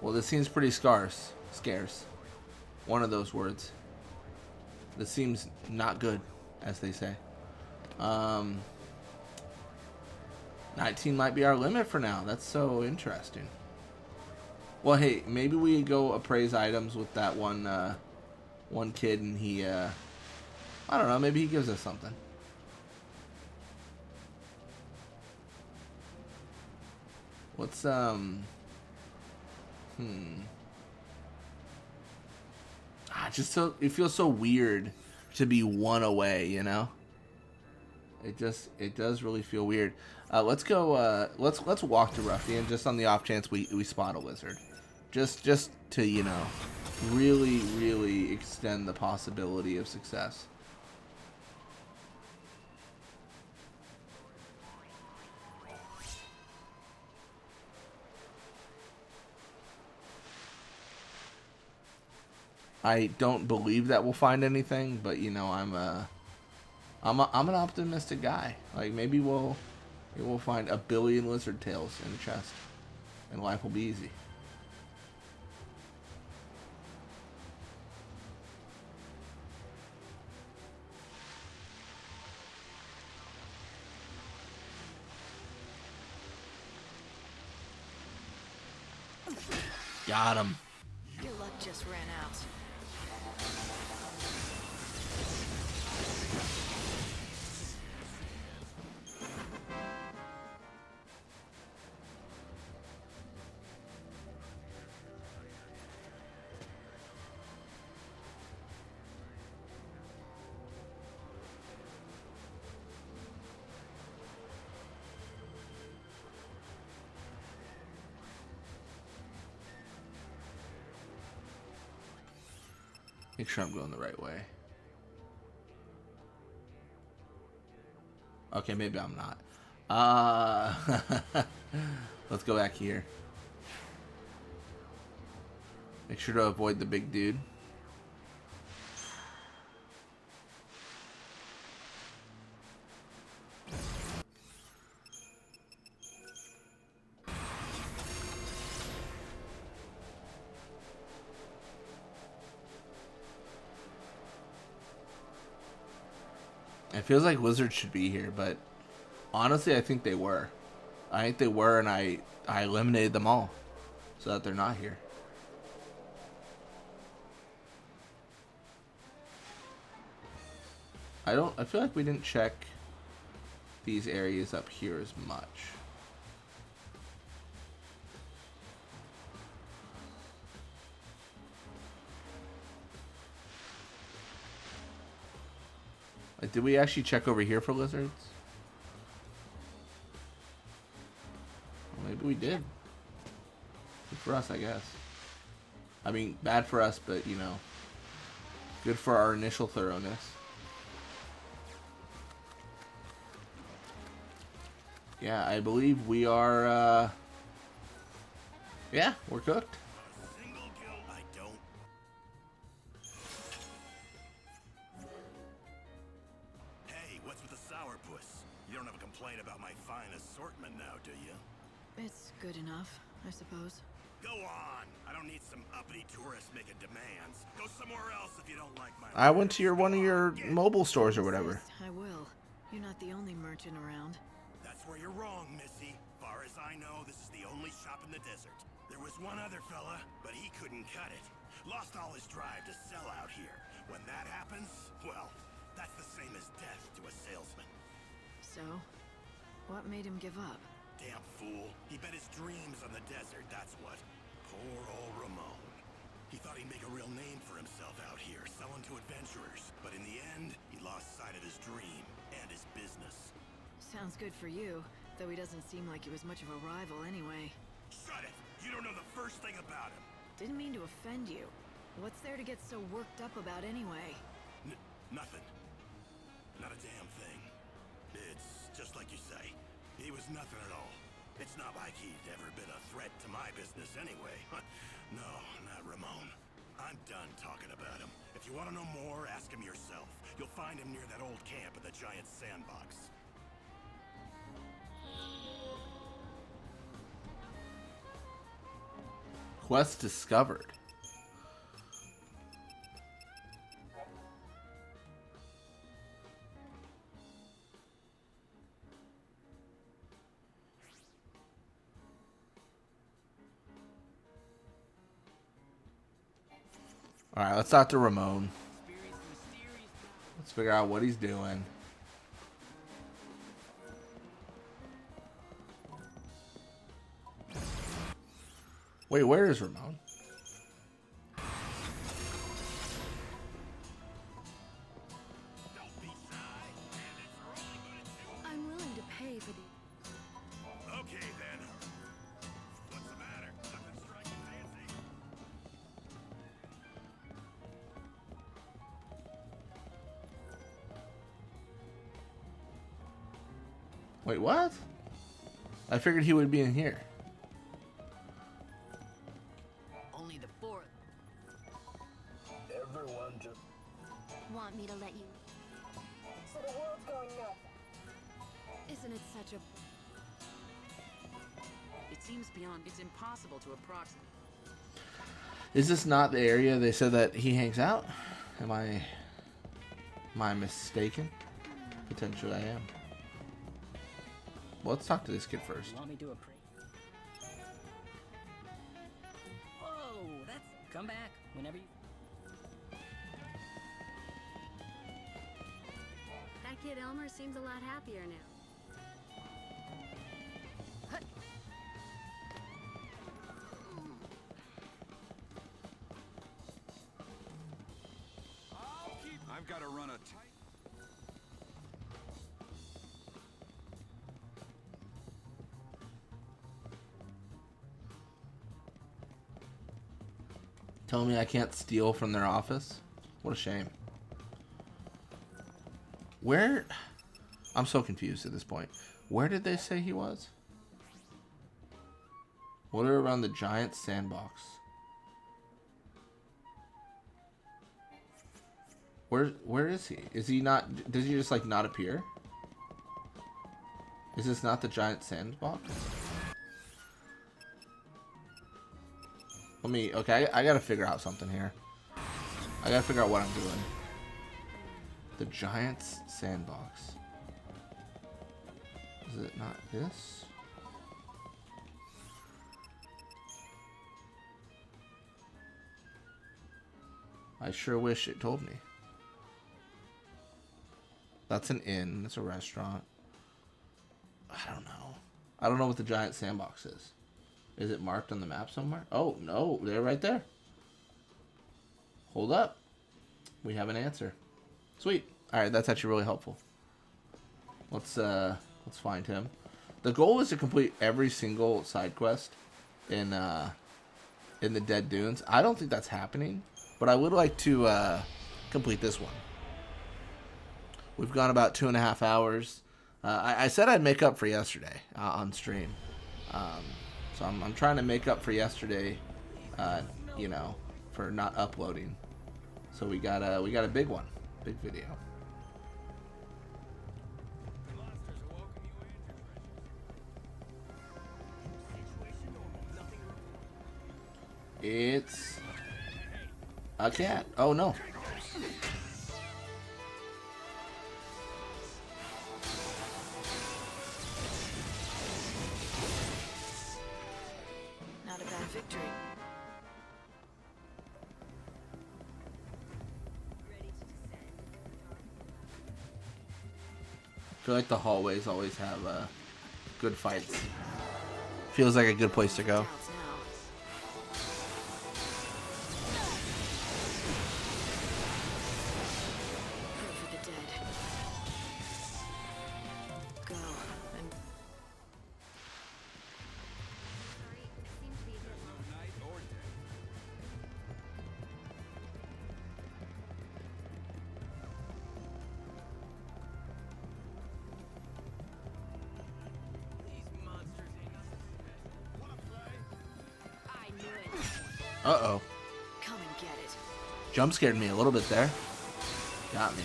Speaker 1: Well, this seems pretty scarce. Scarce. One of those words. This seems not good, as they say. 19 might be our limit for now. That's so interesting. Well, hey, maybe we go appraise items with that one kid, and he, I don't know, maybe he gives us something. What's, just so, it feels so weird to be one away, you know? It does really feel weird. Let's go, let's walk to Ruffian, just on the off chance we spot a lizard. Just to, you know, really, really extend the possibility of success. I don't believe that we'll find anything, but you know, I'm an optimistic guy. Like maybe we'll find a billion lizard tails in a chest, and life will be easy. Got him.
Speaker 2: Your luck just ran out.
Speaker 1: Make sure I'm going the right way. Okay, maybe I'm not. Let's go back here. Make sure to avoid the big dude. It feels like lizards should be here, but honestly, I think they were. I think they were, and I eliminated them all so that they're not here. I feel like we didn't check these areas up here as much. Like, did we actually check over here for lizards? Well, maybe we did. Good for us, I guess. I mean, bad for us, but, you know, good for our initial thoroughness. Yeah, I believe we are, yeah, we're cooked.
Speaker 2: It's good enough, I suppose.
Speaker 12: Go on. I don't need some uppity tourists making demands. Go somewhere else if you don't like my...
Speaker 1: I went to one of your mobile stores or whatever.
Speaker 2: I will. You're not the only merchant around.
Speaker 12: That's where you're wrong, Missy. Far as I know, this is the only shop in the desert. There was one other fella, but he couldn't cut it. Lost all his drive to sell out here. When that happens, well, that's the same as death to a salesman.
Speaker 2: So, what made him give up?
Speaker 12: Damn fool. He bet his dreams on the desert, that's what. Poor old Ramon. He thought he'd make a real name for himself out here, selling to adventurers. But in the end, he lost sight of his dream and his business.
Speaker 2: Sounds good for you, though he doesn't seem like he was much of a rival anyway.
Speaker 12: Shut it! You don't know the first thing about him.
Speaker 2: Didn't mean to offend you. What's there to get so worked up about anyway?
Speaker 12: Nothing. Not a damn thing. It's just like you say. He was nothing at all. It's not like he'd ever been a threat to my business anyway. No, not Ramon. I'm done talking about him. If you want to know more, ask him yourself. You'll find him near that old camp in the giant sandbox.
Speaker 1: Quest discovered. Alright, let's talk to Ramon. Let's figure out what he's doing. Wait, where is Ramon?
Speaker 10: I'm willing to pay for the...
Speaker 12: Okay, then. What's the matter? Nothing striking fancy?
Speaker 1: Wait, what? I figured he would be in here.
Speaker 3: Only the fourth.
Speaker 9: Everyone just...
Speaker 8: Want me to let you...
Speaker 11: So the world's going nuts.
Speaker 8: Isn't it such a...
Speaker 3: It seems beyond. It's impossible to approximate.
Speaker 1: Is this not the area they said that he hangs out? Am I mistaken? Potentially I am. Well, let's talk to this kid first.
Speaker 13: Want me to appraise? Whoa, that's... Come back whenever you...
Speaker 8: That kid Elmer seems a lot happier now.
Speaker 4: I've got to run a tight...
Speaker 1: Telling me I can't steal from their office? What a shame. Where... I'm so confused at this point. Where did they say he was? What are around the giant sandbox? Where is he? Is he not... Does he just, like, not appear? Is this not the giant sandbox? Let me... Okay, I gotta figure out something here. I gotta figure out what I'm doing. The giant sandbox. Is it not this? I sure wish it told me. That's an inn. That's a restaurant. I don't know. I don't know what the giant sandbox is. Is it marked on the map somewhere? Oh, no. They're right there. Hold up. We have an answer. Sweet. Alright, that's actually really helpful. Let's find him. The goal is to complete every single side quest in the Dead Dunes. I don't think that's happening, but I would like to complete this one. We've gone about 2.5 hours. I said I'd make up for yesterday on stream. So I'm trying to make up for yesterday, you know, for not uploading. So we got a big one, big video. It's a cat. Oh no.
Speaker 2: Not a bad victory.
Speaker 1: I feel like the hallways always have good fights. Feels like a good place to go. Uh-oh.
Speaker 2: Come and get it.
Speaker 1: Jump scared me a little bit there. Got me.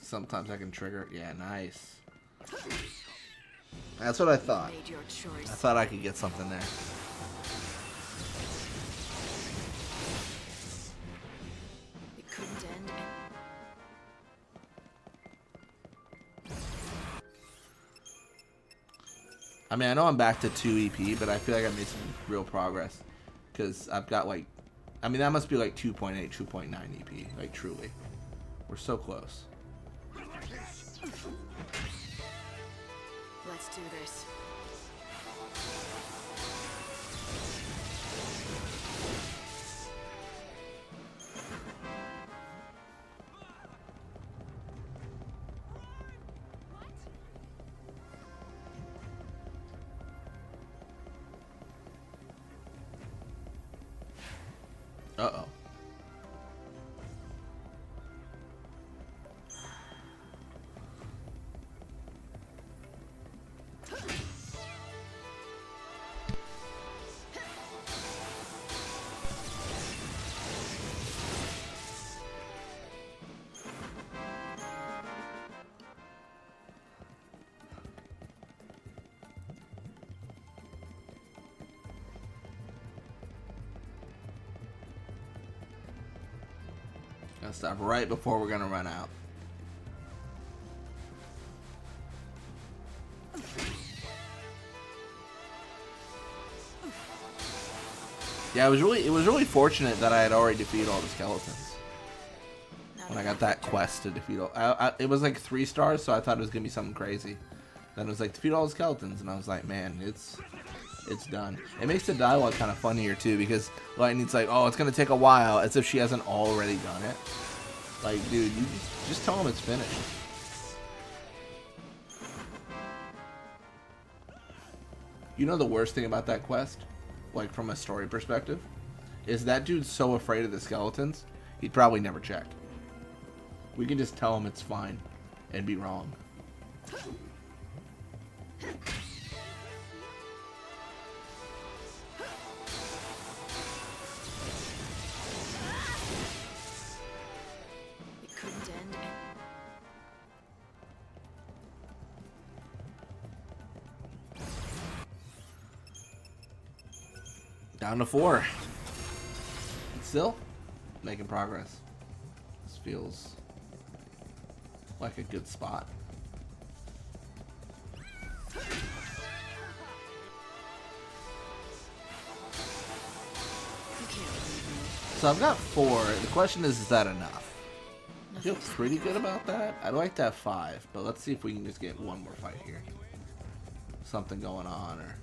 Speaker 1: Sometimes I can trigger. Yeah, nice. That's what I thought. I thought I could get something there.
Speaker 2: It couldn't end.
Speaker 1: I mean, I know I'm back to 2 EP, but I feel like I made some real progress. Because I've got like... I mean, that must be like 2.8, 2.9 EP. Like, truly. We're so close.
Speaker 2: Let's do this.
Speaker 1: Uh-oh. Gotta stop right before we're gonna run out. Yeah, it was really fortunate that I had already defeated all the skeletons when I got that quest to defeat all. It was like 3 stars, so I thought it was gonna be something crazy. Then it was like defeat all the skeletons, and I was like, man, it's done. It makes the dialogue kind of funnier too, because Lightning's like, oh, it's gonna take a while, as if she hasn't already done it. Like, dude, you just tell him it's finished. You know the worst thing about that quest, like from a story perspective, is that dude's so afraid of the skeletons, he'd probably never check. We can just tell him it's fine and be wrong. Down to 4. Still making progress. This feels like a good spot. So I've got 4. The question is that enough? I feel pretty good about that. I'd like to have 5, but let's see if we can just get one more fight here. Something going on, or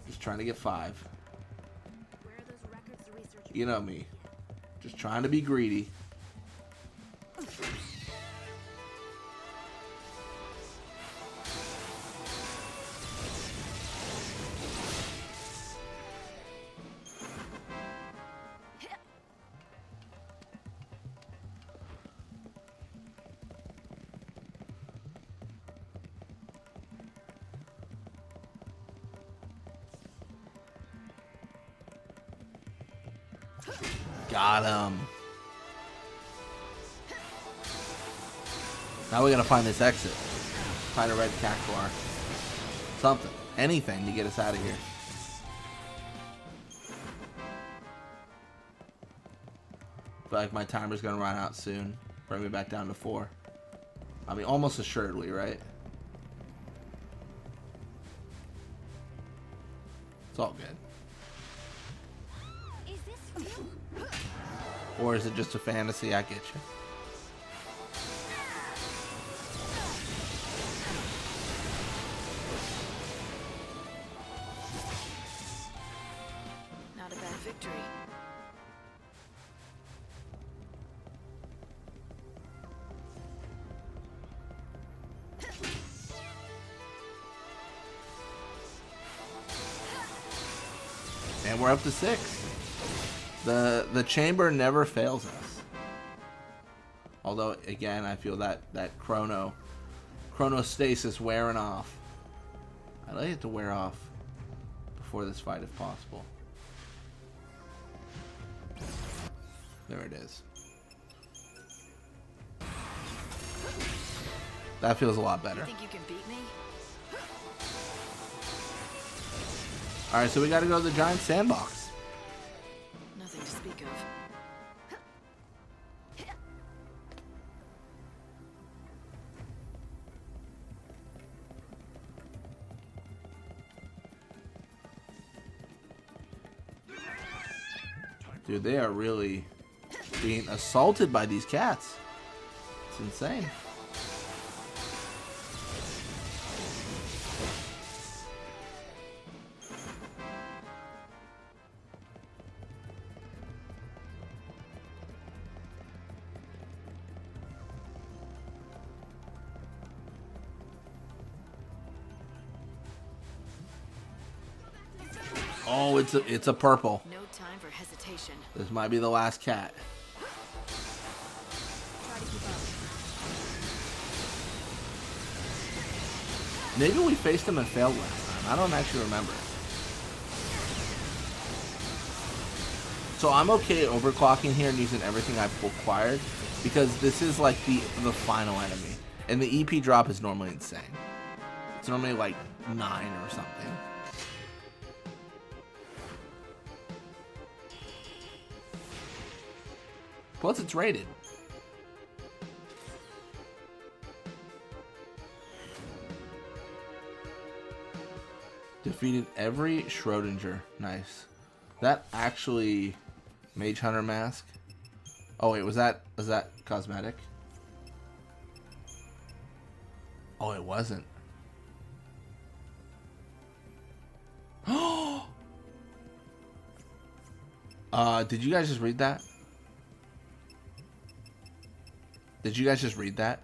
Speaker 1: just trying to get 5. You know me. Just trying to be greedy. Got him. Now we gotta find this exit. Find a red cactuar. Something. Anything to get us out of here. Feel like my timer's gonna run out soon. Bring me back down to 4. I mean, almost assuredly, right? It's all good. Or is it just a fantasy? I get you.
Speaker 2: Not a bad victory.
Speaker 1: And we're up to 6. The chamber never fails us. Although, again, I feel that chronostasis wearing off. I'd like it to wear off before this fight if possible. There it is. That feels a lot better.
Speaker 2: You think you can beat me?
Speaker 1: Alright, so we gotta go to the giant sandbox.
Speaker 2: Nothing to speak of.
Speaker 1: Dude, they are really being assaulted by these cats. It's insane. Oh, it's a purple.
Speaker 2: No time for hesitation.
Speaker 1: This might be the last cat.
Speaker 2: Try to keep up.
Speaker 1: Maybe we faced him and failed last time. I don't actually remember. So I'm okay overclocking here and using everything I've acquired because this is like the final enemy. And the EP drop is normally insane. It's normally like 9 or something. Plus it's rated. Defeated every Schrodinger. Nice. That actually Mage Hunter mask. Oh wait, was that cosmetic? Oh, it wasn't. Did you guys just read that? Did you guys just read that?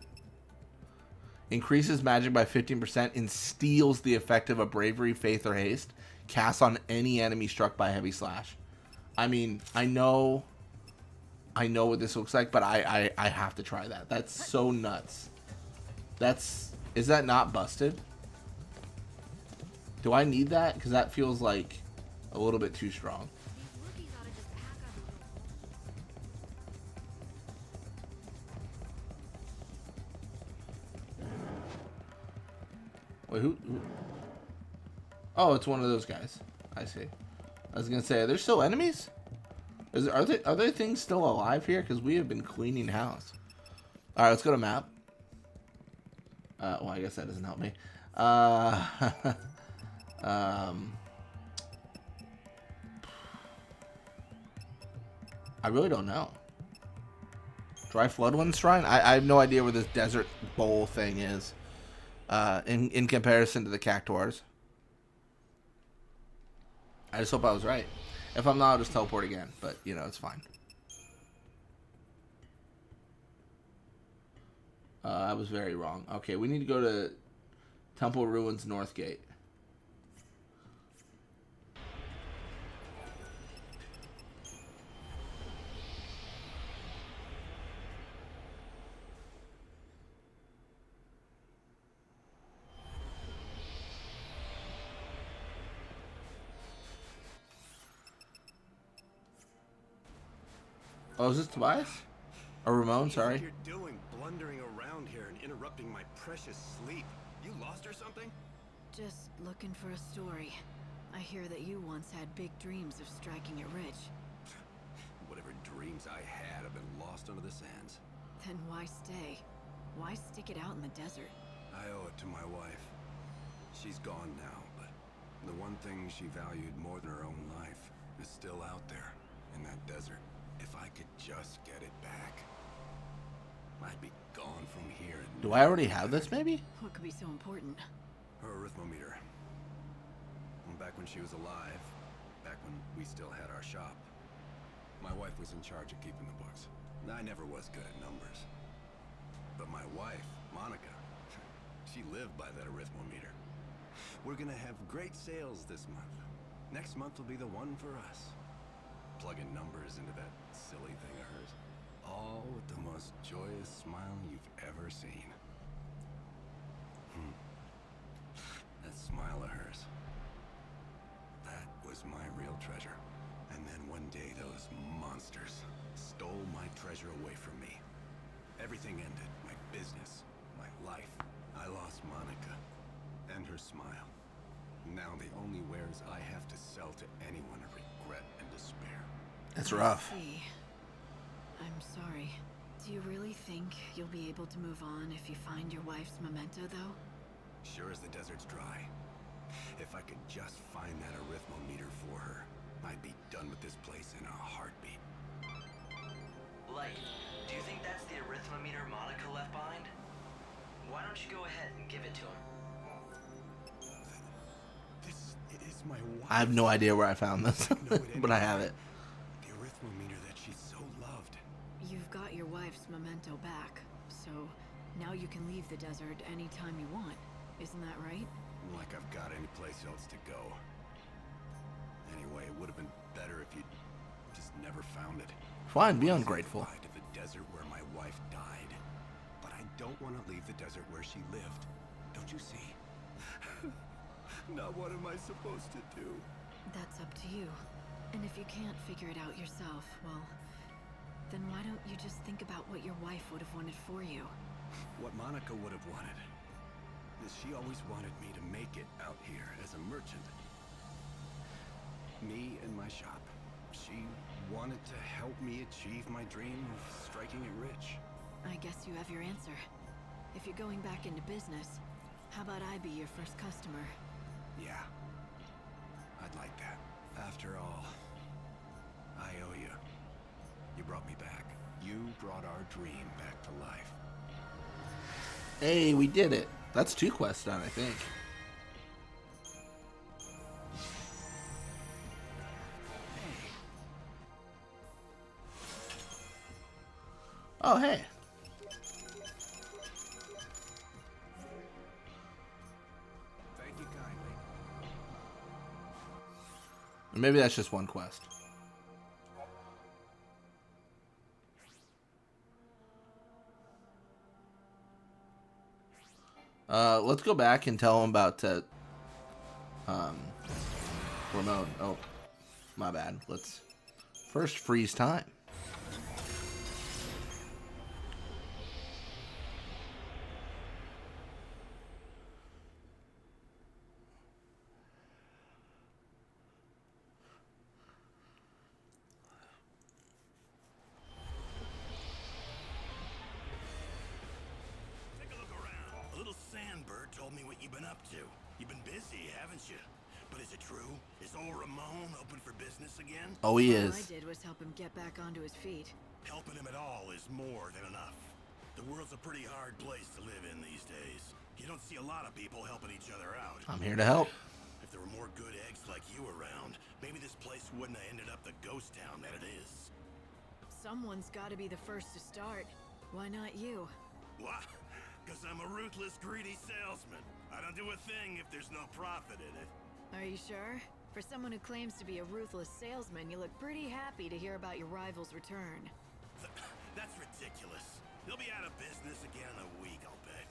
Speaker 1: Increases magic by 15% and steals the effect of a bravery, faith, or haste cast on any enemy struck by heavy slash. I mean, I know what this looks like, but I have to try that. That's so nuts. Is that not busted? Do I need that? Because that feels like a little bit too strong. Wait, who? Oh, it's one of those guys. I see. I was gonna say, are there still enemies? Are there things still alive here? Because we have been cleaning house. All right, let's go to map. Well, I guess that doesn't help me. I really don't know. Dry Floodwind Shrine? I have no idea where this desert bowl thing is. In comparison to the Cactuars. I just hope I was right. If I'm not, I'll just teleport again. But, you know, it's fine. I was very wrong. Okay, we need to go to Temple Ruins North Gate. Oh, is this Tobias? Or Ramon, sorry.
Speaker 12: What you're doing, blundering around here and interrupting my precious sleep. You lost or something?
Speaker 2: Just looking for a story. I hear that you once had big dreams of striking it rich.
Speaker 4: Whatever dreams I had have been lost under the sands.
Speaker 2: Then why stay? Why stick it out in the desert?
Speaker 4: I owe it to my wife. She's gone now, but the one thing she valued more than her own life is still out there in that desert. If I could just get it back, I'd be gone from here.
Speaker 1: Do I already have this, maybe?
Speaker 2: What could be so important?
Speaker 4: Her arithmometer. Back when she was alive, back when we still had our shop, my wife was in charge of keeping the books. I never was good at numbers. But my wife, Monica, she lived by that arithmometer. We're gonna have great sales this month. Next month will be the one for us. Plugging numbers into that silly thing of hers. All with the most joyous smile you've ever seen. That smile of hers. That was my real treasure. And then one day those monsters stole stole my treasure away from me. Everything ended. My business, my life. I lost Monica and her smile. Now the only wares I have to sell to anyone are regret and despair.
Speaker 1: That's rough.
Speaker 2: I see. I'm sorry. Do you really think you'll be able to move on if you find your wife's memento, though?
Speaker 4: Sure as the desert's dry. If I could just find that arithmometer for her, I'd be done with this place in a heartbeat.
Speaker 14: Light, do you think that's the arithmometer Monica left behind? Why don't you go ahead and give it to him?
Speaker 4: This is my wife.
Speaker 1: I have no idea where I found this, but I have it.
Speaker 4: The arithmometer that she so loved.
Speaker 2: You've got your wife's memento back, so now you can leave the desert anytime you want. Isn't that right?
Speaker 4: Like I've got any place else to go. Anyway, it would have been better if you'd just never found it.
Speaker 1: Fine, be ungrateful.
Speaker 4: To the desert where my wife died. But I don't want to leave the desert where she lived. Don't you see? Now what am I supposed to do?
Speaker 2: That's up to you. And if you can't figure it out yourself, well, then why don't you just think about what your wife would have wanted for you?
Speaker 4: What Monica would have wanted is she always wanted me to make it out here as a merchant. Me and my shop. She wanted to help me achieve my dream of striking it rich.
Speaker 2: I guess you have your answer. If you're going back into business, how about I be your first customer?
Speaker 4: Yeah. I'd like that. After all, I owe you. You brought me back. You brought our dream back to life.
Speaker 1: Hey, we did it. That's 2 quests done, I think. Oh, hey.
Speaker 4: Thank you kindly.
Speaker 1: Maybe that's just one quest. Let's go back and tell him about Ramon. Oh, my bad. Let's first freeze time.
Speaker 12: Told me what you've been up to. You've been busy, haven't you? But is it true? Is old Ramon open for business again?
Speaker 1: Oh, he is.
Speaker 2: All I did was help him get back onto his feet.
Speaker 12: Helping him at all is more than enough. The world's a pretty hard place to live in these days. You don't see a lot of people helping each other out.
Speaker 1: I'm here to help.
Speaker 12: If there were more good eggs like you around, maybe this place wouldn't have ended up the ghost town that it is.
Speaker 2: Someone's got to be the first to start. Why not you?
Speaker 12: Why? Because I'm a ruthless, greedy salesman. I don't do a thing if there's no profit in it.
Speaker 2: Are you sure? For someone who claims to be a ruthless salesman, you look pretty happy to hear about your rival's return.
Speaker 12: That's ridiculous. He'll be out of business again in a week, I'll bet.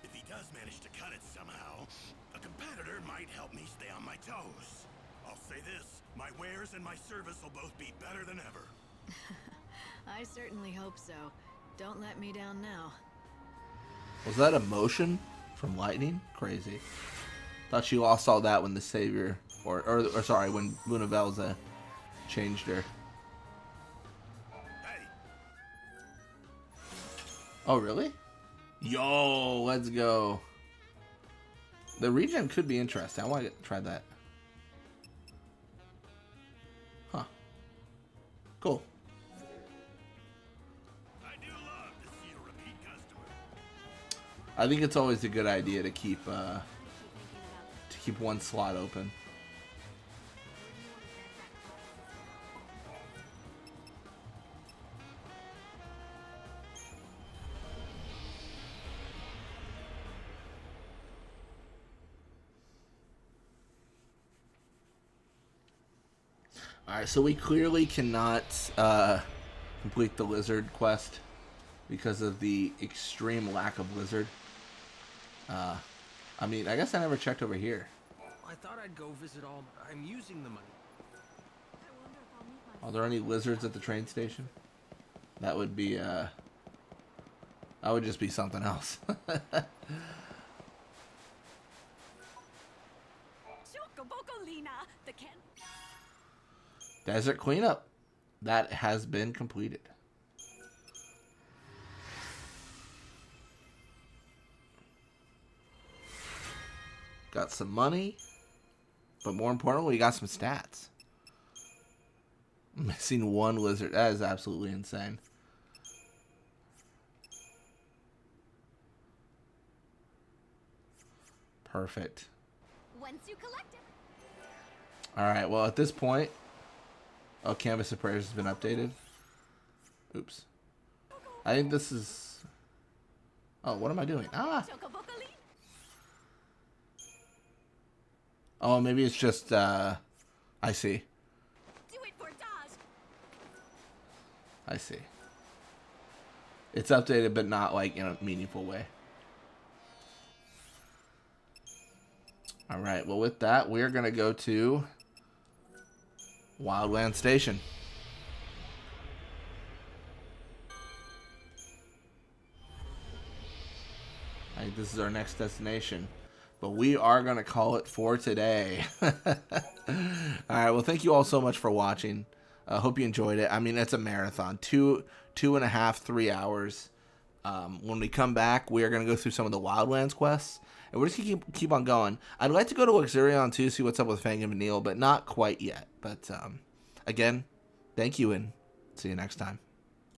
Speaker 12: If he does manage to cut it somehow, a competitor might help me stay on my toes. I'll say this, my wares and my service will both be better than ever.
Speaker 2: I certainly hope so. Don't let me down now.
Speaker 1: Was that emotion from Lightning? Crazy. Thought you all saw that when the Savior, or sorry, when Lunavelza changed her.
Speaker 12: Hey.
Speaker 1: Oh, really? Yo, let's go. The regen could be interesting. I want to try that. Huh. Cool. I think it's always a good idea to keep one slot open. Alright, so we clearly cannot complete the lizard quest because of the extreme lack of lizard. I mean, I guess I never checked over here.
Speaker 13: I thought I'd go visit all, but I'm using the money.
Speaker 1: Are there any lizards at the train station? That would be that would just be something else. Desert cleanup. That has been completed. Got some money, but more importantly, we got some stats. Missing one lizard. That is absolutely insane. Perfect.
Speaker 8: Once you collect it.
Speaker 1: All right. Well, at this point, oh, Canvas of Prayers has been updated. Oops. I think this is. Oh, what am I doing? Ah. Oh, maybe it's just. I see. I see. It's updated, but not like in a meaningful way. All right. Well, with that, we're gonna go to Wildland Station. I think this is our next destination, but we are gonna call it for today. All right. Well, thank you all so much for watching. I hope you enjoyed it. I mean, it's a marathon, 2.5, 3 hours. When we come back, we are going to go through some of the Wildlands quests, and we're just going to keep on going. I'd like to go to XIII too, see what's up with Fang and Vanille, but not quite yet. But again, thank you, and see you next time.